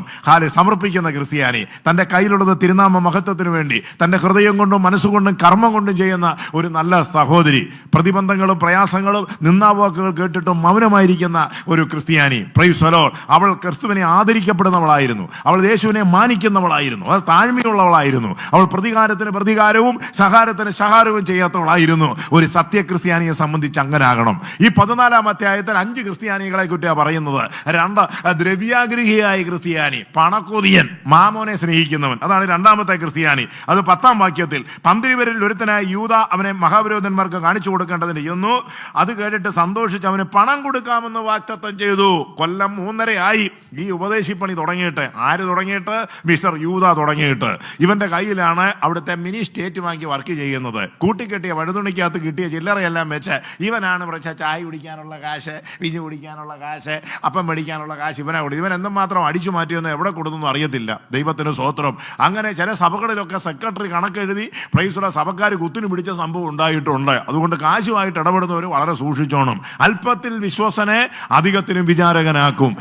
സമർപ്പിക്കുന്ന ക്രിസ്ത്യാനി, തന്റെ കയ്യിലുള്ളത് തിരുനാമ മഹത്വത്തിന് വേണ്ടി തന്റെ ഹൃദയം കൊണ്ടും മനസ്സുകൊണ്ടും കർമ്മം കൊണ്ടും ചെയ്യുന്ന ഒരു നല്ല സഹോദരി. പ്രതിബന്ധങ്ങളും പ്രയാസങ്ങളും നിന്ദാവാക്കുകൾ കേട്ടിട്ടും മൗനമായിരിക്കുന്ന ഒരു ക്രിസ്ത്യാനി. Praise the Lord. അവൾ ക്രിസ്തുവിനെ ആദരിക്കപ്പെടുന്നവളായിരുന്നു. അവൾ യേശുവിനെ മാനിക്കുന്നവളായിരുന്നു. അവൾ താഴ്മയുള്ളവളായിരുന്നു. അവൾ പ്രതികാരത്തിന് പ്രതികാരവും സഹാരത്തിന് സഹാരവും ചെയ്യാത്തവളായിരുന്നു. ഒരു സത്യക്രിസ്ത്യാനിയെ സംബന്ധിച്ച് അങ്ങനെ ആകണം. ഈ 14-ാം അധ്യായത്തിൽ 5 ക്രിസ്ത്യാനികളെ കുറിച്ചാണ് പറയുന്നത്. 2 ദ്രവ്യാഗ്രഹിയായ ക്രിസ്ത്യാനി, പണക്കൊതിയൻ, മാമോനെ സ്നേഹിക്കുന്നവൻ, അതാണ് 2-ാമത്തെ ക്രിസ്ത്യാനി. അത് 10-ാം വാക്യത്തിൽ 12 ഒരുത്തനായ യൂദ അവനെ മഹാവിരോധന്മാർക്ക് കാണിച്ചു കൊടുക്കേണ്ടതിന് ചെന്നു. അത് കേട്ടിട്ട് സന്തോഷിച്ച് അവന് പണം കൊടുക്കാമെന്ന് വാഗ്ദത്തം ചെയ്തു. കൊല്ലം 3.5 ആയി ഈ ഉപദേശിപ്പണി തുടങ്ങിയിട്ട്. ആര് തുടങ്ങിയിട്ട്? മിസ്റ്റർ യൂദ തുടങ്ങിയിട്ട്. ഇവന്റെ കയ്യിലാണ് അവിടുത്തെ മിനി സ്റ്റേറ്റ് ബാങ്ക് വർക്ക് ചെയ്യുന്നത്. കൂട്ടിക്കെട്ടിയ വഴുതുണിക്കകത്ത് കിട്ടിയ ചില്ലറയെല്ലാം വെച്ച് ഇവനാണ് ചായ കുടിക്കാനുള്ള കാശ്, വിഞ്ഞു കുടിക്കാനുള്ള കാശ്, അപ്പം മേടിക്കാനുള്ള കാശ് ഇവനെ കൊടുത്തു. ഇവൻ എന്തുമാത്രം അടിച്ചു മാറ്റിയെന്ന് എവിടെ കൊടുത്തെന്ന് അറിയത്തില്ല. ദൈവത്തിന് സ്തോത്രം. അങ്ങനെ ചില സഭകളിലൊക്കെ സെക്രട്ടറി കണക്കെഴുതി പ്രൈസുള്ള സഭക്കാർ കുത്തിനു പിടിച്ച സംഭവം ഉണ്ടായിട്ടുണ്ട്. അതുകൊണ്ട് കാശുമായിട്ട് ഇടപെടുന്നവർ വളരെ സൂക്ഷിച്ചോണം. അല്പത്തിൽ വിശ്വസനെ അധികത്തിനും വിചാരകനാക്കും.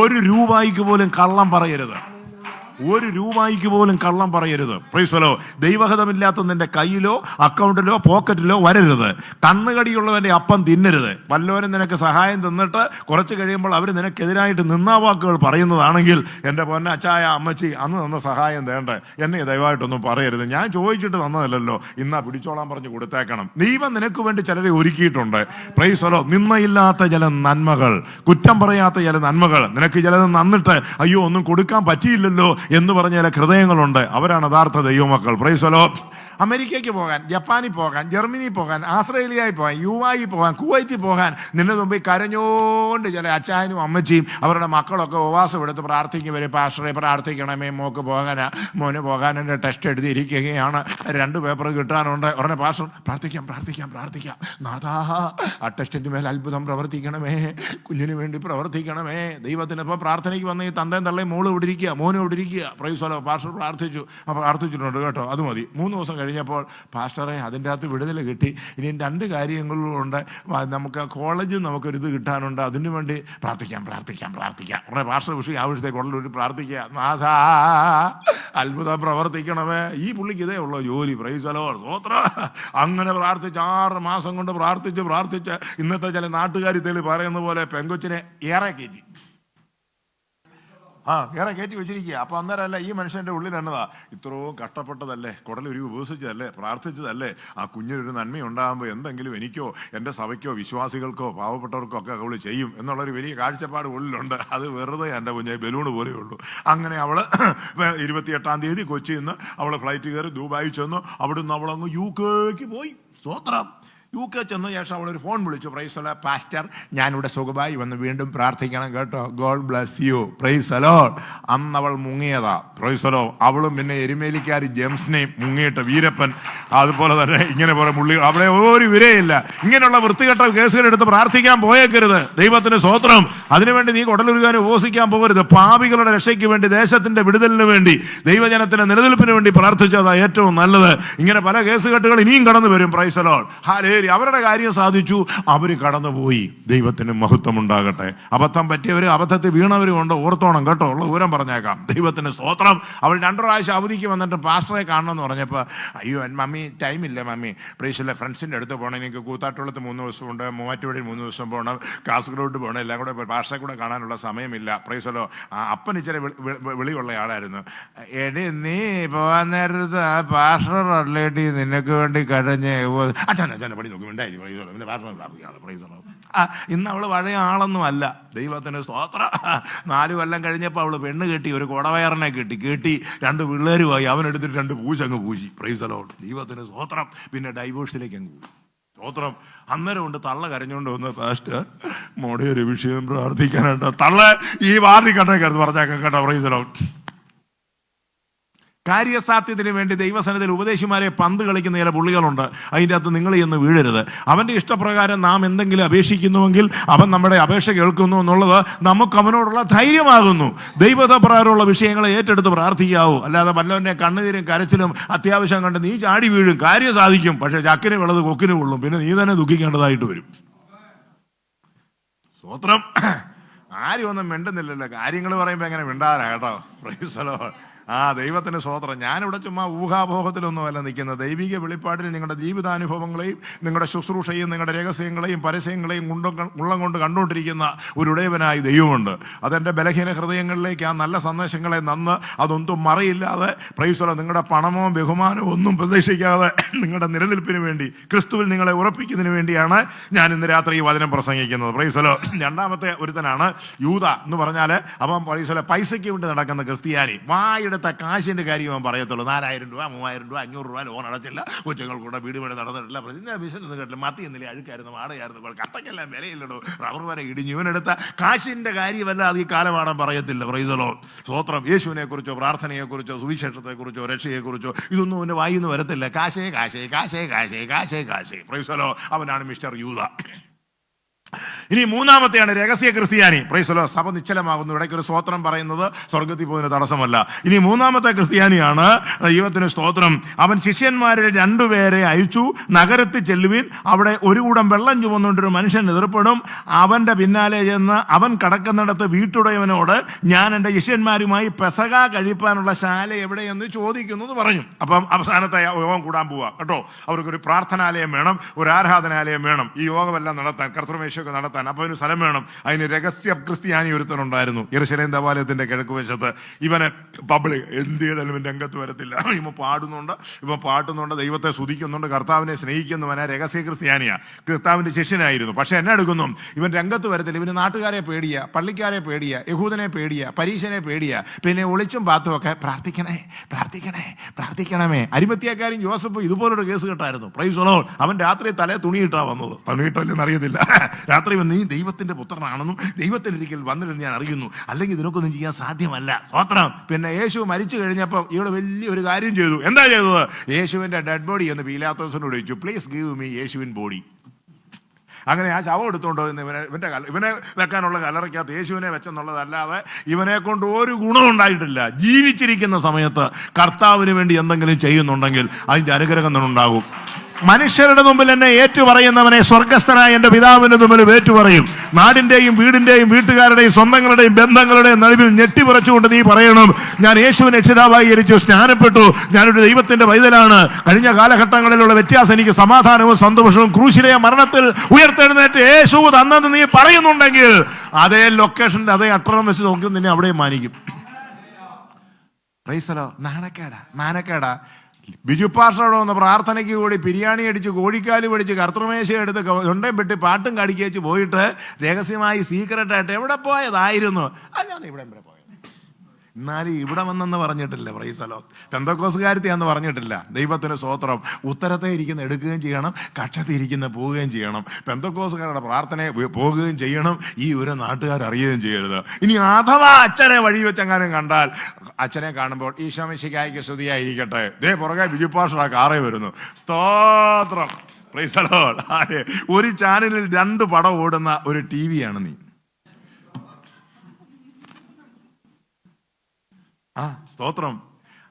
1 രൂപയ്ക്ക് പോലും കള്ളം പറയരുത്. 1 രൂപയ്ക്ക് പോലും കള്ളം പറയരുത്. Price the Lord. ദൈവഹിതമില്ലാത്ത നിന്റെ കയ്യിലോ അക്കൗണ്ടിലോ പോക്കറ്റിലോ വരരുത്. കണ്ണുകടിയുള്ളവന്റെ അപ്പം തിന്നരുത്. വല്ലവരും നിനക്ക് സഹായം തന്നിട്ട് കുറച്ച് കഴിയുമ്പോൾ അവർ നിനക്കെതിരായിട്ട് നിന്നാവാക്കുകൾ പറയുന്നതാണെങ്കിൽ എൻ്റെ പൊന്ന അച്ചായ അമ്മച്ചി അന്ന് തന്ന സഹായം വേണ്ട, എന്നെ ദയവായിട്ടൊന്നും പറയരുത്. ഞാൻ ചോദിച്ചിട്ട് തന്നതല്ലോ, ഇന്നാ പിടിച്ചോളാൻ പറഞ്ഞ് കൊടുത്തേക്കണം. ദൈവം നിനക്ക് വേണ്ടി ചിലരെ ഒരുക്കിയിട്ടുണ്ട്. Price the Lord. നിന്നയില്ലാത്ത ചില നന്മകൾ, കുറ്റം പറയാത്ത ചില നന്മകൾ, നിനക്ക് ചിലത് നന്നിട്ട് അയ്യോ ഒന്നും കൊടുക്കാൻ പറ്റിയില്ലല്ലോ എന്ന് പറഞ്ഞ ചില ഹൃദയങ്ങളുണ്ട്. അവരാണ് യഥാർത്ഥ ദൈവമക്കൾ. Price the Lord. അമേരിക്കയ്ക്ക് പോകാൻ, ജപ്പാനിൽ പോകാൻ, ജർമ്മനി പോകാൻ, ആസ്ട്രേലിയയിൽ പോകാൻ, UAE പോകാൻ, കുവൈറ്റിൽ പോകാൻ നിന്റെ മുമ്പിൽ കരഞ്ഞോണ്ട് ചില അച്ചായനും അമ്മച്ചിയും അവരുടെ മക്കളൊക്കെ ഉപവാസം എടുത്ത് പ്രാർത്ഥിക്കും. പാസ്റ്ററെ പ്രാർത്ഥിക്കണമേ, മോക്ക് പോകാനാ, മോന് പോകാനെൻ്റെ ടെസ്റ്റ് എഴുതിയിരിക്കുകയാണ്, 2 പേപ്പർ കിട്ടാനുണ്ട്. ഉടനെ പാസ്റ്റർ പ്രാർത്ഥിക്കാം പ്രാർത്ഥിക്കാം പ്രാർത്ഥിക്കാം, നാഥാ ആ ടെസ്റ്റിൻ്റെ മേൽ അത്ഭുതം പ്രവർത്തിക്കണമേ, കുഞ്ഞിന് വേണ്ടി പ്രവർത്തിക്കണമേ. ദൈവത്തിന് ഇപ്പോൾ പ്രാർത്ഥനയ്ക്ക് വന്ന് ഈ തന്തയും തള്ളയും മോള് ഇവിടെ ഇരിക്കുക, മോനും ഇവിടെ ഇരിക്കുക. Price the Lord. പാസ്റ്റർ പ്രാർത്ഥിച്ചിട്ടുണ്ട് കേട്ടോ, അത് മതി. 3 ദിവസം കഴിഞ്ഞപ്പോൾ പാസ്റ്ററെ അതിൻ്റെ അകത്ത് വിടുതൽ കിട്ടി, ഇനിയും 2 കാര്യങ്ങളുണ്ട്, നമുക്ക് കോളേജിൽ നമുക്കൊരിത് കിട്ടാനുണ്ട്, അതിനു വേണ്ടി പ്രാർത്ഥിക്കാം പ്രാർത്ഥിക്കാം പ്രാർത്ഥിക്കാം. ഉടനെ പാസ്റ്റർ വിഷയം ആവശ്യത്തേക്ക് ഉള്ളൊരു പ്രാർത്ഥിക്കുക, നാഥാ അത്ഭുതം പ്രവർത്തിക്കണമേ. ഈ പുള്ളിക്ക് ഇതേ ഉള്ളൂ ജോലി. Price the lord. സ്തോത്രം. അങ്ങനെ പ്രാർത്ഥിച്ച് 6 മാസം കൊണ്ട് പ്രാർത്ഥിച്ച് ഇന്നത്തെ ചില നാട്ടുകാരിത്തേൽ പറയുന്ന പോലെ പെങ്കൊച്ചിനെ ഏറെ കയറ്റി ഏറെ കയറ്റി വെച്ചിരിക്കുക. അപ്പൊ അന്നേരമല്ല ഈ മനുഷ്യന്റെ ഉള്ളിൽ എന്നതാ, ഇത്രയും കഷ്ടപ്പെട്ടതല്ലേ, കുടലൊരു ഉപവസിച്ചതല്ലേ, പ്രാർത്ഥിച്ചതല്ലേ, ആ കുഞ്ഞിനൊരു നന്മയുണ്ടാകുമ്പോൾ എന്തെങ്കിലും എനിക്കോ എൻ്റെ സഭയ്ക്കോ വിശ്വാസികൾക്കോ പാവപ്പെട്ടവർക്കോ ഒക്കെ അവള് ചെയ്യും എന്നുള്ളൊരു വലിയ കാഴ്ചപ്പാട് ഉള്ളിലുണ്ട്. അത് വെറുതെ എൻ്റെ കുഞ്ഞെ ബലൂണ് പോലെയുള്ളൂ. അങ്ങനെ അവള് 28-ാം തീയതി കൊച്ചിയിൽ നിന്ന് അവള് ഫ്ലൈറ്റ് കയറി ദുബായി ചെന്നു. അവിടുന്ന് അവളങ്ങ് UK പോയി. സ്തോത്രം. UK ചെന്ന ശേഷം അവളൊരു ഫോൺ വിളിച്ചു. പ്രൈസ് ദി ലോർഡ്, പാസ്റ്റർ ഞാനിവിടെ സുഖമായി വന്ന് വീണ്ടും പ്രാർത്ഥിക്കണം കേട്ടോ, God bless you. Price the Lord. അന്ന് അവൾ മുങ്ങിയതാ. Price the Lord. അവളും പിന്നെ എരുമേലിക്കാരി ജെയിംസിനെയും മുങ്ങിയിട്ട് വീരപ്പൻ, അതുപോലെ തന്നെ ഇങ്ങനെ പോലെ മുള്ളി, അവിടെ ഒരു വിരയില്ല. ഇങ്ങനെയുള്ള വൃത്തികെട്ട കേസുകളെടുത്ത് പ്രാർത്ഥിക്കാൻ പോയേക്കരുത്. ദൈവത്തിന് സ്തോത്രം. അതിനുവേണ്ടി നീ കുടലൊരുകാനും ഉപവസിക്കാൻ പോകരുത്. പാപികളുടെ രക്ഷയ്ക്ക് വേണ്ടി, ദേശത്തിന്റെ വിടുതലിന് വേണ്ടി, ദൈവജനത്തിന്റെ നിലനിൽപ്പിന് വേണ്ടി പ്രാർത്ഥിച്ചതാ ഏറ്റവും നല്ലത്. ഇങ്ങനെ പല കേസുകെട്ടുകൾ ഇനിയും കടന്നു വരും. Price the Lord. ഹല്ലേലൂയ. അവരുടെ കാര്യം സാധിച്ചു, അവര് കടന്നുപോയി. ദൈവത്തിന് മഹത്വം ഉണ്ടാകട്ടെ. അബദ്ധം പറ്റിയവരും അബദ്ധത്തിൽ വീണവരും ഉണ്ട്, ഓർത്തോണം കേട്ടോ. ഉള്ള വിവരം പറഞ്ഞേക്കാം. ദൈവത്തിന് സ്തോത്രം. അവൾ 2 പ്രാവശ്യം അവധിക്ക് വന്നിട്ട് പാസ്റ്ററെ കാണണമെന്ന് പറഞ്ഞപ്പോൾ, അയ്യോ മമ്മി ടൈമില്ല മമ്മി, പ്രൈസിലെ ഫ്രണ്ട്സിൻ്റെ അടുത്ത് പോകണം, എനിക്ക് കൂത്താട്ടുകുളത്ത് 3 ദിവസമുണ്ട്, മൂവാറ്റുപുഴയിൽ 3 ദിവസം പോകണം, കാസർഗോഡ് പോകണം, എല്ലാം കൂടെ പാസ്റ്ററെ കൂടെ കാണാനുള്ള സമയമില്ല. പ്രൈസലോ. അപ്പൻ ഇച്ചിരി വിളിയുള്ള ആളായിരുന്നു. എടി നീ പോകാൻ നേരത്ത് ആ പാസ്റ്റർ അല്ലേടി നിനക്ക് വേണ്ടി കരഞ്ഞ് അച്ഛനെ പണി നോക്കി ഉണ്ടായി. ഇന്ന് അവള് പഴയ ആളൊന്നും അല്ല. ദൈവത്തിന് സ്തോത്രം. 4 കൊല്ലം കഴിഞ്ഞപ്പോൾ അവള് പെണ്ണ് കെട്ടി, ഒരു കുടവയറിനെ കെട്ടി 2 പിള്ളേരുമായി. അവനെടുത്തിട്ട് 2 പൂച്ചങ്ങ് പൂശി. Price the Lord. ദൈവത്തിന് സ്തോത്രം. പിന്നെ ഡൈവോഴ്സിലേക്ക് അങ്ങ് പോയി. സ്തോത്രം. അന്നേരം കൊണ്ട് തള്ള കരഞ്ഞുകൊണ്ട് വന്ന്, പാസ്റ്റർ മോടെ ഒരു വിഷയം പ്രാർത്ഥിക്കാനായിട്ട്. തള്ള ഈ വാർഡി കണ്ടേക്കരുത് പറഞ്ഞേക്കാം കേട്ടോ. Price the Lord. കാര്യസാധ്യത്തിന് വേണ്ടി ദൈവസന്നിധിയിൽ ഉപദേശിമാരെ പന്ത് കളിക്കുന്ന ചില പുള്ളികളുണ്ട്. അതിൻ്റെ അകത്ത് നിങ്ങൾ ചെന്ന് വീഴരുത്. അവൻ്റെ ഇഷ്ടപ്രകാരം നാം എന്തെങ്കിലും അപേക്ഷിക്കുന്നുവെങ്കിൽ അവൻ നമ്മുടെ അപേക്ഷ കേൾക്കുന്നു എന്നുള്ളത് നമുക്ക് അവനോടുള്ള ധൈര്യമാകുന്നു. ദൈവപ്രകാരമുള്ള വിഷയങ്ങളെ ഏറ്റെടുത്ത് പ്രാർത്ഥിക്കാവൂ. അല്ലാതെ വല്ലവൻ്റെ കണ്ണുനീരും കരച്ചിലും അത്യാവശ്യം കണ്ട് നീ ചാടി വീഴും. കാര്യം സാധിക്കും, പക്ഷെ ചക്കിന് വിളത് കൊക്കിന് കൊള്ളും. പിന്നെ നീ തന്നെ ദുഃഖിക്കേണ്ടതായിട്ട് വരും. സ്തോത്രം. ആരും ഒന്നും മിണ്ടുന്നില്ലല്ലോ. കാര്യങ്ങൾ പറയുമ്പോൾ എങ്ങനെ മിണ്ടാരാ കേട്ടോ. Price the Lord. ദൈവത്തിന് സ്തോത്രം. ഞാനിവിടെ ചുമ്മാ ഊഹാപോഹത്തിലൊന്നുമല്ല നിൽക്കുന്നത്. ദൈവിക വെളിപ്പാടിൽ നിങ്ങളുടെ ജീവിതാനുഭവങ്ങളെയും നിങ്ങളുടെ ശുശ്രൂഷയും നിങ്ങളുടെ രഹസ്യങ്ങളെയും പരസ്യങ്ങളെയും ഉള്ളം കൊണ്ട് കണ്ടുകൊണ്ടിരിക്കുന്ന ഒരു ഉടയവനായി ദൈവമുണ്ട്. അതെൻ്റെ ബലഹീന ഹൃദയങ്ങളിലേക്ക് ആ നല്ല സന്ദേശങ്ങളെ അതൊന്നും മറയില്ലാതെ, പ്രൈസ് ദി ലോർഡ്, നിങ്ങളുടെ പണമോ ബഹുമാനമോ ഒന്നും പ്രതീക്ഷിക്കാതെ നിങ്ങളുടെ നിലനിൽപ്പിന് വേണ്ടി, ക്രിസ്തുവിൽ നിങ്ങളെ ഉറപ്പിക്കുന്നതിന് വേണ്ടിയാണ് ഞാൻ ഇന്ന് രാത്രി ഈ വചനം പ്രസംഗിക്കുന്നത്. Praise the lord. 2ാമത്തെ ഒരുത്തനാണ് യൂദ എന്ന് പറഞ്ഞാൽ, അവൻ പ്രൈസ് ദി ലോർഡ് പൈസയ്ക്ക് വേണ്ടി നടക്കുന്ന ക്രിസ്ത്യാനി. വായുടെ കാശിന്റെ കാര്യം അവൻ പറയത്തുള്ളൂ. 4000 രൂപ 3000 രൂപ 500 രൂപ ലോൺ അടച്ചില്ല, കൊച്ചുങ്ങൾക്കൂടെ വീട് വരെ നടന്നിട്ടില്ല, വിഷയൊന്നും കേട്ടില്ല, മത്തി എന്നില്ല, അഴുക്കായിരുന്നു, വാടകയായിരുന്നു, കട്ടയ്ക്കെല്ലാം വിലയില്ലടോ, റബ്ബർ വരെ ഇടിഞ്ഞു. ഇവനെടുത്ത കാശിന്റെ കാര്യമല്ല അത് ഈ കാലമാടം പറയത്തില്ല. Price the lord. സ്തോത്രം. യേശുവിനെ കുറിച്ചോ പ്രാർത്ഥനയെക്കുറിച്ചോ സുവിശേഷത്തെക്കുറിച്ചോ രക്ഷയെക്കുറിച്ചോ ഇതൊന്നും അവൻ്റെ വായിന്ന് വരത്തില്ല. കാശേ കാശേ കാശേ കാശേ കാശേ കാശേ. Praise the lord. അവനാണ് മിസ്റ്റർ യൂദ. ഇനി 3ാമത്തെയാണ് രഹസ്യ ക്രിസ്ത്യാനി. Praise the lord. സഭ നിശ്ചലമാകുന്നു. ഇടയ്ക്കൊരു സ്തോത്രം പറയുന്നത് സ്വർഗത്തിൽ പോകുന്നതിന് തടസ്സമല്ല. ഇനി 3ാമത്തെ ക്രിസ്ത്യാനിയാണ്. ദൈവത്തിന് സ്തോത്രം. അവൻ ശിഷ്യന്മാരിൽ 2 പേരെ അയച്ചു, നഗരത്തിൽ ചെല്ലുവിൻ, അവിടെ ഒരു കൂടം വെള്ളം ചുമന്നുകൊണ്ടൊരു മനുഷ്യൻ എതിർപ്പെടും, അവന്റെ പിന്നാലെ ചെന്ന് അവൻ കടക്കുന്നിടത്ത് വീട്ടുടയവനോട് ഞാൻ എൻ്റെ ശിഷ്യന്മാരുമായി പെസഹ കഴിപ്പാനുള്ള ശാല എവിടെയെന്ന് ചോദിക്കുന്നു എന്ന് പറഞ്ഞു. അപ്പം അവസാനത്തെ യോഗം കൂടാൻ പോവാ കേട്ടോ. അവർക്കൊരു പ്രാർത്ഥനാലയം വേണം, ഒരു ആരാധനാലയം വേണം. ഈ യോഗമെല്ലാം നടത്താൻ കർത്തൃമേശ ഉപദേശമൊക്കെ നടത്താൻ. അപ്പോൾ ഒരു സ്ഥലം വേണം. അതിന് രഹസ്യ ക്രിസ്ത്യാനി ഒരുത്തനുണ്ടായിരുന്നു യെരൂശലേം ദേവാലയത്തിന്റെ കിഴക്ക് വശത്ത്. ഇവനെ പബ്ലിക് എന്ത് ചെയ്താലും ഇവൻ രംഗത്ത് വരത്തില്ല. ഇവ പാട്ടുന്നുണ്ട്, ദൈവത്തെ സ്തുതിക്കുന്നുണ്ട്, കർത്താവിനെ സ്നേഹിക്കുന്നവനെ രഹസ്യ ക്രിസ്ത്യാനിയാ, കർത്താവിന്റെ ശിഷ്യനായിരുന്നു. പക്ഷെ എന്നെ എടുക്കുന്നു, ഇവൻ രംഗത്ത് വരത്തില്ല. ഇവന് നാട്ടുകാരെ പേടിയാ, പള്ളിക്കാരെ പേടിയാ, യഹൂദനെ പേടിയാ, പരീശനെ പേടിയാ. പിന്നെ ഒളിച്ചും പാത്തും ഒക്കെ പ്രാർത്ഥിക്കണമേ. അരിമത്യാക്കാരും ജോസഫ് ഇതുപോലൊരു കേസ് കേട്ടായിരുന്നു. Price the Lord. അവൻ രാത്രി തലേ തുണിയിട്ടാ വന്നത്. തുണിയിട്ടല്ലെന്ന് അറിയത്തില്ല. രാത്രി നീ ദൈവത്തിന്റെ പുത്രനാണെന്നും ദൈവത്തിനൊരിക്കൽ വന്നില്ലെന്ന് ഞാൻ അറിയുന്നു, അല്ലെങ്കിൽ ഇതിനൊക്കൊന്നും ചെയ്യാൻ സാധ്യമല്ല. സ്വത്രം. പിന്നെ യേശു മരിച്ചു കഴിഞ്ഞപ്പോൾ ഇവിടെ വലിയൊരു കാര്യം ചെയ്തു. എന്താ ചെയ്തത്? യേശുവിന്റെ ഡെഡ് ബോഡി എന്ന് പീലാത്തോസിനോട് ചോദിച്ചു, പ്ലീസ് ഗീവ് മീ യേശുവിൻ ബോഡി. അങ്ങനെ ആ ശവം എടുത്തുകൊണ്ടോ എന്ന് ഇവനെ വെക്കാനുള്ള കല്ലറയ്ക്കകത്ത് യേശുവിനെ വെച്ചെന്നുള്ളതല്ലാതെ ഇവനെ കൊണ്ട് ഒരു ഗുണം ഉണ്ടായിട്ടില്ല. ജീവിച്ചിരിക്കുന്ന സമയത്ത് കർത്താവിന് വേണ്ടി എന്തെങ്കിലും ചെയ്യുന്നുണ്ടെങ്കിൽ അതിന്റെ അനുഗ്രഹം ഉണ്ടാകും. മനുഷ്യരുടെ മുമ്പിൽ എന്നെ ഏറ്റുപറയുന്നവനെ സ്വർഗസ്ഥനായ എന്റെ പിതാവിന്റെ മുമ്പിൽ ഏറ്റുപറയും. നാടിന്റെയും വീടിന്റെയും വീട്ടുകാരുടെയും സ്വന്തങ്ങളുടെയും ബന്ധങ്ങളുടെയും നടുവിൽ ഞെട്ടിപ്പറച്ചുകൊണ്ട് നീ പറയണം, ഞാൻ യേശുവിനെ രക്ഷിതാവായി ജനിച്ചു, സ്നാനപ്പെട്ടു, ഞാനൊരു ദൈവത്തിന്റെ പൈതലാണ്. കഴിഞ്ഞ കാലഘട്ടങ്ങളിലുള്ള വ്യത്യാസം എനിക്ക് സമാധാനവും സന്തോഷവും ക്രൂശിലെ മരണത്തിൽ ഉയർത്തെഴുന്നേറ്റ് യേശു തന്നെന്ന് നീ പറയുന്നുണ്ടെങ്കിൽ അതേ ലൊക്കേഷന്റെ അതേ അട്ടണം വെച്ച് നോക്കി നിന്നെ അവിടെയും മാനിക്കും. പ്രൈസലോ. നാണക്കേടാ. ബിജു പാസ്റ്ററോട് വന്ന പ്രാർത്ഥനയ്ക്ക് കൂടി ബിരിയാണി അടിച്ച് കോഴിക്കാല് പിടിച്ച് കർത്തൃമേശ എടുത്ത് തൊണ്ടയും പെട്ടി പാട്ടും കടിക്കേച്ച് പോയിട്ട് രഹസ്യമായി സീക്രട്ടായിട്ട് എവിടെ പോയതായിരുന്നു? ഞാൻ ഇവിടെ വരെ പോയത്. എന്നാലും ഇവിടെ വന്നെന്ന് പറഞ്ഞിട്ടില്ല. Price the Lord. പെന്തക്കോസ്തുകാരത്തിയാന്ന് പറഞ്ഞിട്ടില്ല. ദൈവത്തിന് സ്തോത്രം. ഉത്തരത്തെ ഇരിക്കുന്ന എടുക്കുകയും ചെയ്യണം, കക്ഷത്തെ ഇരിക്കുന്ന പോവുകയും ചെയ്യണം. പെന്തക്കോസ്തുകാരുടെ പ്രാർത്ഥനയെ പോകുകയും ചെയ്യണം, ഈ ഒരു നാട്ടുകാർ അറിയുകയും ചെയ്യരുത്. ഇനി അഥവാ അച്ഛനെ വഴി വെച്ചെങ്ങാനും കണ്ടാൽ അച്ഛനെ കാണുമ്പോൾ ഈശോ മിശിഹായ്ക്ക് സ്തുതിയായിരിക്കട്ടെ, ദേ പുറകെ ബിജു പാസ്റ്റർ ആ കാറേ വരുന്നു. സ്തോത്രം. Price the Lord. ഒരു ചാനലിൽ 2 പടം ഓടുന്ന ഒരു TV-യാണ് നീ. സ്തോത്രം.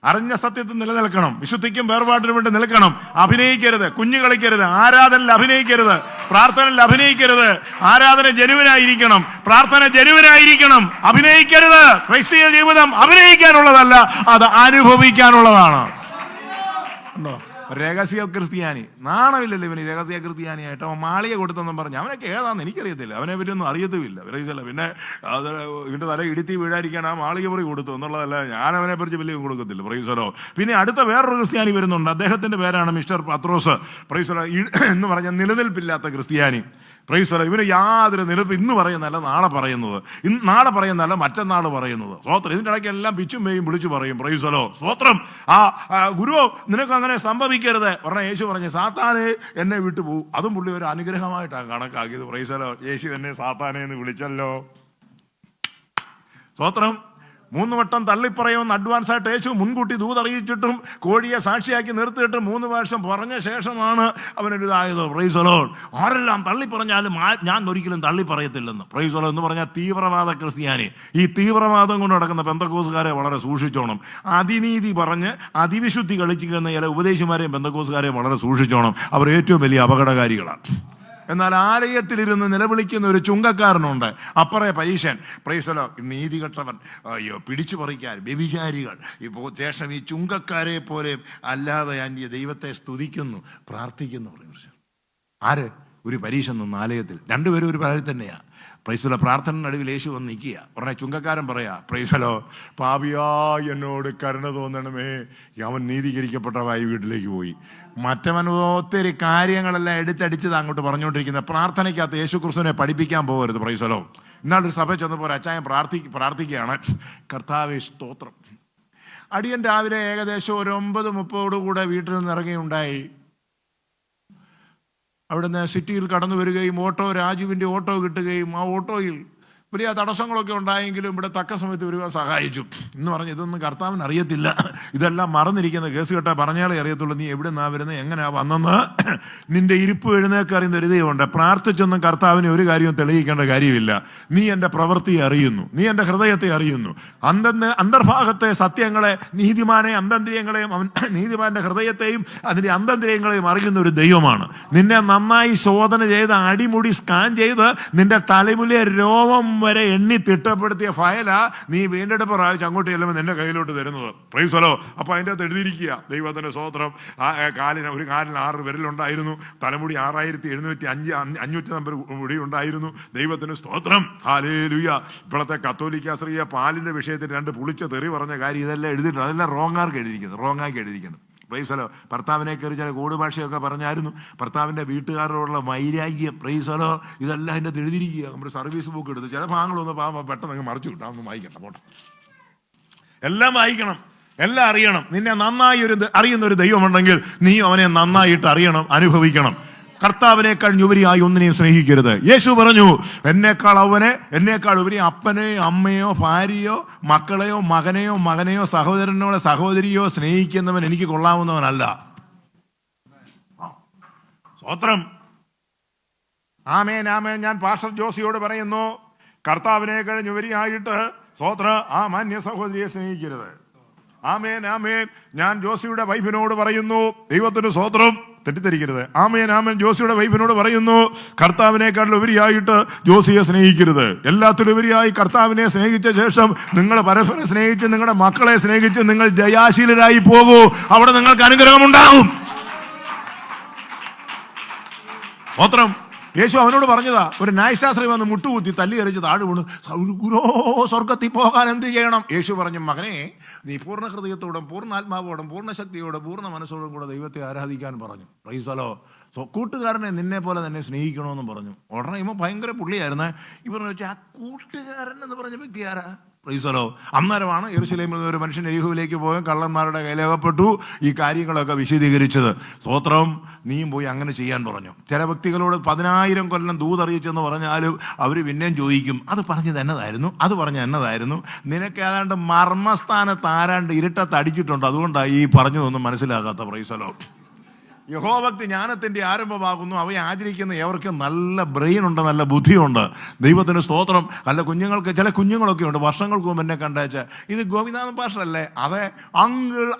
അറിഞ്ഞ സത്യത്തിൽ നിലനിൽക്കണം, വിശുദ്ധിക്കും വേർപാടിനും വേണ്ടി നിൽക്കണം. അഭിനയിക്കരുത്, കുഞ്ഞു കളിക്കരുത്, ആരാധനയിൽ അഭിനയിക്കരുത്, പ്രാർത്ഥനയിൽ അഭിനയിക്കരുത്. ആരാധന ജനുവിനായിരിക്കണം, പ്രാർത്ഥന ജനുവിനായിരിക്കണം. അഭിനയിക്കരുത്. ക്രൈസ്തീയ ജീവിതം അഭിനയിക്കാനുള്ളതല്ല, അത് അനുഭവിക്കാനുള്ളതാണ്. രഹസ്യ ക്രിസ്ത്യാനി. നാണമില്ലല്ലോ ഇവന് രഹസ്യ ക്രിസ്ത്യാനിയായിട്ട്. അവൻ മാളിക കൊടുത്തെന്നും പറഞ്ഞു. അവനൊക്കെ ഏതാണെന്ന് എനിക്കറിയത്തില്ല, അവനെ പറ്റിയൊന്നും അറിയത്തുമില്ല. പിന്നെ അത് ഇവന്റെ തല ഇടുത്തി വീഴാതിരിക്കാൻ ആ മാളിക മുറി കൊടുത്തു എന്നുള്ളതല്ല. ഞാൻ അവനെ പറ്റി വലിയ കൊടുക്കത്തില്ല. പ്രൈസലോ. പിന്നെ അടുത്ത വേറൊരു ക്രിസ്ത്യാനി വരുന്നുണ്ട്. അദ്ദേഹത്തിന്റെ പേരാണ് മിസ്റ്റർ പത്രോസ്. പ്രൈസലോ എന്ന് പറഞ്ഞ നിലനിൽപ്പില്ലാത്ത ക്രിസ്ത്യാനി. പ്രൈസലോ. ഇവന് യാതൊരു നിലനിൽപ്പ്. ഇന്ന് പറയുന്നതല്ല നാളെ പറയുന്നത്, നാളെ പറയുന്നതല്ല മറ്റന്നാൾ പറയുന്നത്. സ്വോത്രം. ഇതിൻ്റെ ഇടയ്ക്ക് എല്ലാം പിച്ചും മേയും വിളിച്ചു പറയും. പ്രൈസലോ. സ്വോത്രം. ഗുരു നിനക്ക് അങ്ങനെ സംഭവിക്കരുത് പറഞ്ഞ യേശു പറഞ്ഞു, സാത്താനെ എന്നെ വിട്ടു പോകും. അതും പുള്ളി ഒരു അനുഗ്രഹമായിട്ടാണ് കണക്കാക്കിയത്. പ്രൈസലോ. യേശു എന്നെ സാത്താനെ എന്ന് വിളിച്ചല്ലോ. സ്വോത്രം. 3 വട്ടം തള്ളിപ്പറയുമെന്ന് അഡ്വാൻസ് ആയിട്ട് യേശു മുൻകൂട്ടി ദൂതറിയിച്ചിട്ടും കോഴിയെ സാക്ഷിയാക്കി നിർത്തിയിട്ട് 3 വർഷം പറഞ്ഞ ശേഷമാണ് അവനൊരിതായത്. Price the Lord. ആരെല്ലാം തള്ളിപ്പറഞ്ഞാലും ഞാൻ ഒരിക്കലും തള്ളിപ്പറയത്തില്ലെന്ന്. പ്രൈസ് ദി ലോർഡ് എന്ന് പറഞ്ഞാൽ തീവ്രവാദ ക്രിസ്ത്യാനി. ഈ തീവ്രവാദം കൊണ്ട് നടക്കുന്ന പെന്തക്കോസുകാരെ വളരെ സൂക്ഷിച്ചോണം. അതിനീതി പറഞ്ഞ് അതിവിശുദ്ധി കളിച്ചിരിക്കുന്ന ചില ഉപദേശിമാരെയും പെന്തക്കോസുകാരെയും വളരെ സൂക്ഷിച്ചോണം. അവർ ഏറ്റവും വലിയ അപകടകാരികളാണ്. എന്നാൽ ആലയത്തിലിരുന്ന് നിലവിളിക്കുന്ന ഒരു ചുങ്കക്കാരനുണ്ട്, അപ്പറേ പരീശൻ. പ്രൈസലോ. നീതി കെട്ടവൻ, അയ്യോ പിടിച്ചു പറിക്കാൻ വ്യഭിചാരികൾ. ഇപ്പോൾ ശേഷം ഈ ചുങ്കക്കാരെ പോലെ അല്ലാതെ ഞാൻ ദൈവത്തെ സ്തുതിക്കുന്നു, പ്രാർത്ഥിക്കുന്നു. ആര്? ഒരു പരീശൻ നിന്ന് ആലയത്തിൽ. 2 പേരും ഒരു പരാതി തന്നെയാ. പ്രൈസലോ. പ്രാർത്ഥന നടുവിൽ യേശു വന്ന് നിൽക്കുക. ഉടനെ ചുങ്കക്കാരൻ പറയാ, പ്രൈസലോ, പാപിയാ എന്നോട് കരുണ തോന്നണമേ. അവൻ നീതീകരിക്കപ്പെട്ടവായി വീട്ടിലേക്ക് പോയി. മറ്റവൻ ഒത്തിരി കാര്യങ്ങളെല്ലാം എടുത്തടിച്ചത് അങ്ങോട്ട് പറഞ്ഞുകൊണ്ടിരിക്കുന്നത്. പ്രാർത്ഥനയ്ക്കകത്ത് യേശു ക്രിസ്തുവിനെ പഠിപ്പിക്കാൻ പോകരുത്. പ്രൈസലോ. ഇന്നാളൊരു സഭ ചെന്നപ്പോൾ അച്ചായൻ പ്രാർത്ഥിക്കുകയാണ്, കർത്താവേ സ്തോത്രം. അടിയൻ രാവിലെ ഏകദേശം ഒരു 9:30 വീട്ടിൽ നിന്ന് ഇറങ്ങിയുണ്ടായി. അവിടുന്ന് സിറ്റിയിൽ കടന്നു വരികയും രാജുവിൻ്റെ ഓട്ടോ കിട്ടുകയും ആ ഓട്ടോയിൽ വലിയ തടസ്സങ്ങളൊക്കെ ഉണ്ടായെങ്കിലും ഇവിടെ തക്ക സമയത്ത് വരുവാൻ സഹായിച്ചു എന്ന് പറഞ്ഞ് ഇതൊന്നും കർത്താവിന് അറിയത്തില്ല. ഇതെല്ലാം മറന്നിരിക്കുന്ന കേസ് കേട്ടാൽ പറഞ്ഞാലേ അറിയത്തുള്ളൂ നീ എവിടെ നിന്നാ വരുന്നത്, എങ്ങനെയാ വന്നെന്ന്. നിന്റെ ഇരിപ്പ് എഴുന്നേക്ക് അറിയുന്ന ഒരു ദൈവമുണ്ട്. പ്രാർത്ഥിച്ചൊന്നും കർത്താവിന് ഒരു കാര്യവും തെളിയിക്കേണ്ട കാര്യമില്ല. നീ എൻ്റെ പ്രവൃത്തിയെ അറിയുന്നു, നീ എൻ്റെ ഹൃദയത്തെ അറിയുന്നു. അന്തർഭാഗത്തെ സത്യങ്ങളെ, നീതിമാനെ അന്തന്ദ്രിയങ്ങളെയും നീതിമാന്റെ ഹൃദയത്തെയും അതിൻ്റെ അന്തന്ദ്രിയങ്ങളെയും അറിയുന്ന ഒരു ദൈവമാണ്. നിന്നെ നന്നായി ശോധന ചെയ്ത് അടിമുടി സ്കാൻ ചെയ്ത് നിന്റെ തലമുലെ രോമം വരെ എണ്ണി തിട്ടപ്പെടുത്തിയ ഫയലാ നീ വീണ്ടെടുപ്പ് പ്രാപിച്ച് അങ്ങോട്ട് ചെല്ലുമ്പോൾ നിന്റെ കയ്യിലോട്ട് തരുന്നത്. പ്രൈസലോ. അപ്പൊ അതിൻ്റെ അകത്ത് എഴുതിയിരിക്കുക ദൈവത്തിന്റെ സ്തോത്രം. ഒരു കാലിന് 6 വിരലുണ്ടായിരുന്നു, തലമുടി 6705 നമ്പർ മുടി ഉണ്ടായിരുന്നു. ദൈവത്തിന് സ്തോത്രം. ഹല്ലേലൂയ. ഇപ്പോഴത്തെ കത്തോലിക്ക സ്ത്രീയെ പാലിന്റെ വിഷയത്തിൽ 2 പുളിച്ച തെറി പറഞ്ഞ കാര്യം ഇതെല്ലാം എഴുതിയിട്ടുണ്ട്. അതെല്ലാം റോങ്ങാക്കി എഴുതിയിരിക്കുന്നു. പ്രൈസലോ. ഭർത്താവിനെ കയറി ചില കോഡ് ഭാഷയൊക്കെ പറഞ്ഞായിരുന്നു. ഭർത്താവിന്റെ വീട്ടുകാരോടുള്ള വൈരാഗ്യം. പ്രൈസലോ. ഇതെല്ലാം അതിൻ്റെ അകത്ത് എഴുതിയിരിക്കുക. നമ്മുടെ സർവീസ് ബുക്ക് എടുത്ത് ചില ഭാഗങ്ങളൊന്ന് പെട്ടെന്ന് മറിച്ചു കിട്ടാം. ഒന്നും വായിക്കണം, പോട്ടെ. എല്ലാം വായിക്കണം, എല്ലാം അറിയണം. നിന്നെ നന്നായി അറിയുന്ന ഒരു ദൈവമുണ്ടെങ്കിൽ നീ അവനെ നന്നായിട്ട് അറിയണം, അനുഭവിക്കണം. കർത്താവിനേക്കാൾ ഉപരിയായി ഒന്നിനെയും സ്നേഹിക്കരുത്. യേശു പറഞ്ഞു, എന്നേക്കാൾ ഉപരി അപ്പനെയോ അമ്മയോ ഭാര്യയോ മക്കളെയോ മകനെയോ സഹോദരനോടെ സഹോദരിയോ സ്നേഹിക്കുന്നവൻ എനിക്ക് കൊള്ളാവുന്നവനല്ല. സ്തോത്രം. ആമേൻ. ഞാൻ പാസ്റ്റർ ജോസിയോട് പറയുന്നു, കർത്താവിനേക്കാൾ ഉപരിയായിട്ട് സ്തോത്രം ആ മാന്യ സഹോദരിയെ സ്നേഹിക്കരുത്. ആമേൻ. ഞാൻ ജോസിയുടെ വൈഫിനോട് പറയുന്നു, ദൈവത്തിന് സ്തോത്രം, തെറ്റിദ്ധരിക്കരുത്. ആമേൻ. ജോസിയുടെ വൈഫിനോട് പറയുന്നു, കർത്താവിനേക്കാൾ ഉപരിയായിട്ട് ജോസിയെ സ്നേഹിക്കരുത്. എല്ലാത്തിലും ഉപരിയായി കർത്താവിനെ സ്നേഹിച്ച ശേഷം നിങ്ങൾ പരസ്പരം സ്നേഹിച്ച് നിങ്ങളുടെ മക്കളെ സ്നേഹിച്ച് നിങ്ങൾ ജയാശീലരായി പോകൂ. അവിടെ നിങ്ങൾക്ക് അനുഗ്രഹം ഉണ്ടാകും. സ്തോത്രം. യേശു അവനോട് പറഞ്ഞതാ. ഒരു ന്യായശാസ്ത്രി വന്ന് മുട്ടുകുത്തി തല്ലി കളിച്ച് താഴെ വീണ്, ഗുരോ സ്വർഗത്തിൽ പോകാൻ എന്ത് ചെയ്യണം? യേശു പറഞ്ഞു, മകനെ, നീ പൂർണ്ണ ഹൃദയത്തോടും പൂർണ്ണ ആത്മാവോടും പൂർണ്ണ ശക്തിയോടും പൂർണ്ണ മനസ്സോടും കൂടെ ദൈവത്തെ ആരാധിക്കാൻ പറഞ്ഞു. പ്രൈസലോ. കൂട്ടുകാരനെ നിന്നെ പോലെ തന്നെ സ്നേഹിക്കണമെന്ന് പറഞ്ഞു. ഉടനെ ഇവൻ ഭയങ്കര പുള്ളിയായിരുന്നേ. ഇവർ വെച്ചാൽ ആ കൂട്ടുകാരൻ എന്ന് പറഞ്ഞ വ്യക്തി ആരാ? പ്രൈസലോ. അന്നേരമാണ് യെരൂശലേമിൽ ഒരു മനുഷ്യൻ യെരിഹോവിലേക്ക് പോയി കള്ളന്മാരുടെ കയ്യിലകപ്പെട്ടു ഈ കാര്യങ്ങളൊക്കെ വിശദീകരിച്ചത്. സ്തോത്രം. നീയും പോയി അങ്ങനെ ചെയ്യാൻ പറഞ്ഞു. ചില വ്യക്തികളോട് 10,000 കൊല്ലം ദൂതറിയിച്ചെന്ന് പറഞ്ഞാലും അവർ പിന്നെയും ചോദിക്കും, അത് പറഞ്ഞത് എന്നതായിരുന്നു. നിനക്ക് ഏതാണ്ട് മർമ്മസ്ഥാനത്ത് ആരാണ്ട് ഇരുട്ടത്ത് അടിച്ചിട്ടുണ്ട്, അതുകൊണ്ടാണ് ഈ പറഞ്ഞതൊന്നും മനസ്സിലാകാത്ത. പ്രൈസലോ. യഹോഭക്തി ജ്ഞാനത്തിന്റെ ആരംഭമാകുന്നു. അവയെ ആചരിക്കുന്ന ഏവർക്കും നല്ല ബ്രെയിൻ ഉണ്ട്, നല്ല ബുദ്ധിയുണ്ട്. ദൈവത്തിന് സ്തോത്രം. ചില കുഞ്ഞുങ്ങളൊക്കെ ഉണ്ട് വർഷങ്ങൾക്ക് മുമ്പ് എന്നെ കണ്ടേച്ച്, ഇത് ഗോപിനാഥൻ പാസ്റ്ററല്ലേ? അതെ,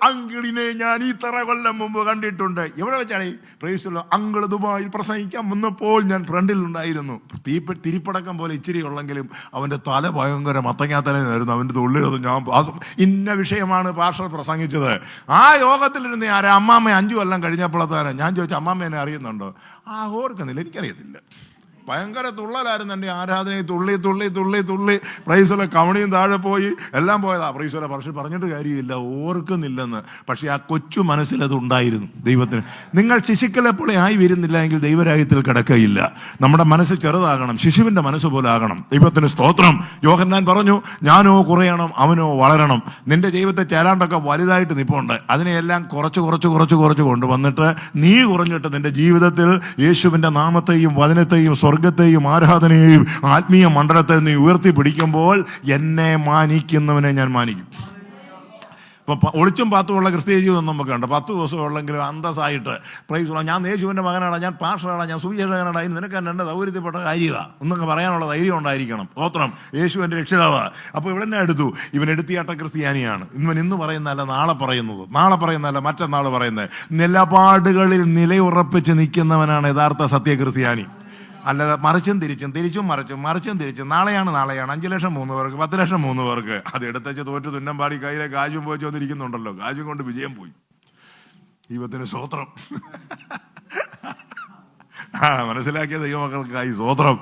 അങ്കിളിനെ ഞാൻ ഇത്ര കൊല്ലം മുമ്പ് കണ്ടിട്ടുണ്ട്. എവിടെ വെച്ചാണ്? പ്രൈസുള്ള അങ്കിൾ ദുബായിൽ പ്രസംഗിക്കാൻ വന്നപ്പോൾ ഞാൻ ഫ്രണ്ടിലുണ്ടായിരുന്നു. തിരിപ്പടക്കം പോലെ ഇച്ചിരി ഉള്ളെങ്കിലും അവന്റെ തല ഭയങ്കര മത്തങ്ങാത്തലായിരുന്നു. അവന്റെ ഉള്ളിലത് ഇന്ന വിഷയമാണ് പാസ്റ്റർ പ്രസംഗിച്ചത്. ആ യോഗത്തിലിരുന്ന് ആരെ അമ്മാമ്മ 5 കൊല്ലം കഴിഞ്ഞപ്പോൾ ഞാൻ ചോദിച്ചു, അമ്മാമ്മ എന്നെ അറിയുന്നുണ്ടോ? ഓർക്കുന്നില്ല, എനിക്കറിയത്തില്ല. ഭയങ്കര തുള്ളലായിരുന്നു എൻ്റെ ആരാധനയിൽ. തുള്ളി പ്രൈസുള്ള കവണിയും താഴെ പോയി, എല്ലാം പോയതാ. പ്രൈസുള്ള പക്ഷെ പറഞ്ഞിട്ട് കാര്യമില്ല, ഓർക്കുന്നില്ലെന്ന്. പക്ഷെ ആ കൊച്ചു മനസ്സിൽ അത് ഉണ്ടായിരുന്നു. ദൈവത്തിന് നിങ്ങൾ ശിശുക്കളെ പോലെ ആയി വരുന്നില്ല എങ്കിൽ ദൈവരാജ്യത്തിൽ കിടക്കയില്ല. നമ്മുടെ മനസ്സ് ചെറുതാകണം, ശിശുവിന്റെ മനസ്സ് പോലെ ആകണം. ദൈവത്തിന് സ്തോത്രം. യോഹന്നാൻ പറഞ്ഞു, ഞാനോ കുറയണം, അവനോ വളരണം. നിന്റെ ജീവിതത്തെ ചേരാണ്ടൊക്കെ വലുതായിട്ട് നിപ്പുണ്ട്. അതിനെയെല്ലാം കുറച്ച് കൊണ്ടുവന്നിട്ട് നീ കുറഞ്ഞിട്ട് നിന്റെ ജീവിതത്തിൽ യേശുവിന്റെ നാമത്തെയും വചനത്തെയും സ്വർഗത്തെയും ആരാധനയെയും ആത്മീയ മണ്ഡലത്തെ നീ ഉയർത്തി പിടിക്കുമ്പോൾ എന്നെ മാനിക്കുന്നവനെ ഞാൻ മാനിക്കും. ഇപ്പൊ ഒളിച്ചും പാത്തുമുള്ള ക്രിസ്തീയ ജീവിതം നമുക്ക് ഉണ്ട്. 10 ദിവസം ഉള്ളെങ്കിലും അന്തസ്സായിട്ട് പ്രൈസ്, ഞാൻ യേശുവിന്റെ മകനാണ്, ഞാൻ പാസ്റ്ററാണ്, ഞാൻ സുവിശേഷകനാണ്, ഇന്ന് നിനക്ക് എൻ്റെ സൗകര്യത്തിൽപ്പെട്ട കാര്യമാണ് എന്നൊക്കെ പറയാനുള്ള ധൈര്യം ഉണ്ടായിരിക്കണം. സ്തോത്രം. യേശു എൻ്റെ രക്ഷിതാവാ. അപ്പോൾ ഇവിടെ തന്നെ എടുത്തു. ഇവൻ എടുത്തിയാട്ട ക്രിസ്ത്യാനിയാണ്. ഇന്ന് പറയുന്നതല്ല നാളെ പറയുന്നതല്ല മറ്റന്നാൾ പറയുന്നത്. നിലപാടുകളിൽ നിലയുറപ്പിച്ച് നിൽക്കുന്നവനാണ് യഥാർത്ഥ സത്യക്രിസ്ത്യാനി. അല്ലാതെ മറിച്ചും തിരിച്ചും നാളെയാണ് 5 ലക്ഷം 3 പേർക്ക്, 10 ലക്ഷം 3 പേർക്ക്. അത് എടുത്തച്ച് തോറ്റ് തുന്നമ്പാടി കയ്യിലെ കാശും പോയി വന്നിരിക്കുന്നുണ്ടല്ലോ. കാശും കൊണ്ട് വിജയം പോയി. ദൈവത്തിന് സ്തോത്രം. മനസ്സിലാക്കിയ ദൈവമക്കൾക്കായി സ്തോത്രം.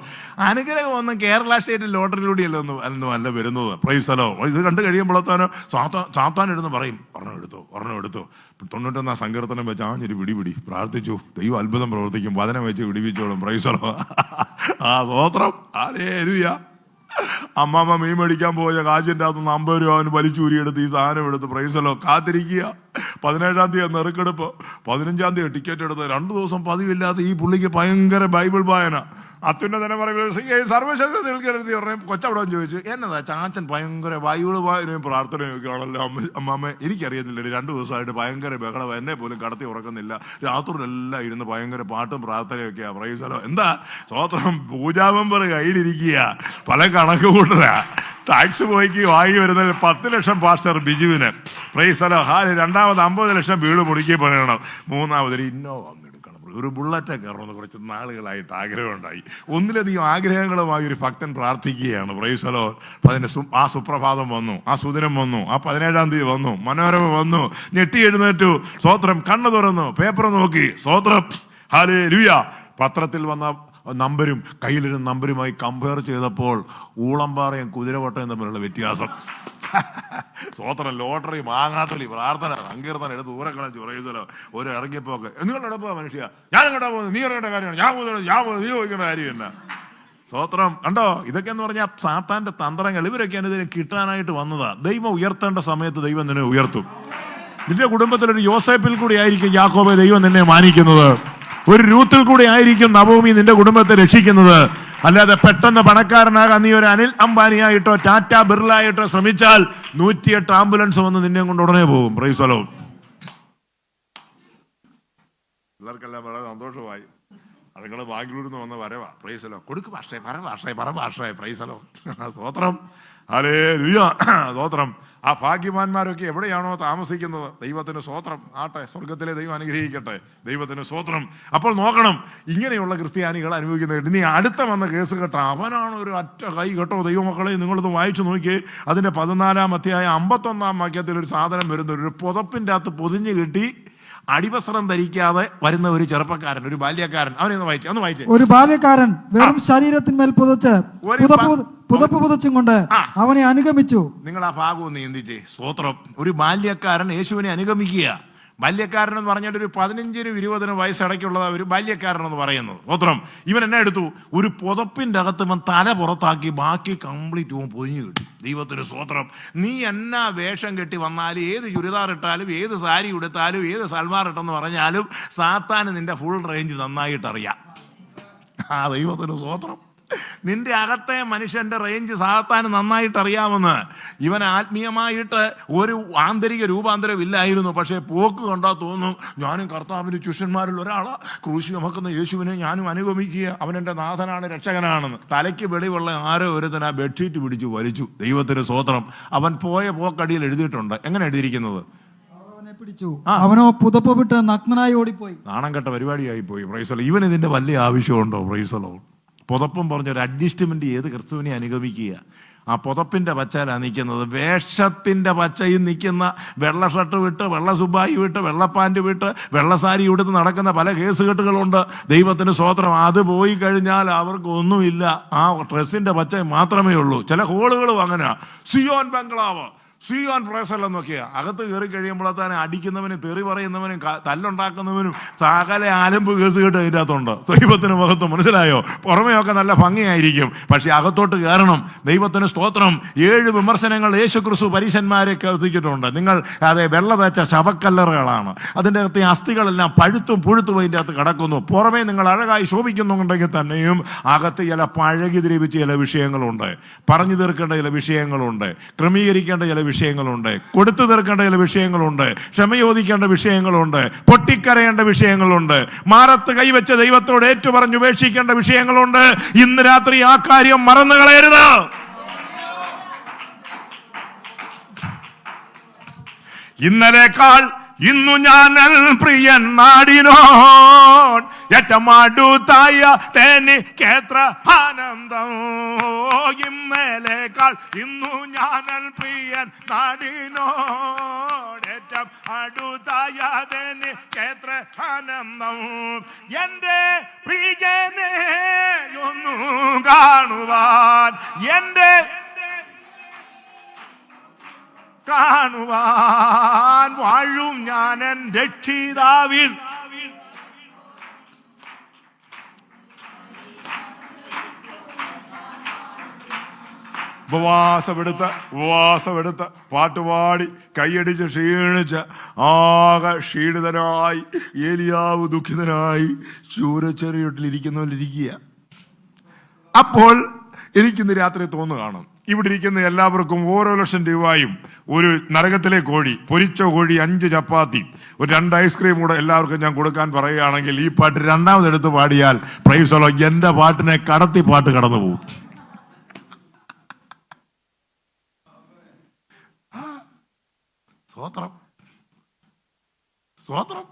അനുഗ്രഹം ഒന്നും കേരള സ്റ്റേറ്റ് ലോട്ടറിയിലൂടെയല്ലോ അല്ല വരുന്നത്. പ്രൈസലോ. ഇത് കണ്ടു കഴിയുമ്പോഴത്തേനോ സാത്താൻ ഇരുന്ന് പറയും, ഒരെണ്ണം എടുത്തോ 91 സങ്കീർത്തനം വെച്ച് ആഞ്ഞൊരു പിടി പ്രാർത്ഥിച്ചു, ദൈവം അത്ഭുതം പ്രവർത്തിക്കും, വചനം വെച്ച് വിടിവിച്ചോളും. പ്രൈസലോ. സ്തോത്രം. ഹല്ലേലൂയ. അമ്മാമ്മ മീൻ മേടിക്കാൻ പോയ കാശിൻ്റെ അകത്തുനിന്ന് 50 രൂപ അവന് വലിച്ചൂരിയെടുത്ത് ഈ സാധനം എടുത്ത് പ്രൈസലോ കാത്തിരിക്കുക. 17-ാം തീയതി നറുക്കെടുപ്പ്, 15-ാം തീയതി ടിക്കറ്റ് എടുത്ത് 2 ദിവസം പതിവില്ലാതെ ഈ പുള്ളിക്ക് ഭയങ്കര ബൈബിൾ വായന. അത്യുന്നതനെ പറയുമ്പോൾ സർവശക്തി നിൽക്കരുത് പറഞ്ഞ കൊച്ചവിടെ ചോദിച്ചു, എന്നതാ ചാച്ചൻ ഭയങ്കര ബൈബിൾ വായനയും പ്രാർത്ഥനയും ഒക്കെ ആണല്ലോ. അമ്മാമ്മ എനിക്കറിയുന്നില്ല, 2 ദിവസമായിട്ട് ഭയങ്കര ബഹളം, എന്നെ പോലും കടത്തി ഉറക്കുന്നില്ല, രാത്രിയിലെല്ലാം ഇരുന്ന് ഭയങ്കര പാട്ടും പ്രാർത്ഥനയൊക്കെയാ. പ്രൈസലോ. എന്താ സ്തോത്രം. പൂജാ മെമ്പർ കയ്യിലിരിക്കുക, പല കണക്ക് കൂട്ടരാ. ടാക്സ് പോയിക്ക് വാങ്ങി വരുന്നതിൽ 10 ലക്ഷം പാസ്റ്റർ ബിജുവിന്. പ്രൈസലോ. 2ാമത് 50 ലക്ഷം വീട് മുറുക്കി പറയണം. 3ാമതൊരു ഇന്നോവ എടുക്കണം. ഒരു ബുള്ളറ്റ് കയറണമെന്ന് കുറച്ച് നാളുകളായിട്ട് ആഗ്രഹമുണ്ടായി. ഒന്നിലധികം ആഗ്രഹങ്ങളുമായി ഒരു ഭക്തൻ പ്രാർത്ഥിക്കുകയാണ്. Price the lord. ആ സുപ്രഭാതം വന്നു, ആ സുദിനം വന്നു, ആ 17-ാം തീയതി വന്നു, മനോരമ വന്നു, ഞെട്ടി എഴുന്നേറ്റു, സ്തോത്രം, കണ്ണു തുറന്നു, പേപ്പർ നോക്കി, സ്തോത്രം, ഹല്ലേലൂയ. പത്രത്തിൽ വന്ന നമ്പരും കയ്യിലിരുന്ന നമ്പരുമായി കമ്പയർ ചെയ്തപ്പോൾ ഊളംപാറയും കുതിരവട്ടയും തമ്മിലുള്ള വ്യത്യാസം. സ്വോത്രം, ലോട്ടറി, മാങ്ങാത്തൊലി, പ്രാർത്ഥന, സങ്കീർത്തനം എടുത്ത് ഊരക്കളച്ച് പറയുമല്ലോ. ഒരു ഇറങ്ങിയപ്പോക്കെ നിങ്ങളുടെ പോവാ മനുഷ്യ, ഞാൻ എങ്ങോട്ടാ പോകുന്നത്, നീ അറിയേണ്ട കാര്യമാണ്, നീ ചോദിക്കേണ്ട കാര്യം എന്നാ. സ്വോത്രം കണ്ടോ? ഇതൊക്കെ എന്ന് പറഞ്ഞാൽ സാത്താന്റെ തന്ത്രങ്ങൾ. ഇവരൊക്കെയാണ് ഇതിന് കിട്ടാനായിട്ട് വന്നതാ. ദൈവം ഉയർത്തേണ്ട സമയത്ത് ദൈവം നിന്നെ ഉയർത്തും. നിന്റെ കുടുംബത്തിലൊരു യോസേപ്പിൽ കൂടി ആയിരിക്കും യാക്കോബെ ദൈവം നിന്നെ മാനിക്കുന്നത്. ഒരു രൂത്തിൽ കൂടി ആയിരിക്കും നവോമി നിന്റെ കുടുംബത്തെ രക്ഷിക്കുന്നത്. അല്ലാതെ പെട്ടെന്ന് പണക്കാരനാകാൻ നീ ഒരു അനിൽ അംബാനിയായിട്ടോ ടാറ്റ ബിർളായിട്ടോ ശ്രമിച്ചാൽ 108 ആംബുലൻസ് വന്ന് നിന്നെ കൊണ്ട് ഉടനെ പോകും. Price the Lord. എല്ലാവർക്കെല്ലാം വളരെ സന്തോഷമായി. അതുങ്ങൾ ബാംഗ്ലൂരിൽ നിന്ന് വന്ന വരവാ. Price the Lord. കൊടുക്ക് ഭാഷേ, പറ ഭാഷേ. Praise the lord. സ്തോത്രം, ഹല്ലേലൂയ, സ്തോത്രം. ആ ഭാഗ്യവാന്മാരൊക്കെ എവിടെയാണോ താമസിക്കുന്നത്, ദൈവത്തിന് സ്തോത്രം ആട്ടെ. സ്വർഗത്തിലെ ദൈവം അനുഗ്രഹിക്കട്ടെ. ദൈവത്തിന് സ്തോത്രം. അപ്പോൾ നോക്കണം, ഇങ്ങനെയുള്ള ക്രിസ്ത്യാനികൾ അനുഭവിക്കുന്നത്. ഇനി അടുത്ത വന്ന കേസ് കേട്ടോ, അവനാണ് ഒരു അറ്റ കൈ കേട്ടോ. ദൈവമക്കളെ, നിങ്ങളത് വായിച്ചു നോക്കി. അതിന്റെ 14-ാം അധ്യായം 51-ാം വാക്യത്തിൽ ഒരു സാധനം വരുന്നു. ഒരു പുതപ്പിന്റെ അകത്ത് പൊതിഞ്ഞു കെട്ടി അടിവസ്ത്രം ധരിക്കാതെ വരുന്ന ഒരു ചെറുപ്പക്കാരൻ, ഒരു ബാല്യക്കാരൻ. അവനെ വായിച്ചേ. ഒരു ബാല്യക്കാരൻ വെറും ശരീരത്തിന്മേൽ പുതപ്പ് പുതച്ചും കൊണ്ട് അവനെ അനുഗമിച്ചു. നിങ്ങൾ ആ ഭാഗം ഒന്ന് ചിന്തിച്ചേ. സ്തോത്രം. ഒരു ബാല്യക്കാരൻ യേശുവിനെ അനുഗമിക്കുക. ബാല്യക്കാരൻ എന്ന് പറഞ്ഞാൽ ഒരു 15-20 വയസ്സിടയ്ക്കുള്ളതാ ഒരു ബാല്യക്കാരൻ എന്ന് പറയുന്നത്. സ്തോത്രം. ഇവൻ എന്നെ എടുത്തു, ഒരു പുതപ്പിന്റെ അകത്ത് ഇവൻ തല പുറത്താക്കി ബാക്കി കംപ്ലീറ്റ് ഇവൻ പൊതിഞ്ഞു കിട്ടി. ദൈവത്തിന് സ്തോത്രം. നീ എന്നാ വേഷം കെട്ടി വന്നാലും, ഏത് ചുരിദാർ ഇട്ടാലും, ഏത് സാരി ഉടുത്താലും, ഏത് സൽവാർ ഇട്ടെന്ന് പറഞ്ഞാലും സാത്താന് നിന്റെ ഫുൾ റേഞ്ച് നന്നായിട്ട് അറിയാം. ആ ദൈവത്തിന് സ്തോത്രം. നിന്റെ അകത്തെ മനുഷ്യന്റെ റേഞ്ച് സാത്താന് നന്നായിട്ട് അറിയാമെന്ന്. ഇവൻ ആത്മീയമായിട്ട് ഒരു ആന്തരിക രൂപാന്തരം ഇല്ലായിരുന്നു. പക്ഷേ പോക്ക് കണ്ടാൽ തോന്നും, ഞാനും കർത്താവിന്റെ ശിഷ്യന്മാരിൽ ഒരാളാ, ക്രൂശി ചുമക്കുന്ന യേശുവിനെ ഞാനും അനുഗമിക്കുക, അവനെന്റെ നാഥനാണ്, രക്ഷകനാണെന്ന്. തലയ്ക്ക് വെളിവുള്ള ആരോ ഒരുത്തൻ ആ ബെഡ്ഷീറ്റ് പിടിച്ചു വലിച്ചു. ദൈവത്തിന് സ്തോത്രം. അവൻ പോയ പോക്കടിയിൽ എഴുതിയിട്ടുണ്ട്. എങ്ങനെ എഴുതിയിരിക്കുന്നത്? പിടിച്ചു, അവനോ പുതപ്പ് വിട്ട് നഗ്നനായി ഓടിപ്പോയി. നാണം കെട്ട പരിപാടിയായി പോയി. Price the Lord. ഇവൻ ഇതിന്റെ വലിയ ആവശ്യമുണ്ടോ? Price the Lord. പുതപ്പും പറഞ്ഞൊരു അഡ്ജസ്റ്റ്മെന്റ് ഏത് ക്രിസ്തുവിനെ അനുഗമിക്കുക. ആ പുതപ്പിന്റെ പച്ചയിലാണ് നിൽക്കുന്നത്. വേഷത്തിന്റെ പച്ചയിൽ നിൽക്കുന്ന വെള്ള ഷർട്ട് വിട്ട്, വെള്ള സുബായി വിട്ട്, വെള്ളപ്പാൻറ് വിട്ട്, വെള്ളസാരി ഉടുത്ത് നടക്കുന്ന പല കേസുകെട്ടുകളുണ്ട്. ദൈവത്തിന് സ്തോത്രം. അത് പോയി കഴിഞ്ഞാൽ അവർക്ക് ഒന്നുമില്ല. ആ ഡ്രസ്സിന്റെ പച്ച മാത്രമേ ഉള്ളൂ. ചില ഹോളുകളും അങ്ങനെ. സിയോൻ ബംഗ്ലാവ്, സിയോൻ പ്രേസെല്ലാം നോക്കിയാ അകത്ത് കയറി കഴിയുമ്പോഴത്തേനെ അടിക്കുന്നവനും തെറി പറയുന്നവനും തല്ലുണ്ടാക്കുന്നവനും സകല ആലമ്പ് കേസ് കേട്ട് അതിൻ്റെ അകത്തുണ്ട്. ദൈവത്തിന് മഹത്വം. മനസ്സിലായോ? പുറമെയൊക്കെ നല്ല ഭംഗിയായിരിക്കും, പക്ഷെ അകത്തോട്ട് കയറണം. ദൈവത്തിന് സ്തോത്രം. 7 വിമർശനങ്ങൾ യേശുക്രിസ്തു പരീശന്മാരെ എത്തിച്ചിട്ടുണ്ട്. നിങ്ങൾ അതെ വെള്ള തേച്ച ശവക്കല്ലറുകളാണ്. അതിൻ്റെ അകത്ത് അസ്ഥികളെല്ലാം പഴുത്തും പുഴുത്തും അതിൻ്റെ അകത്ത് കിടക്കുന്നു. പുറമേ നിങ്ങൾ അഴകായി ശോഭിക്കുന്നുണ്ടെങ്കിൽ തന്നെയും അകത്ത് ചില പഴകി ദ്രവിച്ച ചില വിഷയങ്ങളുണ്ട്. പറഞ്ഞു തീർക്കേണ്ട ചില വിഷയങ്ങളുണ്ട്. ക്രമീകരിക്കേണ്ട ചില വിഷയങ്ങളുണ്ട്. കൊടുത്തു തീർക്കേണ്ട ചില വിഷയങ്ങളുണ്ട്. ക്ഷമയോദിക്കേണ്ട വിഷയങ്ങളുണ്ട്. പൊട്ടിക്കരയേണ്ട വിഷയങ്ങളുണ്ട്. മാറത്ത് കൈവച്ച ദൈവത്തോട് ഏറ്റുപറഞ്ഞ് ഉപേക്ഷിക്കേണ്ട വിഷയങ്ങളുണ്ട്. ഇന്ന് രാത്രി ആ കാര്യം മറന്നു കളയരുത്. ഇന്നലേക്കാൾ ഇന്നു ഞാൻ പ്രിയൻ നാടിനോട് ഏറ്റമാടുത്തായ തനിക്കേത്ര ആനന്ദം. ഇന്നലേക്കാൾ ഇന്നു ഞാൻ പ്രിയൻ നാടിനോട് ഏറ്റം അടുത്തായ തനിക്കേത്ര ആനന്ദം. എന്റെ പ്രിയനെ ഒന്നു കാണുവാൻ, എന്റെ കാണുവാൻ വാഴും ഞാൻ എൻ രക്ഷിതാവിൽ. ഉപവാസമെടുത്ത് പാട്ടുപാടി കൈയടിച്ച് ക്ഷീണിച്ച് ആകെ ക്ഷീണിതനായി ഏലിയാവ് ദുഃഖിതനായി ചൂരച്ചെറിയൊട്ടിലിരിക്കുന്നവരിയ്ക്കുക. അപ്പോൾ എനിക്കിന്ന് രാത്രി തോന്നുകയാണ്, ഇവിടെ ഇരിക്കുന്ന എല്ലാവർക്കും ഓരോ ലക്ഷം രൂപയും ഒരു നരകത്തിലെ കോഴി, പൊരിച്ച കോഴി, 5 ചപ്പാത്തി, ഒരു 2 ഐസ്ക്രീം കൂടെ എല്ലാവർക്കും ഞാൻ കൊടുക്കാൻ പറയുകയാണെങ്കിൽ ഈ പാട്ട് രണ്ടാമതെടുത്ത് പാടിയാൽ പ്രൈസ് ദി ലോർഡ്, എന്റെ പാട്ടിനെ കടത്തി പാട്ട് കടന്നു പോകും. സ്തോത്രം, സ്തോത്രം.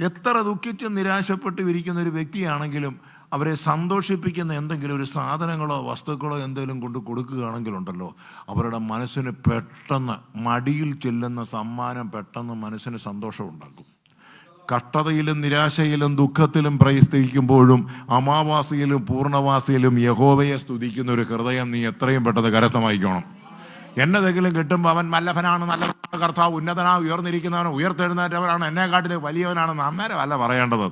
എത്ര ദുഃഖിച്ചും നിരാശപ്പെട്ട് ഇരിക്കുന്ന ഒരു വ്യക്തിയാണെങ്കിലും അവരെ സന്തോഷിപ്പിക്കുന്ന എന്തെങ്കിലും ഒരു സാധനങ്ങളോ വസ്തുക്കളോ എന്തെങ്കിലും കൊണ്ട് കൊടുക്കുകയാണെങ്കിലുണ്ടല്ലോ, അവരുടെ മനസ്സിന് പെട്ടെന്ന് മടിയിൽ ചെല്ലുന്ന സമ്മാനം പെട്ടെന്ന് മനസ്സിന് സന്തോഷം ഉണ്ടാക്കും. കഷ്ടതയിലും നിരാശയിലും ദുഃഖത്തിലും പ്രയത്നിക്കുമ്പോഴും അമാവാസിയിലും പൂർണ്ണവാസിയിലും യഹോവയെ സ്തുതിക്കുന്ന ഒരു ഹൃദയം നീ എത്രയും പെട്ടെന്ന് കരസ്ഥമായിക്കോണം. എന്നതെങ്കിലും കിട്ടുമ്പോൾ അവൻ മല്ലഭനാണ്, നല്ല കർത്താവ് ഉന്നതനാണ്, ഉയർന്നിരിക്കുന്നവൻ, ഉയർത്തെഴുന്നേറ്റവനാണ്, എന്നെക്കാട്ടിൽ വലിയവനാണെന്ന് അന്നേരം അല്ല പറയേണ്ടത്.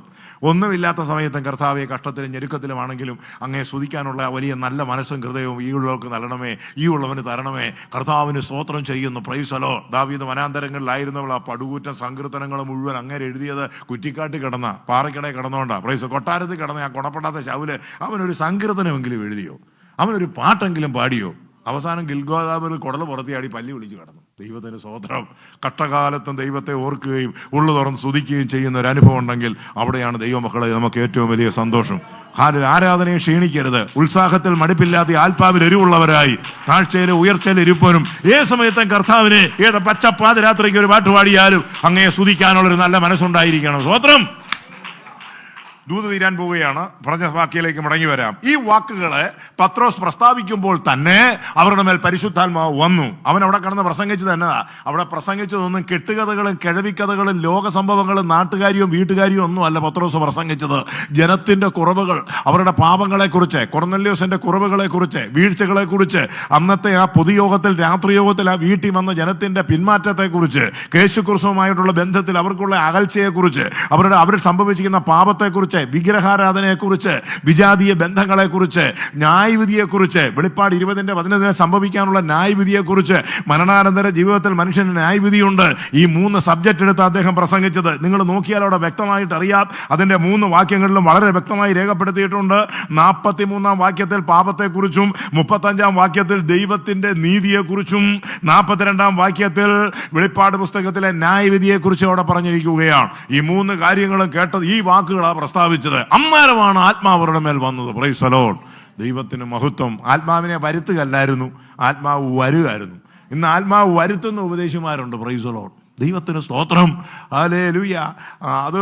ഒന്നുമില്ലാത്ത സമയത്തും കർത്താവെ കഷ്ടത്തിലും ഞെരുക്കത്തിലുമാണെങ്കിലും അങ്ങേ സ്തുതിക്കാനുള്ള വലിയ നല്ല മനസ്സും ഹൃദയവും ഈ ഉള്ളവർക്ക് നൽകണമേ, ഈ ഉള്ളവന് തരണമേ. കർത്താവിന് സ്തോത്രം ചെയ്യുന്നു. Price the Lord. ദാവീദ് വനാന്തരങ്ങളിലായിരുന്നവൾ ആ പടുകൂറ്റൻ സങ്കീർത്തനങ്ങൾ മുഴുവൻ അങ്ങേര് എഴുതിയത് കുറ്റിക്കാട്ടിൽ കിടന്ന പാറയ്ക്കടയിൽ കിടന്നുകൊണ്ടാണ്. പ്രൈസ് കൊട്ടാരത്തിൽ കിടന്ന ആ ഗുണപ്പെടാത്ത ശൗല് അവനൊരു സങ്കീർത്തനമെങ്കിലും എഴുതിയോ? അവനൊരു പാട്ടെങ്കിലും പാടിയോ? അവസാനം ഗിൽഗോദാബിൽ കുടൽ പുറത്തിയാടി പല്ലി വിളിച്ചു കിടന്നു. ദൈവത്തിന് സ്തോത്രം. കഷ്ടകാലത്തും ദൈവത്തെ ഓർക്കുകയും ഉള്ളു തുറന്ന് സ്തുതിക്കുകയും ചെയ്യുന്ന ഒരു അനുഭവം ഉണ്ടെങ്കിൽ അവിടെയാണ് ദൈവമക്കളെ നമുക്ക് ഏറ്റവും വലിയ സന്തോഷം. ആരാധനയെ ക്ഷീണിക്കരുത്. ഉത്സാഹത്തിൽ മടുപ്പില്ലാത്ത ആത്മാവിൽ എരിവുള്ളവരായി താഴ്ചയിൽ ഉയർച്ചയിൽ ഇരുപ്പനും ഏത് സമയത്തും കർത്താവിനെ ഏത് പച്ചപ്പാതിരാത്രിക്ക് ഒരു പാട്ട് പാടിയാലും അങ്ങയെ സ്തുതിക്കാനുള്ളൊരു നല്ല മനസ്സുണ്ടായിരിക്കണം. സ്തോത്രം. ദൂത് തീരാൻ പോവുകയാണ്. പറഞ്ഞ വാക്യയിലേക്ക് മടങ്ങി വരാം. ഈ വാക്കുകളെ പത്രോസ് പ്രസ്താവിക്കുമ്പോൾ തന്നെ അവരുടെ മേൽ പരിശുദ്ധാത്മാവ് വന്നു. അവൻ അവിടെ കിടന്ന് പ്രസംഗിച്ചത് എന്നതാ? അവിടെ പ്രസംഗിച്ചതൊന്നും കെട്ടുകഥകളും കിഴവിക്കഥകളും ലോക സംഭവങ്ങളും നാട്ടുകാരിയും വീട്ടുകാരിയും ഒന്നും അല്ല പത്രോസ് പ്രസംഗിച്ചത്. ജനത്തിന്റെ കുറവുകൾ, അവരുടെ പാപങ്ങളെക്കുറിച്ച്, കൊർന്നല്യോസിന്റെ കുറവുകളെക്കുറിച്ച്, വീഴ്ചകളെക്കുറിച്ച്, അന്നത്തെ ആ പൊതുയോഗത്തിൽ രാത്രിയോഗത്തിൽ ആ വീട്ടിൽ വന്ന ജനത്തിന്റെ പിന്മാറ്റത്തെക്കുറിച്ച്, യേശുക്രിസ്തുവുമായിട്ടുള്ള ബന്ധത്തിൽ അവർക്കുള്ള അകൽച്ചയെക്കുറിച്ച്, അവർ സംഭവിച്ചിരിക്കുന്ന പാപത്തെക്കുറിച്ച്, വിഗ്രഹാരാധനയെക്കുറിച്ച്, വിജാതീയ ബന്ധങ്ങളെക്കുറിച്ച്, ന്യായവിധിയെക്കുറിച്ച്, വെളിപ്പാട് 20:15 സംഭവിക്കാനുള്ള ന്യായവിധിയെക്കുറിച്ച്, മരണാനന്തര ജീവിതത്തിൽ മനുഷ്യന് ന്യായവിധിയുണ്ട്. ഈ 3 സബ്ജക്റ്റ് എടുത്ത് അദ്ദേഹം പ്രസംഗിച്ചത് നിങ്ങൾ നോക്കിയാൽ അവിടെ വ്യക്തമായിട്ട് അറിയാം. അതിന്റെ 3 വാക്യങ്ങളിലും വളരെ വ്യക്തമായി രേഖപ്പെടുത്തിയിട്ടുണ്ട്. 43-ാം വാക്യത്തിൽ പാപത്തെക്കുറിച്ചും 35-ാം വാക്യത്തിൽ ദൈവത്തിന്റെ നീതിയെക്കുറിച്ചും 42-ാം വാക്യത്തിൽ വെളിപ്പാട് പുസ്തകത്തിലെ ന്യായവിധിയെക്കുറിച്ചും അവിടെ പറഞ്ഞിരിക്കുകയാണ്. ഈ 3 കാര്യങ്ങളും കേട്ടത് ഈ വാക്കുകളാണ് പ്രസ്താവിച്ചത്. അമ്മാരമാണ് ആത്മാവരുടെ മേൽ വന്നത്. Price the Lord. ദൈവത്തിന് മഹത്വം. ആത്മാവിനെ വരുത്തുകയല്ലായിരുന്നു, ആത്മാവ് വരുകയായിരുന്നു. ഇന്ന് ആത്മാവ് വരുത്തുന്ന ഉപദേശിമാരുണ്ട്. Price the Lord. ദൈവത്തിന് സ്തോത്രം. ഹല്ലേലൂയ. അത്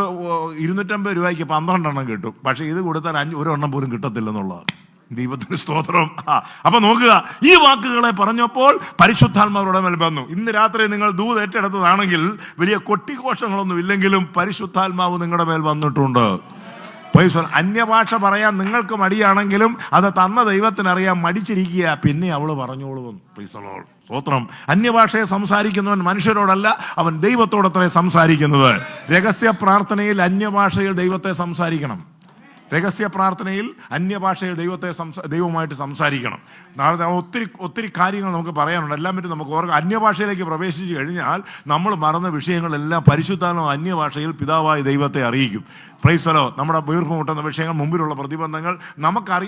250 രൂപയ്ക്ക് 12 എണ്ണം കിട്ടും. പക്ഷെ ഇത് കൊടുത്താൽ 1 എണ്ണം പോലും കിട്ടത്തില്ലെന്നുള്ളതാണ്. ദൈവത്തിന് സ്തോത്രം. അപ്പൊ നോക്കുക, ഈ വാക്കുകളെ പറഞ്ഞപ്പോൾ പരിശുദ്ധാത്മാവരുടെ മേൽ വന്നു. ഇന്ന് രാത്രി നിങ്ങൾ ദൂത് ഏറ്റെടുത്തതാണെങ്കിൽ വലിയ കൊട്ടിഘോഷങ്ങളൊന്നും ഇല്ലെങ്കിലും പരിശുദ്ധാത്മാവ് നിങ്ങളുടെ മേൽ വന്നിട്ടുണ്ട്. അന്യഭാഷ പറയാൻ നിങ്ങൾക്ക് മടിയാണെങ്കിലും അത് തന്ന ദൈവത്തിനറിയാം. മടിച്ചിരിക്കുക, പിന്നെ അവള് പറഞ്ഞോളൂ. സ്തോത്രം. അന്യഭാഷയെ സംസാരിക്കുന്നവൻ മനുഷ്യരോടല്ല, അവൻ ദൈവത്തോടത്രേ സംസാരിക്കുന്നത്. രഹസ്യ പ്രാർത്ഥനയിൽ അന്യഭാഷയിൽ ദൈവത്തെ സംസാരിക്കണം. രഹസ്യ പ്രാർത്ഥനയിൽ അന്യഭാഷയിൽ ദൈവവുമായിട്ട് സംസാരിക്കണം. നാളെ ഒത്തിരി കാര്യങ്ങൾ നമുക്ക് പറയാനുണ്ട്. എല്ലാം പറ്റി നമുക്ക് ഓർക്കാം. അന്യഭാഷയിലേക്ക് പ്രവേശിച്ചു കഴിഞ്ഞാൽ നമ്മൾ മറന്ന വിഷയങ്ങളെല്ലാം പരിശുദ്ധാത്മാവ് അന്യഭാഷയിൽ പിതാവായ ദൈവത്തെ അറിയിക്കും. Price the Lord. നമ്മുടെ വീർപ്പ് മുട്ടുന്ന വിഷയങ്ങൾ, മുമ്പിലുള്ള പ്രതിബന്ധങ്ങൾ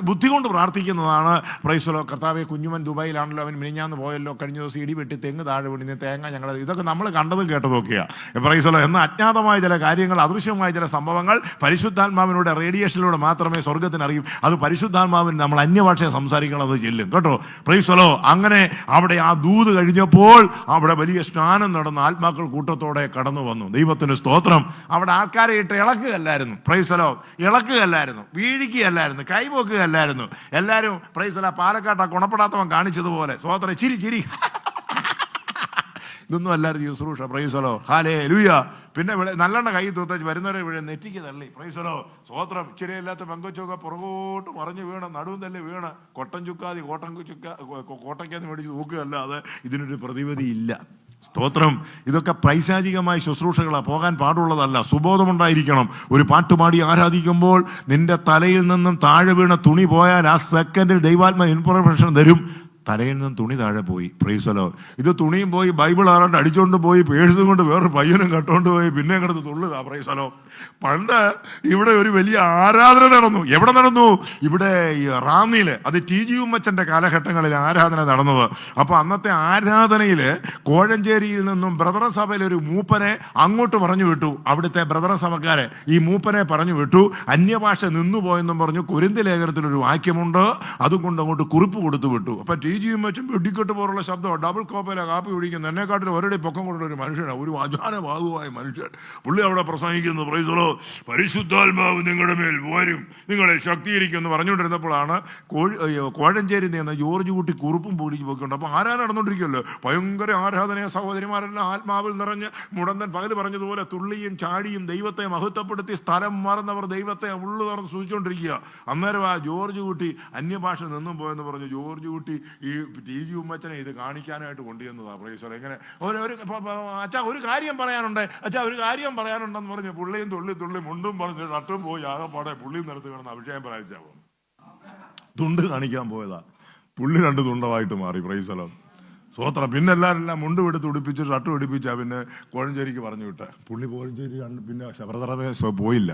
ബുദ്ധി കൊണ്ട് പ്രാർത്ഥിക്കുന്നതാണ്. Price the Lord. കർത്താവെ, കുഞ്ഞുമൻ ദുബായിലാണല്ലോ, അവൻ മിനിഞ്ഞാന്ന് പോയല്ലോ, കഴിഞ്ഞ ദിവസം ഇടി വെട്ടി തെങ്ങ് താഴെ വീണി, തേങ്ങ ഞങ്ങൾ, ഇതൊക്കെ നമ്മൾ കണ്ടതും കേട്ടതും ഒക്കെയാണ്. Price the Lord. എന്നാൽ അജ്ഞാതമായ ചില കാര്യങ്ങൾ, അദൃശ്യമായ ചില സംഭവങ്ങൾ പരിശുദ്ധാത്മാവിലൂടെ റേഡിയേഷനിലൂടെ മാത്രമേ സ്വർഗത്തിന് അറിയും. അത് പരിശുദ്ധാത്മാവിന് നമ്മൾ അന്യഭാഷയെ സംസാരിക്കണത് ചെല്ലും കേട്ടോ. Price the Lord. അങ്ങനെ അവിടെ ആ ദൂത് കഴിഞ്ഞപ്പോൾ അവിടെ വലിയ സ്നാനം നടന്ന ആത്മാക്കൾ കൂട്ടത്തോടെ കടന്നു വന്നു. ദൈവത്തിന് സ്തോത്രം. അവിടെ ആൾക്കാരെ ഇട്ട് ഇളക്കുകയല്ലായിരുന്നു. Praise the lord. ഇളക്കുകയല്ലായിരുന്നു, വീഴിക്കുകയല്ലായിരുന്നു, കൈപോക്കുകയല്ലായിരുന്നു. എല്ലാവരും പ്രൈസ് ദി ലോർഡ്. പാലക്കാട്ട് ആ ഗുണപ്പെടാത്തവൻ കാണിച്ചതുപോലെ സ്തോത്രം, ചിരി ഇതൊന്നും അല്ലായിരുന്നു ശുശ്രൂഷ. Price the Lord. ഹല്ലേലൂയ. പിന്നെ നല്ലെണ്ണ കൈ തൂത്തച്ച് വരുന്നവരെ നെറ്റിക്ക് തള്ളി. Price the lord. സ്തോത്രം. ഇച്ചിരിയില്ലാത്ത പെങ്കൊച്ചൊക്കെ പുറകോട്ട് മറിഞ്ഞു വീണ്, നടുവും തല്ലി വീണ്, കോട്ടൻ കോട്ടയ്ക്കകത്ത് മേടിച്ച് തൂക്കുകയല്ലാതെ ഇതിനൊരു പ്രതിവിധി ഇല്ല. സ്തോത്രം. ഇതൊക്കെ പൈശാചികമായ ശുശ്രൂഷകളാണ്, പോകാൻ പാടുള്ളതല്ല. സുബോധമുണ്ടായിരിക്കണം. ഒരു പാട്ടുപാടി ആരാധിക്കുമ്പോൾ നിന്റെ തലയിൽ നിന്നും താഴെ വീണ തുണി പോയാൽ ആ സെക്കൻഡിൽ ദൈവാത്മ ഇൻഫർമേഷൻ തരും. തലയിൽ നിന്നും തുണി താഴെ പോയി. Price the lord. ഇത് തുണിയും പോയി, ബൈബിൾ ആറാണ്ട് അടിച്ചോണ്ട് പോയി, പേഴ്സും കൊണ്ട് വേറൊരു പയ്യനും കട്ടോണ്ട് പോയി, പിന്നെ കിടന്ന് തുള്ളുക. Price the Lord. പണ്ട് ഇവിടെ ഒരു വലിയ ആരാധന നടന്നു. എവിടെ നടന്നു? ഇവിടെ റാന്നിയില്. അത് TG ഉമ്മച്ചന്റെ കാലഘട്ടങ്ങളിൽ ആരാധന നടന്നത്. അപ്പൊ അന്നത്തെ ആരാധനയില് കോഴഞ്ചേരിയിൽ നിന്നും ബ്രദർ സഭയിൽ ഒരു മൂപ്പനെ അങ്ങോട്ട് പറഞ്ഞു വിട്ടു. അവിടുത്തെ ബ്രദർ സഭക്കാരെ ഈ മൂപ്പനെ പറഞ്ഞു വിട്ടു. അന്യഭാഷ നിന്നുപോയെന്നും പറഞ്ഞു. കൊരിന്ത്യർ ലേഖനത്തിലൊരു വാക്യമുണ്ട്, അതുകൊണ്ട് അങ്ങോട്ട് കുറിപ്പ് കൊടുത്തു വിട്ടു. അപ്പൊ TG ജി വെച്ചും വെടിക്കെട്ട് പോലുള്ള ശബ്ദം, ഡബിൾ കോപ്പയില കാപ്പി കുടിക്കുന്ന എന്നെക്കാട്ടിൽ ഒരടി പൊക്കം കൊണ്ടുള്ള ഒരു മനുഷ്യനാണ്, ഒരു അജാനഭാവുമായ മനുഷ്യൻ. പുള്ളി അവിടെ പ്രസംഗിക്കുന്നു, പ്രൈസ് ദി ലോർഡ്, പരിശുദ്ധാത്മാവ് നിങ്ങളുടെ മേൽ വരും, നിങ്ങളെ ശക്തീകരിക്കും എന്ന് പറഞ്ഞുകൊണ്ടിരുന്നപ്പോഴാണ് കോഴഞ്ചേരി നിന്ന് ജോർജ് കുട്ടി കുറുപ്പും പൂടിച്ച് പോയിക്കൊണ്ട്. അപ്പോൾ ആരാധന നടന്നുകൊണ്ടിരിക്കുമല്ലോ, ഭയങ്കര ആരാധനയെ സഹോദരിമാരെല്ലാം ആത്മാവിൽ നിറഞ്ഞ് മുടന്തൻ പകല് പറഞ്ഞതുപോലെ തുള്ളിയും ചാടിയും ദൈവത്തെ മഹത്വപ്പെടുത്തി സ്ഥലം മറന്നവർ ദൈവത്തെ ഉള്ളു തുറന്ന് സൂചിച്ചുകൊണ്ടിരിക്കുക. അന്നേരം ആ ജോർജ് കുട്ടി അന്യഭാഷ നിന്നും പോയെന്ന് പറഞ്ഞു ജോർജ് കുട്ടി ഈ ടി ജി ഉമ്മച്ചനെ ഇത് കാണിക്കാനായിട്ട് കൊണ്ടുവന്നതാണ്. പ്രൈസ് എങ്ങനെ അച്ഛാ ഒരു കാര്യം പറയാനുണ്ട്, അച്ഛാ ഒരു കാര്യം പറയാനുണ്ടെന്ന് പറഞ്ഞു പുള്ളിയും തുള്ളി മുണ്ടും പറഞ്ഞ് തട്ടും പോയി ആകെപ്പാടെ പുള്ളിയും നിരത്ത് കിടന്ന് അഭിഷേകം പ്രാപിച്ചാവും. തുണ്ട് കാണിക്കാൻ പോയതാ, പുള്ളി 2 തുണ്ടമായിട്ട് മാറി. പ്രൈസ് എല്ലാം സ്വോത്രം. പിന്നെ എല്ലാവരെല്ലാം മുണ്ട് എടുത്ത് ഉടിപ്പിച്ച് ഷർട്ട് പിടിപ്പിച്ചാ പിന്നെ കോഴഞ്ചേരിക്ക് പറഞ്ഞു വിട്ടെ. പുള്ളി കോഴഞ്ചേരി പിന്നെ ശബരതറമേ പോയില്ല.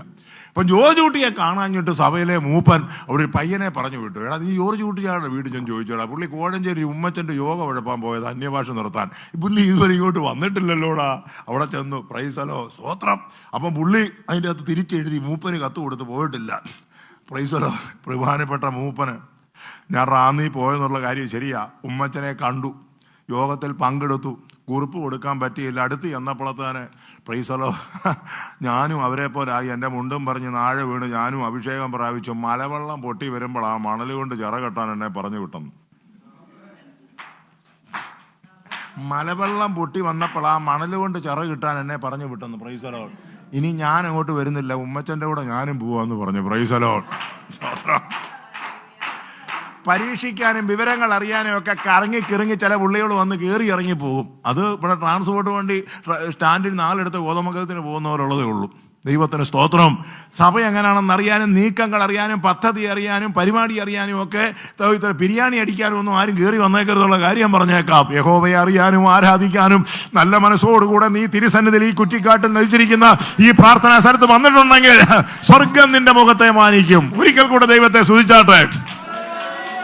അപ്പം ജോർജ് കുട്ടിയെ കാണാഞ്ഞിട്ട് സഭയിലെ മൂപ്പൻ ഒരു പയ്യനെ പറഞ്ഞു വിട്ടു. എടാ നീ ജോർജ് കുട്ടിയാണ് വീട് ഞാൻ ചോദിച്ചോടാ. പുള്ളി കോഴഞ്ചേരി ഉമ്മച്ചൻ്റെ യോഗ ഉഴപ്പാൻ പോയത് അന്യഭാഷ നിർത്താൻ. പുള്ളി ഇതുവരെ ഇങ്ങോട്ട് വന്നിട്ടില്ലല്ലോടാ. അവിടെ ചെന്നു. പ്രൈസലോ സ്വോത്രം. അപ്പം പുള്ളി അതിൻ്റെ അകത്ത് തിരിച്ചെഴുതി മൂപ്പന് കത്ത് കൊടുത്ത് പോയിട്ടില്ല. പ്രൈസലോ പ്രധാനപ്പെട്ട മൂപ്പന് ഞാൻ റാന്നി പോയെന്നുള്ള കാര്യം ശരിയാ. ഉമ്മച്ചനെ കണ്ടു, യോഗത്തിൽ പങ്കെടുത്തു, കുറിപ്പ് കൊടുക്കാൻ പറ്റിയില്ല. അടുത്ത് ചെന്നപ്പോഴത്തേന് പ്രൈസലോ ഞാനും അവരെ പോലായി. എൻ്റെ മുണ്ടും പറഞ്ഞ് നാഴെ വീണ് ഞാനും അഭിഷേകം പ്രാപിച്ചു. മലവെള്ളം പൊട്ടി വരുമ്പോൾ ആ മണൽ കൊണ്ട് ചിറ കെട്ടാൻ എന്നെ പറഞ്ഞു വിട്ടെന്ന്. മലവെള്ളം പൊട്ടി വന്നപ്പോൾ ആ മണൽ കൊണ്ട് ചിറ കിട്ടാൻ എന്നെ പറഞ്ഞു വിട്ടെന്ന്. പ്രൈസലോ ഇനി ഞാൻ അങ്ങോട്ട് വരുന്നില്ല, ഉമ്മച്ചൻ്റെ കൂടെ ഞാനും പോവാന്ന് പറഞ്ഞു. പ്രൈസലോ പരീക്ഷിക്കാനും വിവരങ്ങൾ അറിയാനും ഒക്കെ കറങ്ങി ചില പുള്ളികൾ വന്ന് കയറി ഇറങ്ങി പോകും. അത് ഇവിടെ ട്രാൻസ്പോർട്ട് വണ്ടി സ്റ്റാൻഡിൽ 4 ഗോതമംഗലത്തിന് പോകുന്നവരുള്ളതേ ഉള്ളൂ. ദൈവത്തിന് സ്തോത്രം. സഭ എങ്ങനെയാണെന്ന് അറിയാനും നീക്കങ്ങൾ അറിയാനും പദ്ധതി അറിയാനും പരിപാടി അറിയാനും ഒക്കെ ബിരിയാണി അടിക്കാനും ഒന്നും ആരും കയറി വന്നേക്കരുതുള്ള കാര്യം പറഞ്ഞേക്കാം. യഹോവയെ അറിയാനും ആരാധിക്കാനും നല്ല മനസ്സോടുകൂടെ നീ തിരുസന്നിധിയിൽ ഈ കുറ്റിക്കാട്ടിൽ നയിച്ചിരിക്കുന്ന ഈ പ്രാർത്ഥനാ സ്ഥലത്ത് വന്നിട്ടുണ്ടെങ്കിൽ സ്വർഗം നിന്റെ മുഖത്തെ മാനിക്കും. ഒരിക്കൽ കൂടെ ദൈവത്തെ സ്തുതിച്ചാട്ടെ.